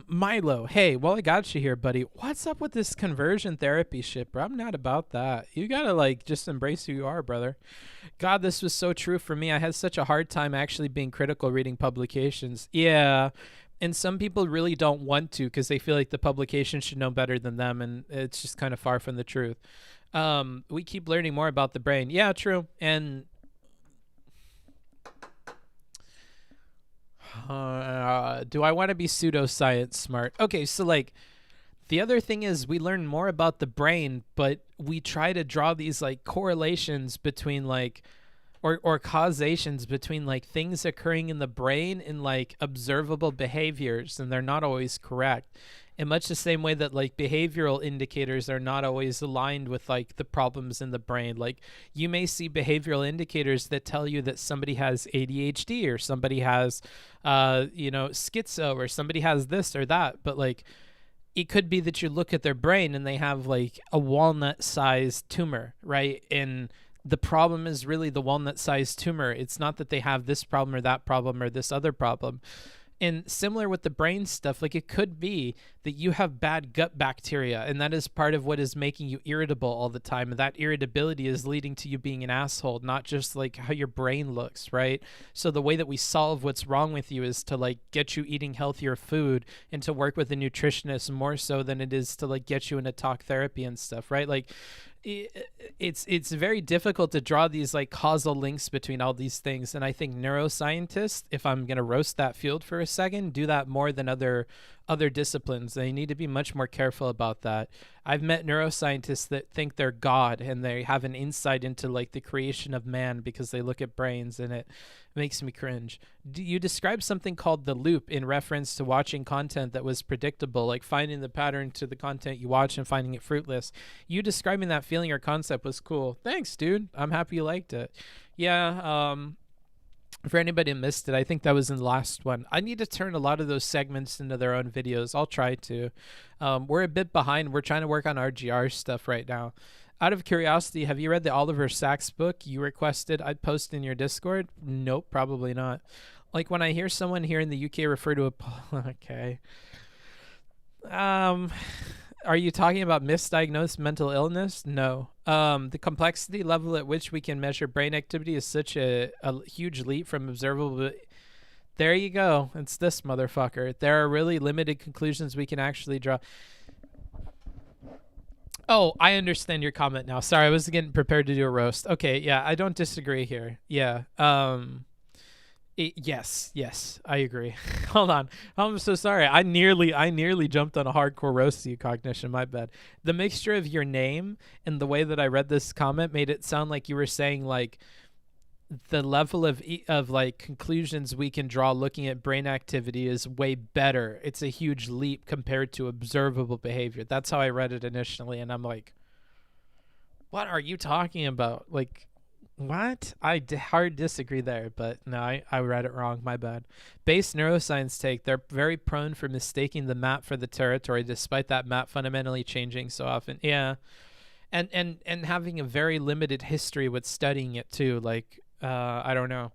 Milo, hey, well, I got you here, buddy. What's up with this conversion therapy shit, bro? I'm not about that. You gotta, like, just embrace who you are, brother. God, this was so true for me. I had such a hard time actually being critical reading publications. Yeah, and some people really don't want to because they feel like the publication should know better than them, and it's just kind of far from the truth. We keep learning more about the brain. Yeah, true. And do I want to be pseudoscience smart? Okay, so like the other thing is we learn more about the brain, but we try to draw these like correlations between like or causations between like things occurring in the brain and like observable behaviors, and they're not always correct. In much the same way that like behavioral indicators are not always aligned with like the problems in the brain. Like you may see behavioral indicators that tell you that somebody has ADHD or somebody has, schizo, or somebody has this or that. But like it could be that you look at their brain and they have like a walnut-sized tumor, right? And the problem is really the walnut-sized tumor. It's not that they have this problem or that problem or this other problem. And similar with the brain stuff, like it could be that you have bad gut bacteria, and that is part of what is making you irritable all the time. And that irritability is leading to you being an asshole, not just like how your brain looks, right? So the way that we solve what's wrong with you is to like get you eating healthier food and to work with a nutritionist more so than it is to like get you into talk therapy and stuff, right? Like it's very difficult to draw these like causal links between all these things. And I think neuroscientists, if I'm going to roast that field for a second, do that more than other disciplines. They need to be much more careful about that. I've met neuroscientists that think they're God and they have an insight into like the creation of man because they look at brains, and it makes me cringe. You described something called the loop in reference to watching content that was predictable, like finding the pattern to the content you watch and finding it fruitless. You describing that feeling or concept was cool. Thanks, dude. I'm happy you liked it. Yeah, for anybody who missed it, I think that was in the last one. I need to turn a lot of those segments into their own videos. I'll try to. We're a bit behind. We're trying to work on RGR stuff right now. Out of curiosity, have you read the Oliver Sacks book you requested I'd post in your Discord? Nope, probably not. Like when I hear someone here in the UK refer to a... Okay. Are you talking about misdiagnosed mental illness? No. The complexity level at which we can measure brain activity is such a huge leap from observable... There you go. It's this motherfucker. There are really limited conclusions we can actually draw. Oh, I understand your comment now. Sorry, I was getting prepared to do a roast. Okay, yeah, I don't disagree here. Yeah. Yes, I agree. Hold on. I'm so sorry. I nearly jumped on a hardcore roast to you, Cognition. My bad. The mixture of your name and the way that I read this comment made it sound like you were saying like the level of like conclusions we can draw looking at brain activity is way better. It's a huge leap compared to observable behavior. That's how I read it initially, and I'm like, what are you talking about? Like, what? Hard disagree there, but no, I read it wrong. My bad. Base neuroscience take. They're very prone for mistaking the map for the territory, despite that map fundamentally changing so often. Yeah, and having a very limited history with studying it too. Like, I don't know.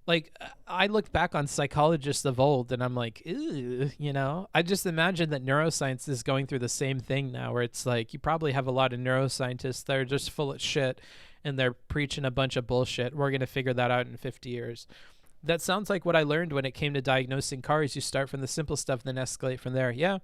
Like, I look back on psychologists of old, and I'm like, ew, you know? I just imagine that neuroscience is going through the same thing now, where it's like you probably have a lot of neuroscientists that are just full of shit, and they're preaching a bunch of bullshit. We're going to figure that out in 50 years. That sounds like what I learned when it came to diagnosing cars. You start from the simple stuff, then escalate from there. Yeah.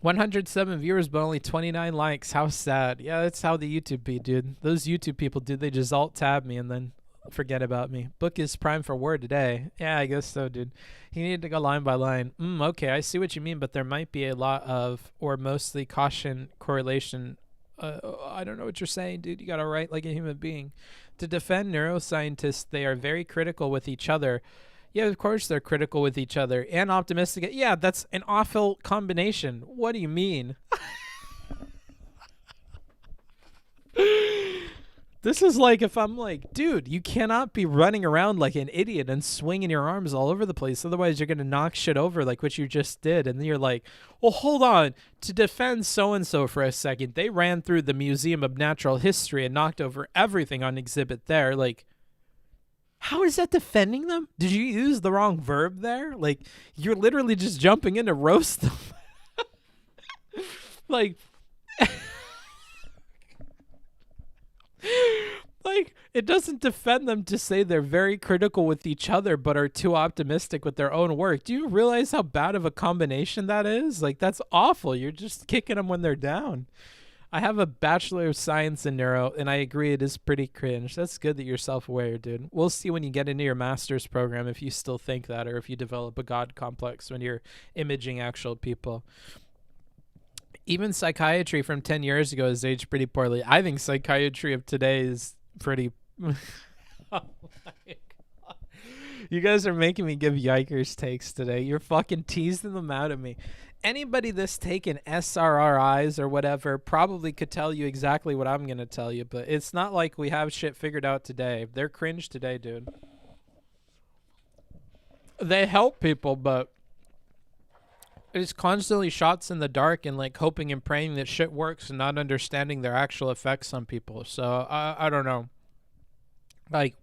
107 viewers, but only 29 likes. How sad. Yeah, that's how the YouTube be, dude. Those YouTube people, dude, they just alt-tab me and then forget about me. Book is prime for word today. Yeah, I guess so, dude. He needed to go line by line. Okay, I see what you mean, but there might be a lot of, or mostly caution, correlation. I don't know what you're saying, dude. You gotta write like a human being. To defend neuroscientists, they are very critical with each other. Yeah, of course they're critical with each other and optimistic. Yeah, that's an awful combination. What do you mean? This is like if I'm like, dude, you cannot be running around like an idiot and swinging your arms all over the place. Otherwise, you're going to knock shit over like what you just did. And then you're like, well, hold on. To defend so-and-so for a second, they ran through the Museum of Natural History and knocked over everything on exhibit there. Like, how is that defending them? Did you use the wrong verb there? Like, you're literally just jumping in to roast them. Like... Like, it doesn't defend them to say they're very critical with each other but are too optimistic with their own work. Do you realize how bad of a combination that is? Like, that's awful. You're just kicking them when they're down. I have a Bachelor of Science in Neuro, and I agree it is pretty cringe. That's good that you're self-aware, dude. We'll see when you get into your master's program if you still think that or if you develop a God complex when you're imaging actual people. Even psychiatry from 10 years ago has aged pretty poorly. I think psychiatry of today is pretty... Oh my God. You guys are making me give yikers takes today. You're fucking teasing them out of me. Anybody that's taken SRRIs or whatever probably could tell you exactly what I'm going to tell you, but it's not like we have shit figured out today. They're cringe today, dude. They help people, but it's constantly shots in the dark and like hoping and praying that shit works and not understanding their actual effects on people. So I don't know. Like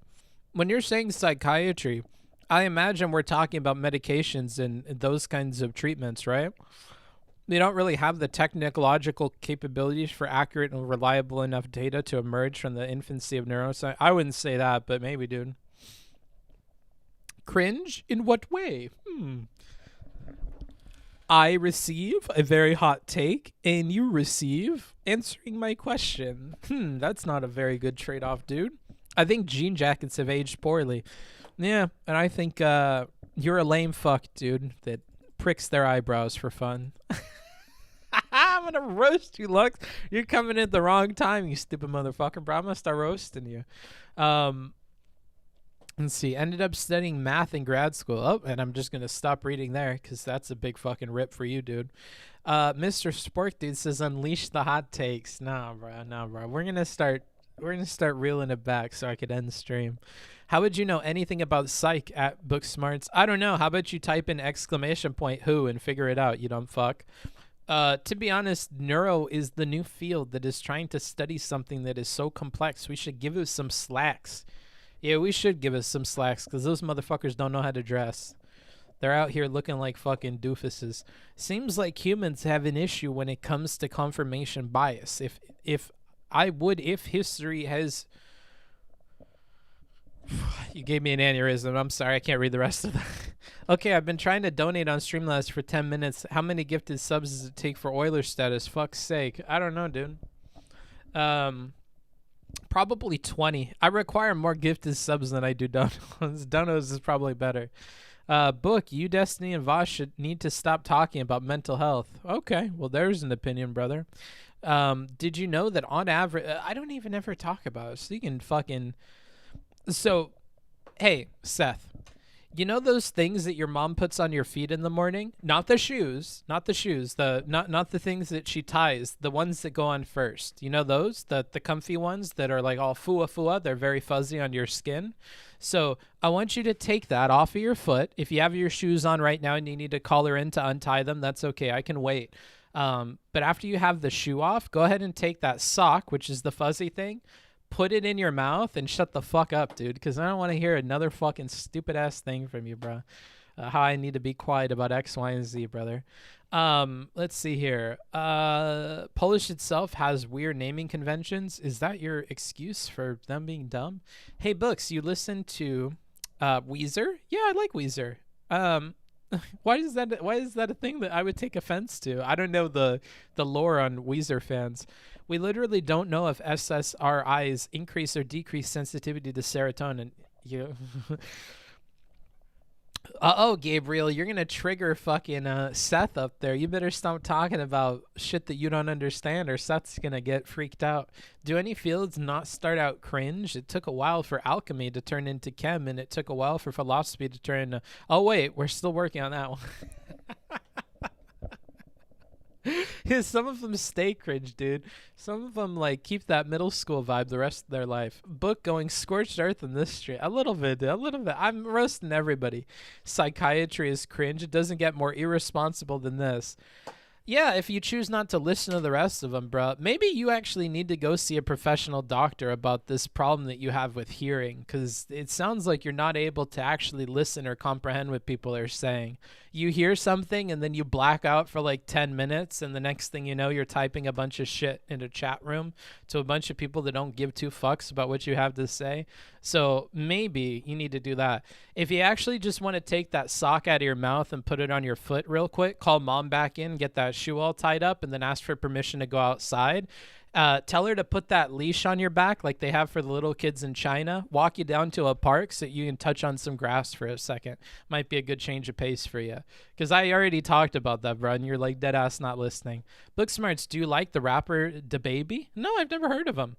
when you're saying psychiatry, I imagine we're talking about medications and those kinds of treatments, right? They don't really have the technological capabilities for accurate and reliable enough data to emerge from the infancy of neuroscience. I wouldn't say that, but maybe, dude. Cringe? In what way? I receive a very hot take, and you receive answering my question. That's not a very good trade-off, dude. I think jean jackets have aged poorly. Yeah, and I think you're a lame fuck, dude, that pricks their eyebrows for fun. I'm gonna roast you, Lux. You're coming at the wrong time, you stupid motherfucker, bro. I'm gonna start roasting you. Let's see. Ended up studying math in grad school. Oh, and I'm just gonna stop reading there because that's a big fucking rip for you, dude. Mr. Spork Dude says unleash the hot takes. Nah, bro. We're gonna start reeling it back so I could end the stream. How would you know anything about psych at Booksmarts? I don't know. How about you type in !who and figure it out, you dumb fuck. To be honest, neuro is the new field that is trying to study something that is so complex. We should give it some slacks. Yeah, we should give us some slacks because those motherfuckers don't know how to dress. They're out here looking like fucking doofuses. Seems like humans have an issue when it comes to confirmation bias. If history has... You gave me an aneurysm. I'm sorry, I can't read the rest of that. Okay, I've been trying to donate on Streamlabs for 10 minutes. How many gifted subs does it take for Oilers status? Fuck's sake. I don't know, dude. Probably 20. I require more gifted subs than I do donos. Donos is probably better. Book, you, Destiny, and Vosh should need to stop talking about mental health. Okay, well, there's an opinion, brother. Did you know that on average... I don't even ever talk about it, so you can fucking... So, hey, Seth, you know those things that your mom puts on your feet in the morning? Not the shoes, not the things that she ties, the ones that go on first. You know those? The comfy ones that are like all fua, they're very fuzzy on your skin. So I want you to take that off of your foot. If you have your shoes on right now and you need to call her in to untie them, that's okay. I can wait. But after you have the shoe off, go ahead and take that sock, which is the fuzzy thing, put it in your mouth and shut the fuck up, dude, because I don't want to hear another fucking stupid ass thing from you, bro. How I need to be quiet about X, Y, and Z, brother. Let's see here. Polish itself has weird naming conventions. Is that your excuse for them being dumb? Hey, Books, you listen to Weezer? Yeah, I like Weezer. Why is that a thing that I would take offense to? I don't know the lore on Weezer fans. We literally don't know if SSRIs increase or decrease sensitivity to serotonin. Gabriel, you're going to trigger fucking Seth up there. You better stop talking about shit that you don't understand or Seth's going to get freaked out. Do any fields not start out cringe? It took a while for alchemy to turn into chem, and it took a while for philosophy to turn into... Oh, wait, we're still working on that one. Some of them stay cringe, dude. Some of them like keep that middle school vibe the rest of their life. Book going scorched earth in this street. A little bit. I'm roasting everybody. Psychiatry is cringe. It doesn't get more irresponsible than this. Yeah, if you choose not to listen to the rest of them, bro, maybe you actually need to go see a professional doctor about this problem that you have with hearing, because it sounds like you're not able to actually listen or comprehend what people are saying. You hear something and then you black out for like 10 minutes, and the next thing you know, you're typing a bunch of shit in a chat room to a bunch of people that don't give two fucks about what you have to say. So maybe you need to do that. If you actually just want to take that sock out of your mouth and put it on your foot real quick, call mom back in, get that shoe all tied up, and then ask for permission to go outside. Tell her to put that leash on your back like they have for the little kids in China. Walk you down to a park so that you can touch on some grass for a second. Might be a good change of pace for you. Because I already talked about that, bro, and you're like dead ass not listening. Booksmarts, do you like the rapper DaBaby? No, I've never heard of him.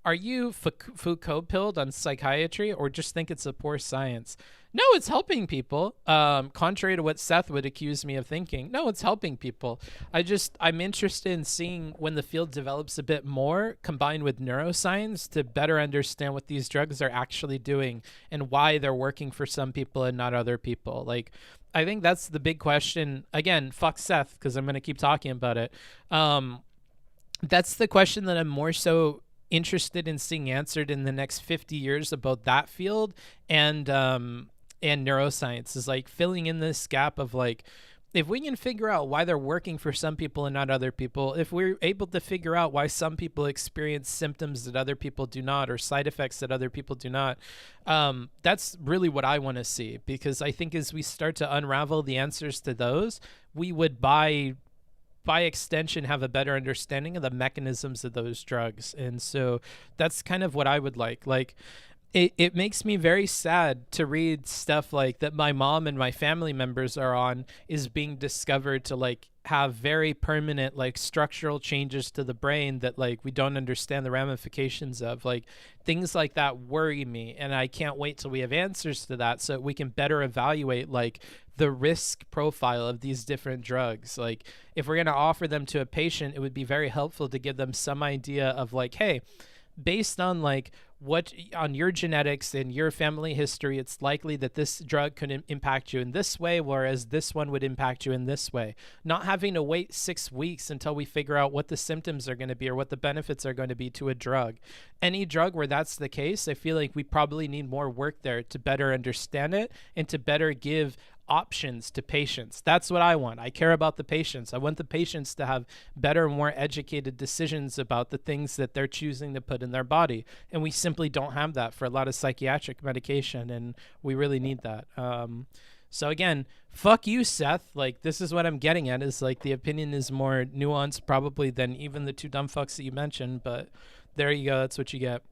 Are you Foucault-pilled on psychiatry or just think it's a poor science? No, it's helping people. Contrary to what Seth would accuse me of thinking. No, it's helping people. I'm interested in seeing when the field develops a bit more combined with neuroscience to better understand what these drugs are actually doing and why they're working for some people and not other people. Like, I think that's the big question. Again, fuck Seth, because I'm going to keep talking about it. That's the question that I'm more so interested in seeing answered in the next 50 years about that field and and neuroscience is like filling in this gap of like, if we can figure out why they're working for some people and not other people, if we're able to figure out why some people experience symptoms that other people do not, or side effects that other people do not, that's really what I want to see. Because I think as we start to unravel the answers to those, we would by extension have a better understanding of the mechanisms of those drugs. And so that's kind of what I would like. Like, it makes me very sad to read stuff like that my mom and my family members are on is being discovered to like have very permanent like structural changes to the brain that like we don't understand the ramifications of. Like, things like that worry me, and I can't wait till we have answers to that so we can better evaluate like the risk profile of these different drugs. Like, if we're going to offer them to a patient, it would be very helpful to give them some idea of like, hey, based on like what on your genetics and your family history, it's likely that this drug could impact you in this way, whereas this one would impact you in this way. Not having to wait 6 weeks until we figure out what the symptoms are going to be or what the benefits are going to be to a drug. Any drug where that's the case, I feel like we probably need more work there to better understand it and to better give options to patients. That's what I want. I care about the patients. I want the patients to have better, more educated decisions about the things that they're choosing to put in their body. And we simply don't have that for a lot of psychiatric medication, and we really need that. So again, fuck you, Seth. Like, this is what I'm getting at, is like the opinion is more nuanced probably than even the two dumb fucks that you mentioned, but there you go. That's what you get.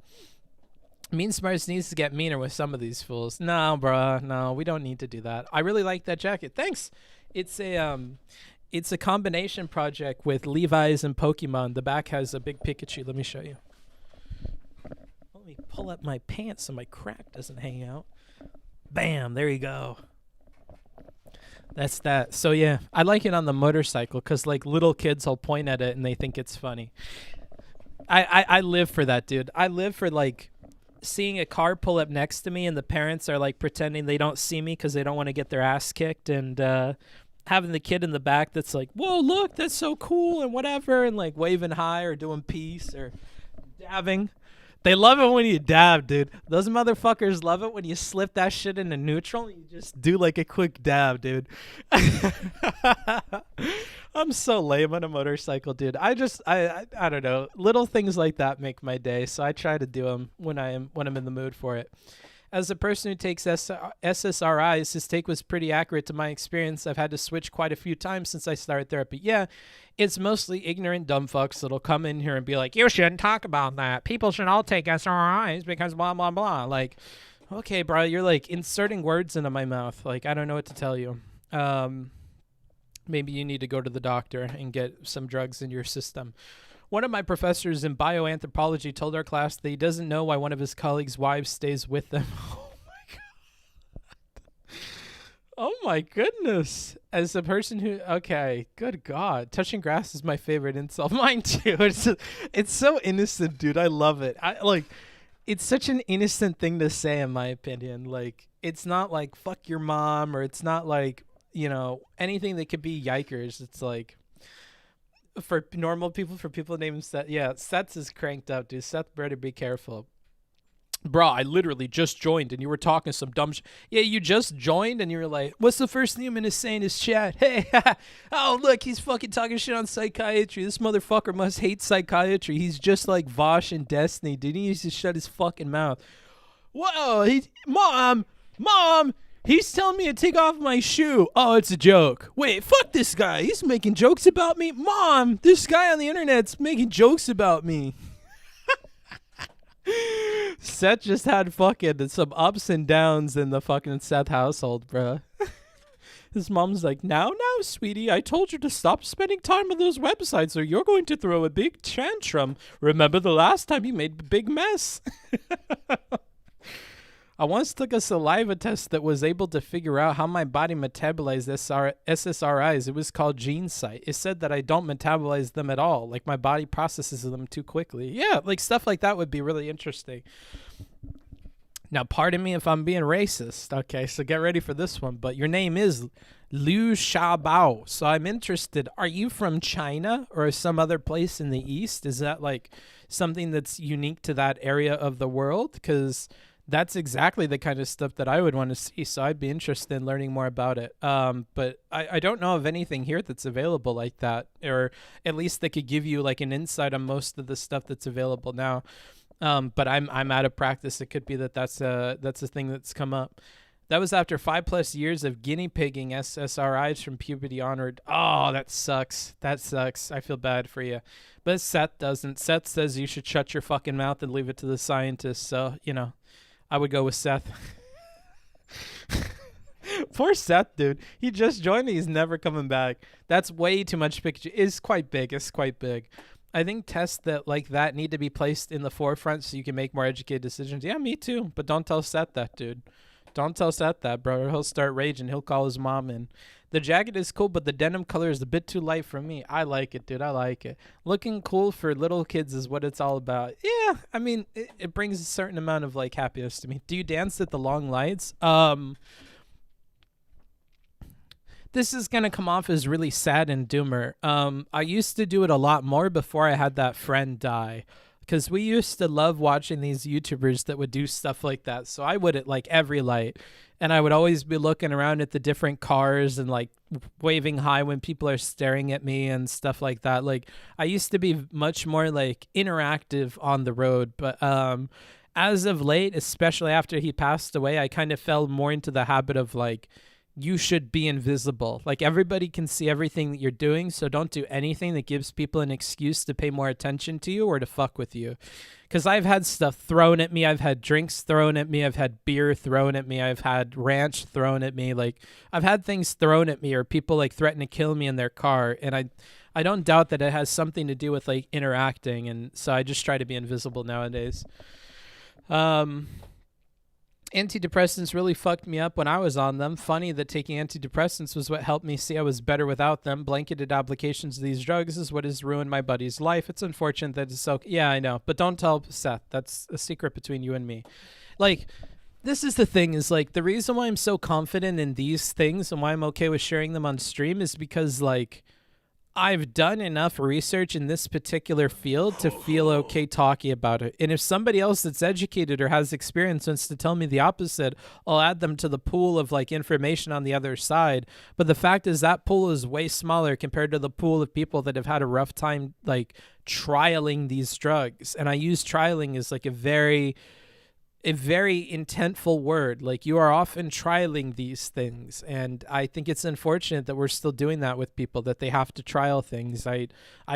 Mean Smarts needs to get meaner with some of these fools. No, bruh. No, we don't need to do that. I really like that jacket. Thanks. It's a combination project with Levi's and Pokemon. The back has a big Pikachu. Let me show you. Let me pull up my pants so my crack doesn't hang out. Bam. There you go. That's that. So yeah, I like it on the motorcycle because like little kids will point at it and they think it's funny. I live for that, dude. I live for like seeing a car pull up next to me and the parents are like pretending they don't see me because they don't want to get their ass kicked, and having the kid in the back that's like, whoa, look, that's so cool and whatever, and like waving high or doing peace or dabbing. They love it when you dab, dude. Those motherfuckers love it when you slip that shit into neutral and you just do like a quick dab, dude. I'm so lame on a motorcycle, dude. I don't know. Little things like that make my day, so I try to do them when I'm in the mood for it. As a person who takes SSRIs, his take was pretty accurate to my experience. I've had to switch quite a few times since I started therapy. Yeah, it's mostly ignorant dumb fucks that'll come in here and be like, you shouldn't talk about that. People should all take SRIs because blah, blah, blah. Like, okay, bro, you're like inserting words into my mouth. Like, I don't know what to tell you. Maybe you need to go to the doctor and get some drugs in your system. One of my professors in bioanthropology told our class that he doesn't know why one of his colleagues' wives stays with them. Oh my God. Oh my goodness. As a person who, okay, good God. Touching grass is my favorite insult. Mine too. It's so innocent, dude. I love it. It's such an innocent thing to say, in my opinion. Like, it's not like fuck your mom, or it's not like, you know, anything that could be yikers. It's like, for normal people, for people named Seth. Yeah, Seth's is cranked up, dude. Seth better be careful. Bro, I literally just joined and you were talking some dumb Yeah, you just joined and you were like, what's the first thing I'm going to say in his chat? Hey, oh, look, he's fucking talking shit on psychiatry. This motherfucker must hate psychiatry. He's just like Vosh and Destiny, dude. He needs to shut his fucking mouth. Whoa, Mom, he's telling me to take off my shoe. Oh, it's a joke. Wait, fuck this guy. He's making jokes about me. Mom, this guy on the internet's making jokes about me. Seth just had fucking some ups and downs in the fucking Seth household, bruh. His mom's like, now, sweetie, I told you to stop spending time on those websites or you're going to throw a big tantrum. Remember the last time you made a big mess? I once took a saliva test that was able to figure out how my body metabolized SSRIs. It was called GeneSight. It said that I don't metabolize them at all. Like, my body processes them too quickly. Yeah, like stuff like that would be really interesting. Now, pardon me if I'm being racist. Okay, so get ready for this one. But your name is Liu Xiaobao. So I'm interested. Are you from China or some other place in the East? Is that like something that's unique to that area of the world? Because That's exactly the kind of stuff that I would want to see. So I'd be interested in learning more about it. But I don't know of anything here that's available like that, or at least that could give you like an insight on most of the stuff that's available now. But I'm out of practice. It could be that's a thing that's come up. That was after 5+ years of guinea pigging SSRIs from puberty onward. Oh, that sucks. That sucks. I feel bad for you. But Seth doesn't. Seth says you should shut your fucking mouth and leave it to the scientists. So, I would go with Seth. Poor Seth, dude. He just joined. He's never coming back. That's way too much picture. It's quite big. I think tests like that need to be placed in the forefront so you can make more educated decisions. Yeah, me too. But don't tell Seth that, dude. Don't tell Seth that, bro. He'll start raging. He'll call his mom in. The jacket is cool, but the denim color is a bit too light for me. I like it, dude. I like it. Looking cool for little kids is what it's all about. Yeah, I mean, it brings a certain amount of like happiness to me. Do you dance at the long lights? This is gonna come off as really sad and doomer. I used to do it a lot more before I had that friend die. Because we used to love watching these YouTubers that would do stuff like that. So I would at like every light. And I would always be looking around at the different cars and like waving hi when people are staring at me and stuff like that. Like I used to be much more like interactive on the road. But as of late, especially after he passed away, I kind of fell more into the habit of like, you should be invisible. Like everybody can see everything that you're doing, so don't do anything that gives people an excuse to pay more attention to you or to fuck with you. Because I've had stuff thrown at me. I've had drinks thrown at me. I've had beer thrown at me. I've had ranch thrown at me. Like I've had things thrown at me, or people like threaten to kill me in their car. And I don't doubt that it has something to do with like interacting. And so I just try to be invisible nowadays. Antidepressants really fucked me up when I was on them. Funny that taking antidepressants was what helped me see I was better without them. Blanketed applications of these drugs is what has ruined my buddy's life. It's unfortunate that it's so... Yeah, I know. But don't tell Seth. That's a secret between you and me. Like, this is the thing, is like, the reason why I'm so confident in these things and why I'm okay with sharing them on stream is because, like, I've done enough research in this particular field to feel okay talking about it. And if somebody else that's educated or has experience wants to tell me the opposite, I'll add them to the pool of like information on the other side. But the fact is that pool is way smaller compared to the pool of people that have had a rough time like trialing these drugs. And I use trialing as like a very intentful word. Like, you are often trialing these things, and I think it's unfortunate that we're still doing that with people, that they have to trial things. I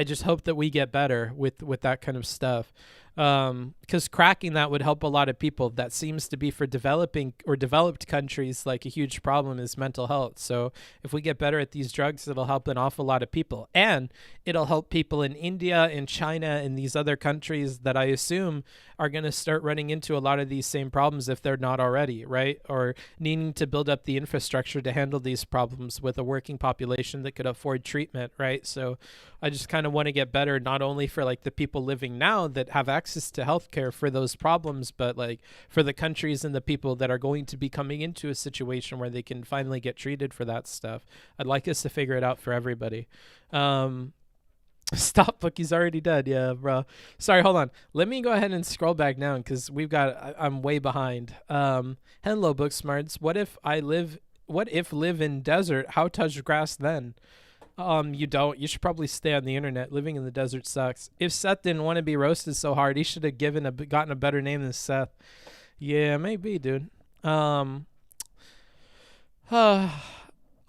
just hope that we get better with that kind of stuff, because cracking that would help a lot of people. That seems to be, for developing or developed countries, like a huge problem is mental health. So if we get better at these drugs, it'll help an awful lot of people, and it'll help people in India and China and these other countries that I assume are going to start running into a lot of these same problems if they're not already, right? Or needing to build up the infrastructure to handle these problems with a working population that could afford treatment, right? So I just kind of want to get better, not only for like the people living now that have access to healthcare for those problems, but like for the countries and the people that are going to be coming into a situation where they can finally get treated for that stuff. I'd like us to figure it out for everybody. Stop, Bookie's already dead. Yeah, bro. Sorry, hold on. Let me go ahead and scroll back down because I'm way behind. Hello, Booksmarts. What if live in desert? How touch grass then? You don't. You should probably stay on the internet. Living in the desert sucks. If Seth didn't want to be roasted so hard, he should have gotten a better name than Seth. Yeah, maybe, dude. All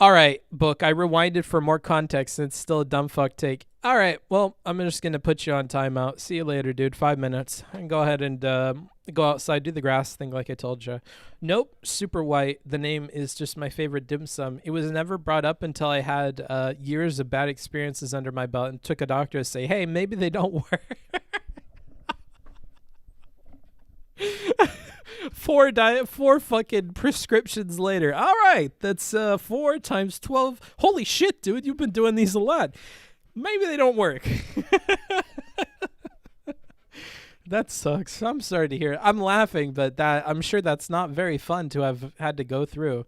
right, Book. I rewinded for more context, and it's still a dumb fuck take. All right, well, I'm just going to put you on timeout. See you later, dude. 5 minutes. And go ahead and go outside, do the grass thing like I told you. Nope, super white. The name is just my favorite dim sum. It was never brought up until I had years of bad experiences under my belt and took a doctor to say, hey, maybe they don't work. Four fucking prescriptions later. All right, that's 4 times 12. Holy shit, dude, you've been doing these a lot. Maybe they don't work. That sucks. I'm sorry to hear it. I'm laughing, but I'm sure that's not very fun to have had to go through.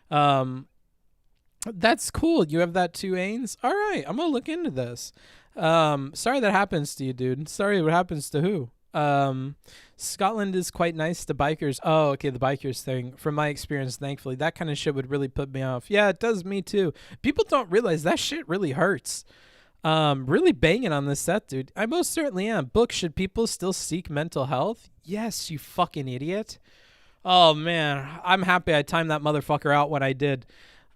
That's cool. You have that too, Ains? All right, I'm going to look into this. Sorry that happens to you, dude. Sorry what happens to who? Scotland is quite nice to bikers. Oh, okay, the bikers thing. From my experience, thankfully, that kind of shit would really put me off. Yeah, it does me too. People don't realize that shit really hurts. Really banging on this set, dude. I most certainly am. Book, should people still seek mental health? Yes, you fucking idiot. Oh, man. I'm happy I timed that motherfucker out when I did.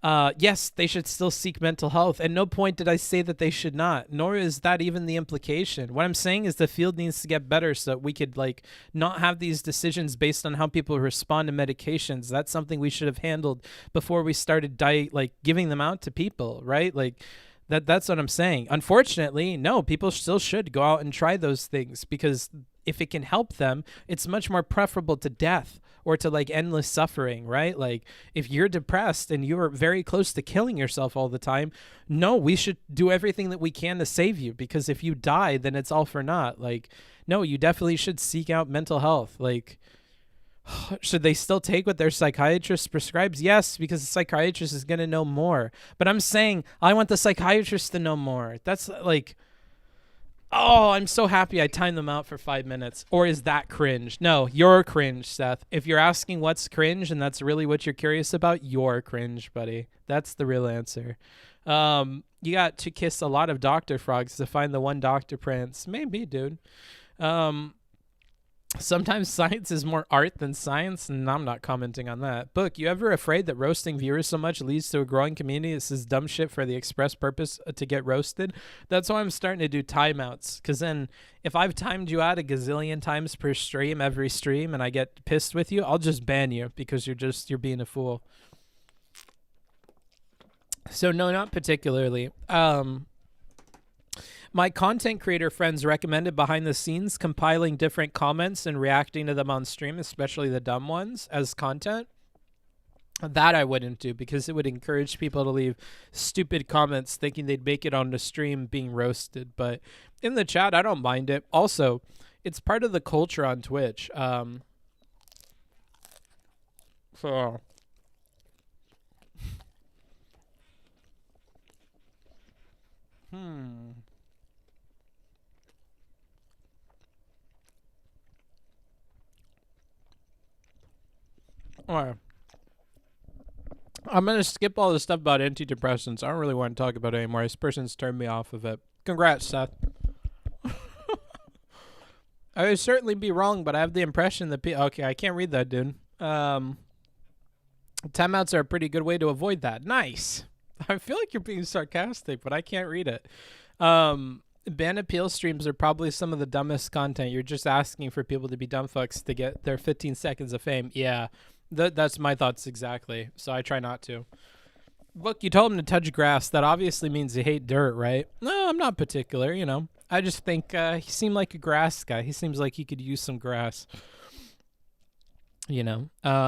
Yes, they should still seek mental health. At no point did I say that they should not, nor is that even the implication. What I'm saying is the field needs to get better so that we could, like, not have these decisions based on how people respond to medications. That's something we should have handled before we started, giving them out to people, right? Like, that's what I'm saying. Unfortunately, no, people still should go out and try those things because if it can help them, it's much more preferable to death or to like endless suffering, right? Like if you're depressed and you're very close to killing yourself all the time, no, we should do everything that we can to save you because if you die, then it's all for naught. Like, no, you definitely should seek out mental health. Like, should they still take what their psychiatrist prescribes? Yes, because the psychiatrist is going to know more. But I'm saying I want the psychiatrist to know more. That's like, oh, I'm so happy I timed them out for 5 minutes. Or is that cringe? No, you're cringe, Seth. If you're asking what's cringe and that's really what you're curious about, you're cringe, buddy. That's the real answer. You got to kiss a lot of Dr. Frogs to find the one Dr. Prince. Maybe, dude. Sometimes science is more art than science, and I'm not commenting on that. Book, you ever afraid that roasting viewers so much leads to a growing community that says dumb shit for the express purpose to get roasted? That's why I'm starting to do timeouts, because then if I've timed you out a gazillion times per stream, every stream, and I get pissed with you, I'll just ban you because you're being a fool. So no, not particularly. My content creator friends recommended behind the scenes compiling different comments and reacting to them on stream, especially the dumb ones, as content. That I wouldn't do because it would encourage people to leave stupid comments thinking they'd make it on the stream being roasted. But in the chat, I don't mind it. Also, it's part of the culture on Twitch. So... All right. I'm going to skip all the stuff about antidepressants. I don't really want to talk about it anymore. This person's turned me off of it. Congrats, Seth. I would certainly be wrong, but I have the impression that okay, I can't read that, dude. Timeouts are a pretty good way to avoid that. Nice. I feel like you're being sarcastic, but I can't read it. Ban appeal streams are probably some of the dumbest content. You're just asking for people to be dumb fucks to get their 15 seconds of fame. Yeah. That's my thoughts exactly, so I try not to. Look, you told him to touch grass. That obviously means you hate dirt, right? No, I'm not particular, you know. I just think he seemed like a grass guy. He seems like he could use some grass. You know.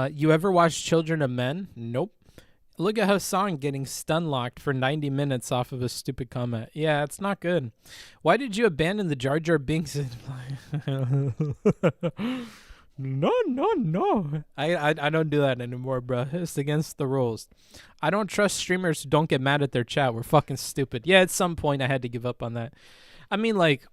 You ever watch Children of Men? Nope. Look at Hassan getting stun locked for 90 minutes off of a stupid comment. Yeah, it's not good. Why did you abandon the Jar Jar Binks? No. I don't do that anymore, bro. It's against the rules. I don't trust streamers who don't get mad at their chat. We're fucking stupid. Yeah, at some point I had to give up on that. I mean, like,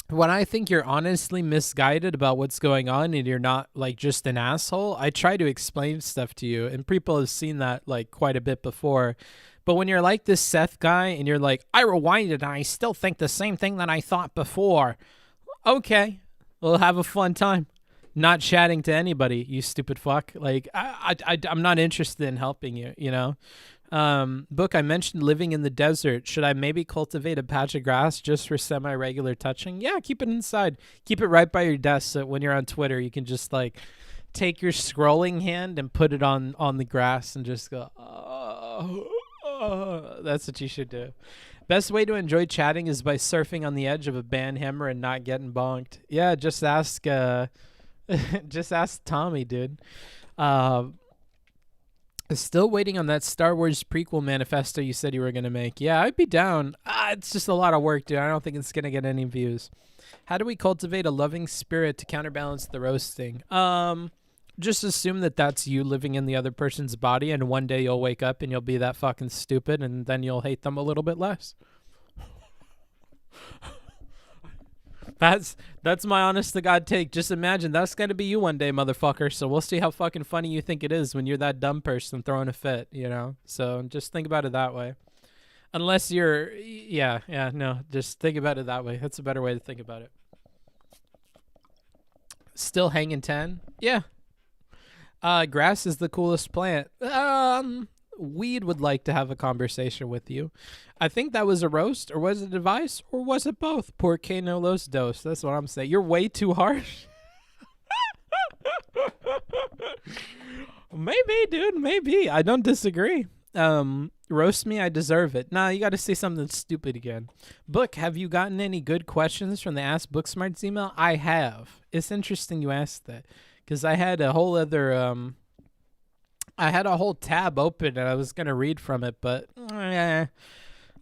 when I think you're honestly misguided about what's going on and you're not, like, just an asshole, I try to explain stuff to you. And people have seen that, like, quite a bit before. But when you're like this Seth guy and you're like, I rewinded and I still think the same thing that I thought before. Okay. We'll have a fun time. Not chatting to anybody, you stupid fuck. Like, I'm not interested in helping you, you know? Book, I mentioned living in the desert. Should I maybe cultivate a patch of grass just for semi-regular touching? Yeah, keep it inside. Keep it right by your desk so when you're on Twitter, you can just, like, take your scrolling hand and put it on the grass and just go, that's what you should do. Best way to enjoy chatting is by surfing on the edge of a band hammer and not getting bonked. Yeah, just ask Tommy, dude. Still waiting on that Star Wars prequel manifesto you said you were going to make. Yeah, I'd be down. It's just a lot of work, dude. I don't think it's going to get any views. How do we cultivate a loving spirit to counterbalance the roasting? Just assume that that's you living in the other person's body, and one day you'll wake up and you'll be that fucking stupid, and then you'll hate them a little bit less. That's my honest to God take. Just imagine that's gonna be you one day, motherfucker. So we'll see how fucking funny you think it is when you're that dumb person throwing a fit, you know? So just think about it that way. Unless you're, no, just think about it that way. That's a better way to think about it. Still hanging 10? Yeah. Grass is the coolest plant. Weed would like to have a conversation with you. I think that was a roast, or was it advice, or was it both? Por que no los dos? That's what I'm saying. You're way too harsh. Maybe, dude. Maybe. I don't disagree. Roast me, I deserve it. Nah, you got to say something stupid again. Book, have you gotten any good questions from the Ask Booksmarts email? I have. It's interesting you asked that, because I had a whole other I had a whole tab open and I was gonna read from it, but I'm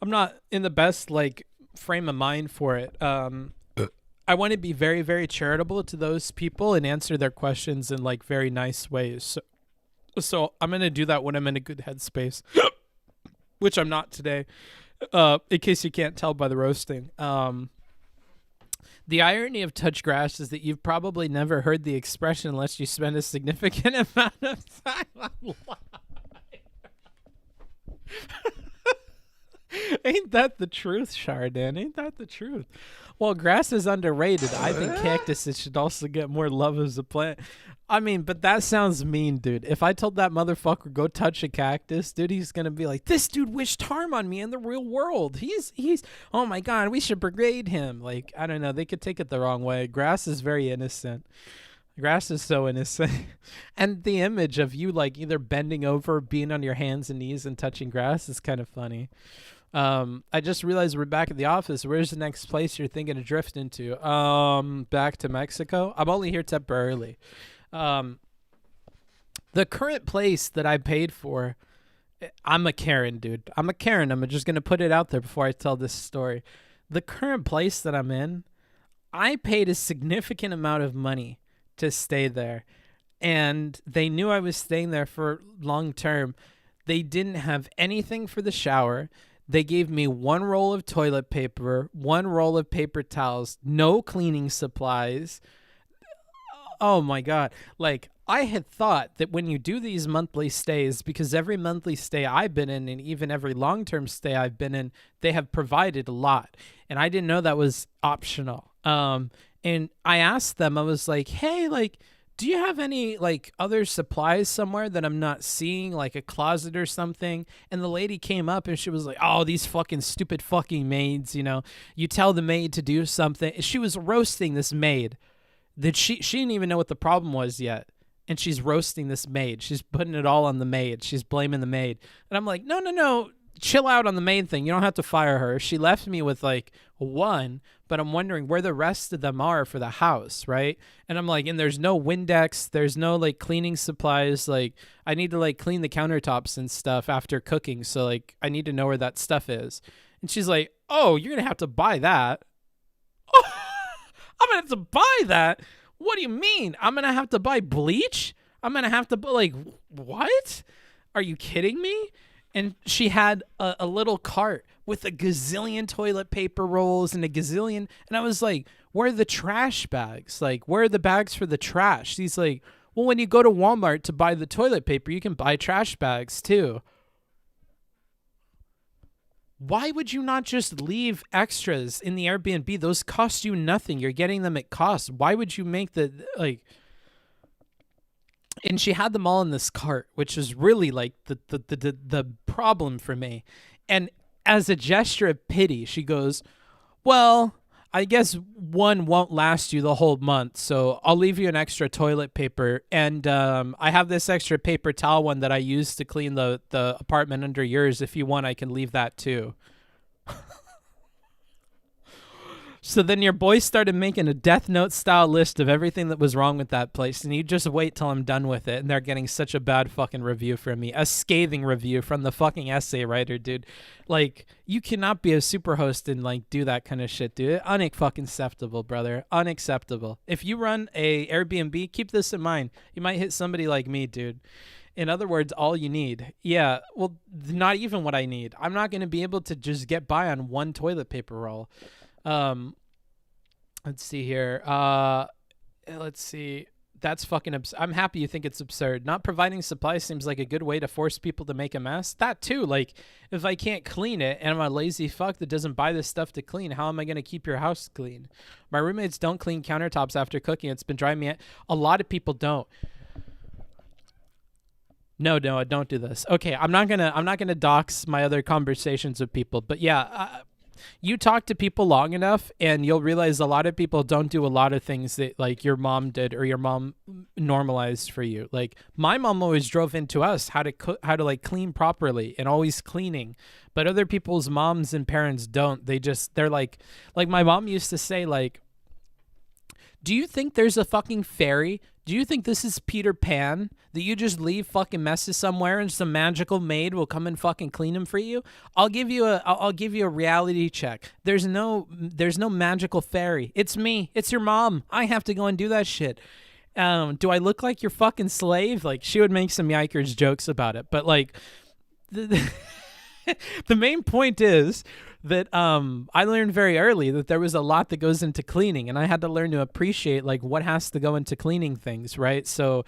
not in the best like frame of mind for it. I want to be very, very charitable to those people and answer their questions in like very nice ways. So I'm gonna do that when I'm in a good headspace, which I'm not today. In case you can't tell by the roasting. The irony of touch grass is that you've probably never heard the expression unless you spend a significant amount of time online. Ain't that the truth, Chardin? Ain't that the truth? Well, grass is underrated. I think cactuses should also get more love as a plant. I mean, but that sounds mean, dude. If I told that motherfucker go touch a cactus, dude, he's gonna be like, this dude wished harm on me in the real world. He's oh my God, we should brigade him. Like, I don't know, they could take it the wrong way. Grass is very innocent. Grass is so innocent. And the image of you like either bending over, being on your hands and knees and touching grass is kind of funny. I just realized we're back at the office. Where's the next place you're thinking of drift into? Back to Mexico. I'm only here temporarily. The current place that I paid for, I'm a Karen, dude. I'm a Karen. I'm just going to put it out there before I tell this story. The current place that I'm in, I paid a significant amount of money to stay there. And they knew I was staying there for long term. They didn't have anything for the shower. They gave me one roll of toilet paper, one roll of paper towels, no cleaning supplies. Oh my God. Like, I had thought that when you do these monthly stays, because every monthly stay I've been in and even every long-term stay I've been in, they have provided a lot. And I didn't know that was optional. And I asked them, I was like, hey, like, do you have any like other supplies somewhere that I'm not seeing, like a closet or something? And the lady came up and she was like, oh, these fucking stupid fucking maids, you know, you tell the maid to do something. She was roasting this maid that she didn't even know what the problem was yet. And she's roasting this maid. She's putting it all on the maid. She's blaming the maid. And I'm like, no, chill out on the maid thing. You don't have to fire her. She left me with like one, but I'm wondering where the rest of them are for the house, right? And I'm like, and there's no Windex. There's no like cleaning supplies. Like I need to like clean the countertops and stuff after cooking. So like I need to know where that stuff is. And she's like, oh, you're going to have to buy that. I'm going to have to buy that? What do you mean? I'm going to have to buy bleach? I'm going to have to buy, like, what? Are you kidding me? And she had a little cart with a gazillion toilet paper rolls and a gazillion. And I was like, where are the trash bags? Like, where are the bags for the trash? She's like, well, when you go to Walmart to buy the toilet paper, you can buy trash bags too. Why would you not just leave extras in the Airbnb? Those cost you nothing. You're getting them at cost. Why would you make the, like... And she had them all in this cart, which is really, like, the problem for me. And as a gesture of pity, she goes, well, I guess one won't last you the whole month, so I'll leave you an extra toilet paper. And I have this extra paper towel one that I use to clean the apartment under yours. If you want, I can leave that too. So then your boy started making a Death Note style list of everything that was wrong with that place. And you just wait till I'm done with it. And they're getting such a bad fucking review from me. A scathing review from the fucking essay writer, dude. Like, you cannot be a super host and, like, do that kind of shit, dude. Unacceptable, brother. Unacceptable. If you run a Airbnb, keep this in mind. You might hit somebody like me, dude. In other words, all you need. Yeah, well, not even what I need. I'm not going to be able to just get by on one toilet paper roll. Let's see here. Let's see. That's fucking I'm happy you think it's absurd. Not providing supplies seems like a good way to force people to make a mess. That too. Like, if I can't clean it and I'm a lazy fuck that doesn't buy this stuff to clean, how am I going to keep your house clean? My roommates don't clean countertops after cooking. It's been driving me. A lot of people don't. No, I don't do this. Okay, I'm not gonna dox my other conversations with people, but yeah, you talk to people long enough, and you'll realize a lot of people don't do a lot of things that like your mom did or your mom normalized for you. Like my mom always drove into us how to cook, how to like clean properly, and always cleaning. But other people's moms and parents don't. They're like my mom used to say like, do you think there's a fucking fairy? Do you think this is Peter Pan that you just leave fucking messes somewhere and some magical maid will come and fucking clean them for you? I'll give you a reality check. There's no magical fairy. It's me. It's your mom. I have to go and do that shit. Do I look like your fucking slave? Like she would make some yikers jokes about it, but like the main point is that I learned very early that there was a lot that goes into cleaning, and I had to learn to appreciate like what has to go into cleaning things, right? So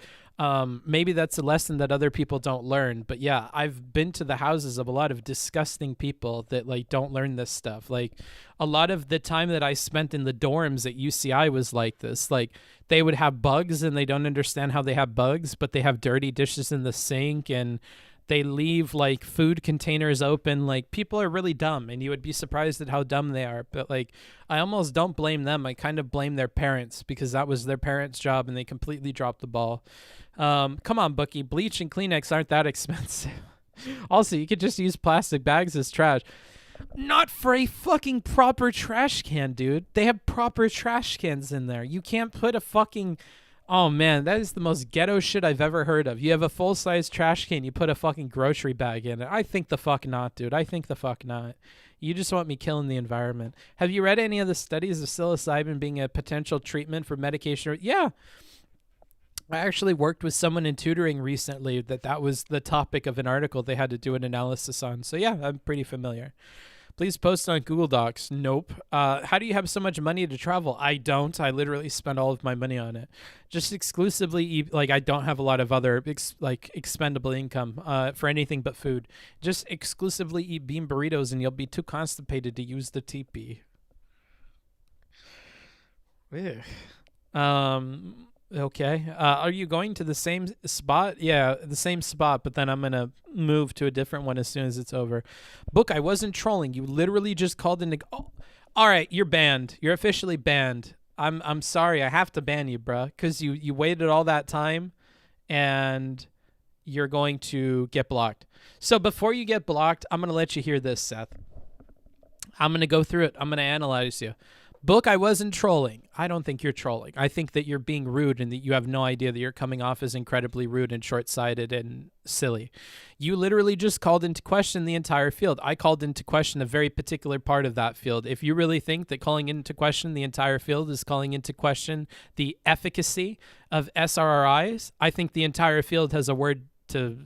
maybe that's a lesson that other people don't learn. But yeah, I've been to the houses of a lot of disgusting people that like don't learn this stuff. Like a lot of the time that I spent in the dorms at UCI was like this. Like they would have bugs and they don't understand how they have bugs, but they have dirty dishes in the sink and they leave like food containers open. Like people are really dumb, and you would be surprised at how dumb they are. But like, I almost don't blame them. I kind of blame their parents because that was their parents' job and they completely dropped the ball. Come on, Bookie. Bleach and Kleenex aren't that expensive. Also, you could just use plastic bags as trash. Not for a fucking proper trash can, dude. They have proper trash cans in there. You can't put a fucking... Oh, man, that is the most ghetto shit I've ever heard of. You have a full-size trash can, you put a fucking grocery bag in it. I think the fuck not, dude. I think the fuck not. You just want me killing the environment. Have you read any of the studies of psilocybin being a potential treatment for medication? Yeah. I actually worked with someone in tutoring recently that was the topic of an article they had to do an analysis on. So, yeah, I'm pretty familiar. Please post on Google Docs. Nope. How do you have so much money to travel? I don't. I literally spend all of my money on it. Just exclusively, like I don't have a lot of other expendable income for anything but food. Just exclusively eat bean burritos and you'll be too constipated to use the teepee. Okay. Are you going to the same spot? Yeah, the same spot, but then I'm going to move to a different one as soon as it's over. Book, I wasn't trolling. You literally just called in to... Oh, all right, you're banned. You're officially banned. I'm sorry. I have to ban you, bruh, because you waited all that time, and you're going to get blocked. So before you get blocked, I'm going to let you hear this, Seth. I'm going to go through it. I'm going to analyze you. Book, I wasn't trolling. I don't think you're trolling. I think that you're being rude and that you have no idea that you're coming off as incredibly rude and short-sighted and silly. You literally just called into question the entire field. I called into question a very particular part of that field. If you really think that calling into question the entire field is calling into question the efficacy of SRRIs, I think the entire field has a word to...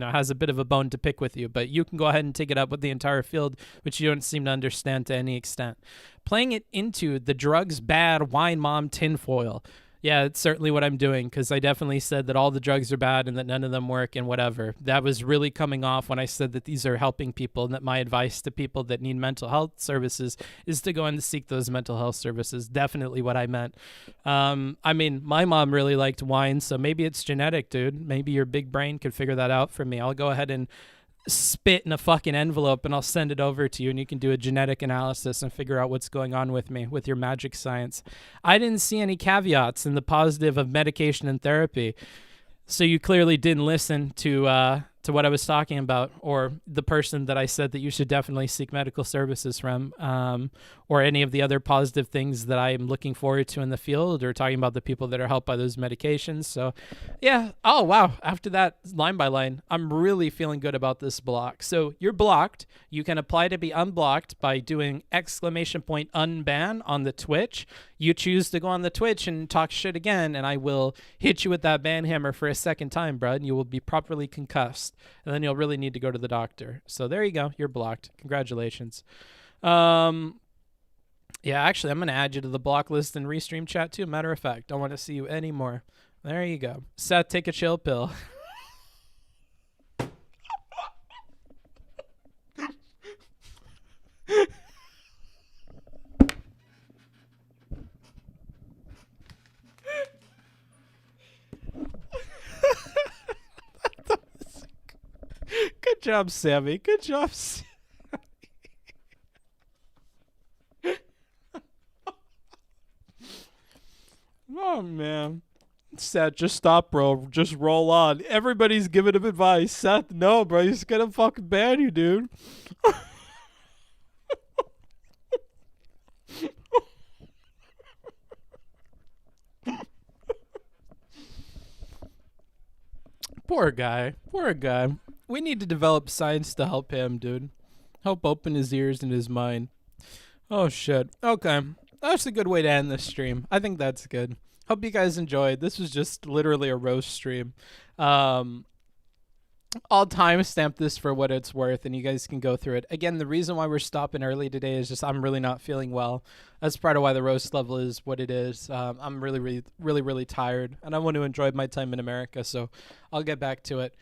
has a bit of a bone to pick with you, but you can go ahead and take it up with the entire field, which you don't seem to understand to any extent. Playing it into the drugs bad, wine mom tinfoil. Yeah, it's certainly what I'm doing, because I definitely said that all the drugs are bad and that none of them work and whatever. That was really coming off when I said that these are helping people and that my advice to people that need mental health services is to go and seek those mental health services. Definitely what I meant. I mean, my mom really liked wine, so maybe it's genetic, dude. Maybe your big brain could figure that out for me. I'll go ahead and spit in a fucking envelope and I'll send it over to you and you can do a genetic analysis and figure out what's going on with me with your magic science. I didn't see any caveats in the positive of medication and therapy. So you clearly didn't listen to what I was talking about, or the person that I said that you should definitely seek medical services from, or any of the other positive things that I am looking forward to in the field, or talking about the people that are helped by those medications. So yeah. Oh, wow. After that, line by line, I'm really feeling good about this block. So you're blocked. You can apply to be unblocked by doing !unban on the Twitch. You choose to go on the Twitch and talk shit again, and I will hit you with that ban hammer for a second time, bro, and you will be properly concussed, and then you'll really need to go to the doctor. So there you go. You're blocked. Congratulations. Yeah, actually, I'm going to add you to the block list and restream chat too. Matter of fact, don't want to see you anymore. There you go. Seth, take a chill pill. Good job, Sammy. Good job, Sammy. Oh, man. Seth, just stop, bro. Just roll on. Everybody's giving him advice. Seth, no, bro. He's gonna fucking ban you, dude. Poor guy. Poor guy. We need to develop science to help him, dude. Help open his ears and his mind. Oh, shit. Okay. That's a good way to end this stream. I think that's good. Hope you guys enjoyed. This was just literally a roast stream. I'll timestamp this for what it's worth, and you guys can go through it. Again, the reason why we're stopping early today is just I'm really not feeling well. That's part of why the roast level is what it is. I'm really tired, and I want to enjoy my time in America, so I'll get back to it.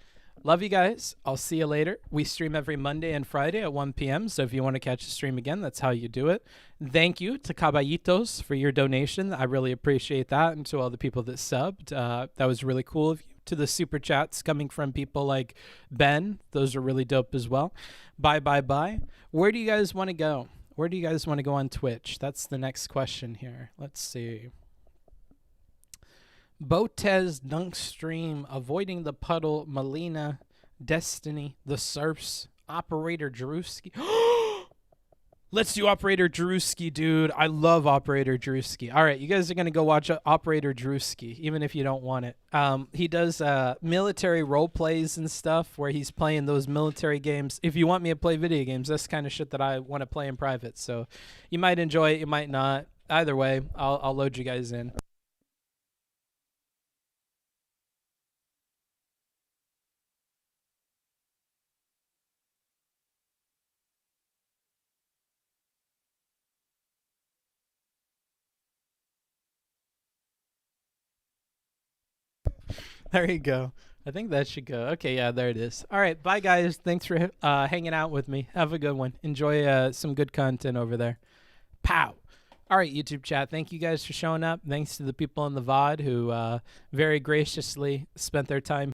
Love you guys. I'll see you later. We stream every Monday and Friday at 1 p.m., so if you want to catch the stream again, that's how you do it. Thank you to Caballitos for your donation. I really appreciate that, and to all the people that subbed. That was really cool of you. To the super chats coming from people like Ben. Those are really dope as well. Bye. Where do you guys want to go? Where do you guys want to go on Twitch? That's the next question here. Let's see. Botez Dunk Stream, Avoiding the Puddle, Melina, Destiny, The Surfs, Operator Drewski. Let's do Operator Drewski, dude. I love Operator Drewski. All right, you guys are going to go watch Operator Drewski, even if you don't want it. He does military role plays and stuff where he's playing those military games. If you want me to play video games, that's kind of shit that I want to play in private. So you might enjoy it, you might not. Either way, I'll load you guys in. There you go. I think that should go. Okay, yeah, there it is. All right, bye, guys. Thanks for hanging out with me. Have a good one. Enjoy some good content over there. Pow. All right, YouTube chat. Thank you guys for showing up. Thanks to the people in the VOD who very graciously spent their time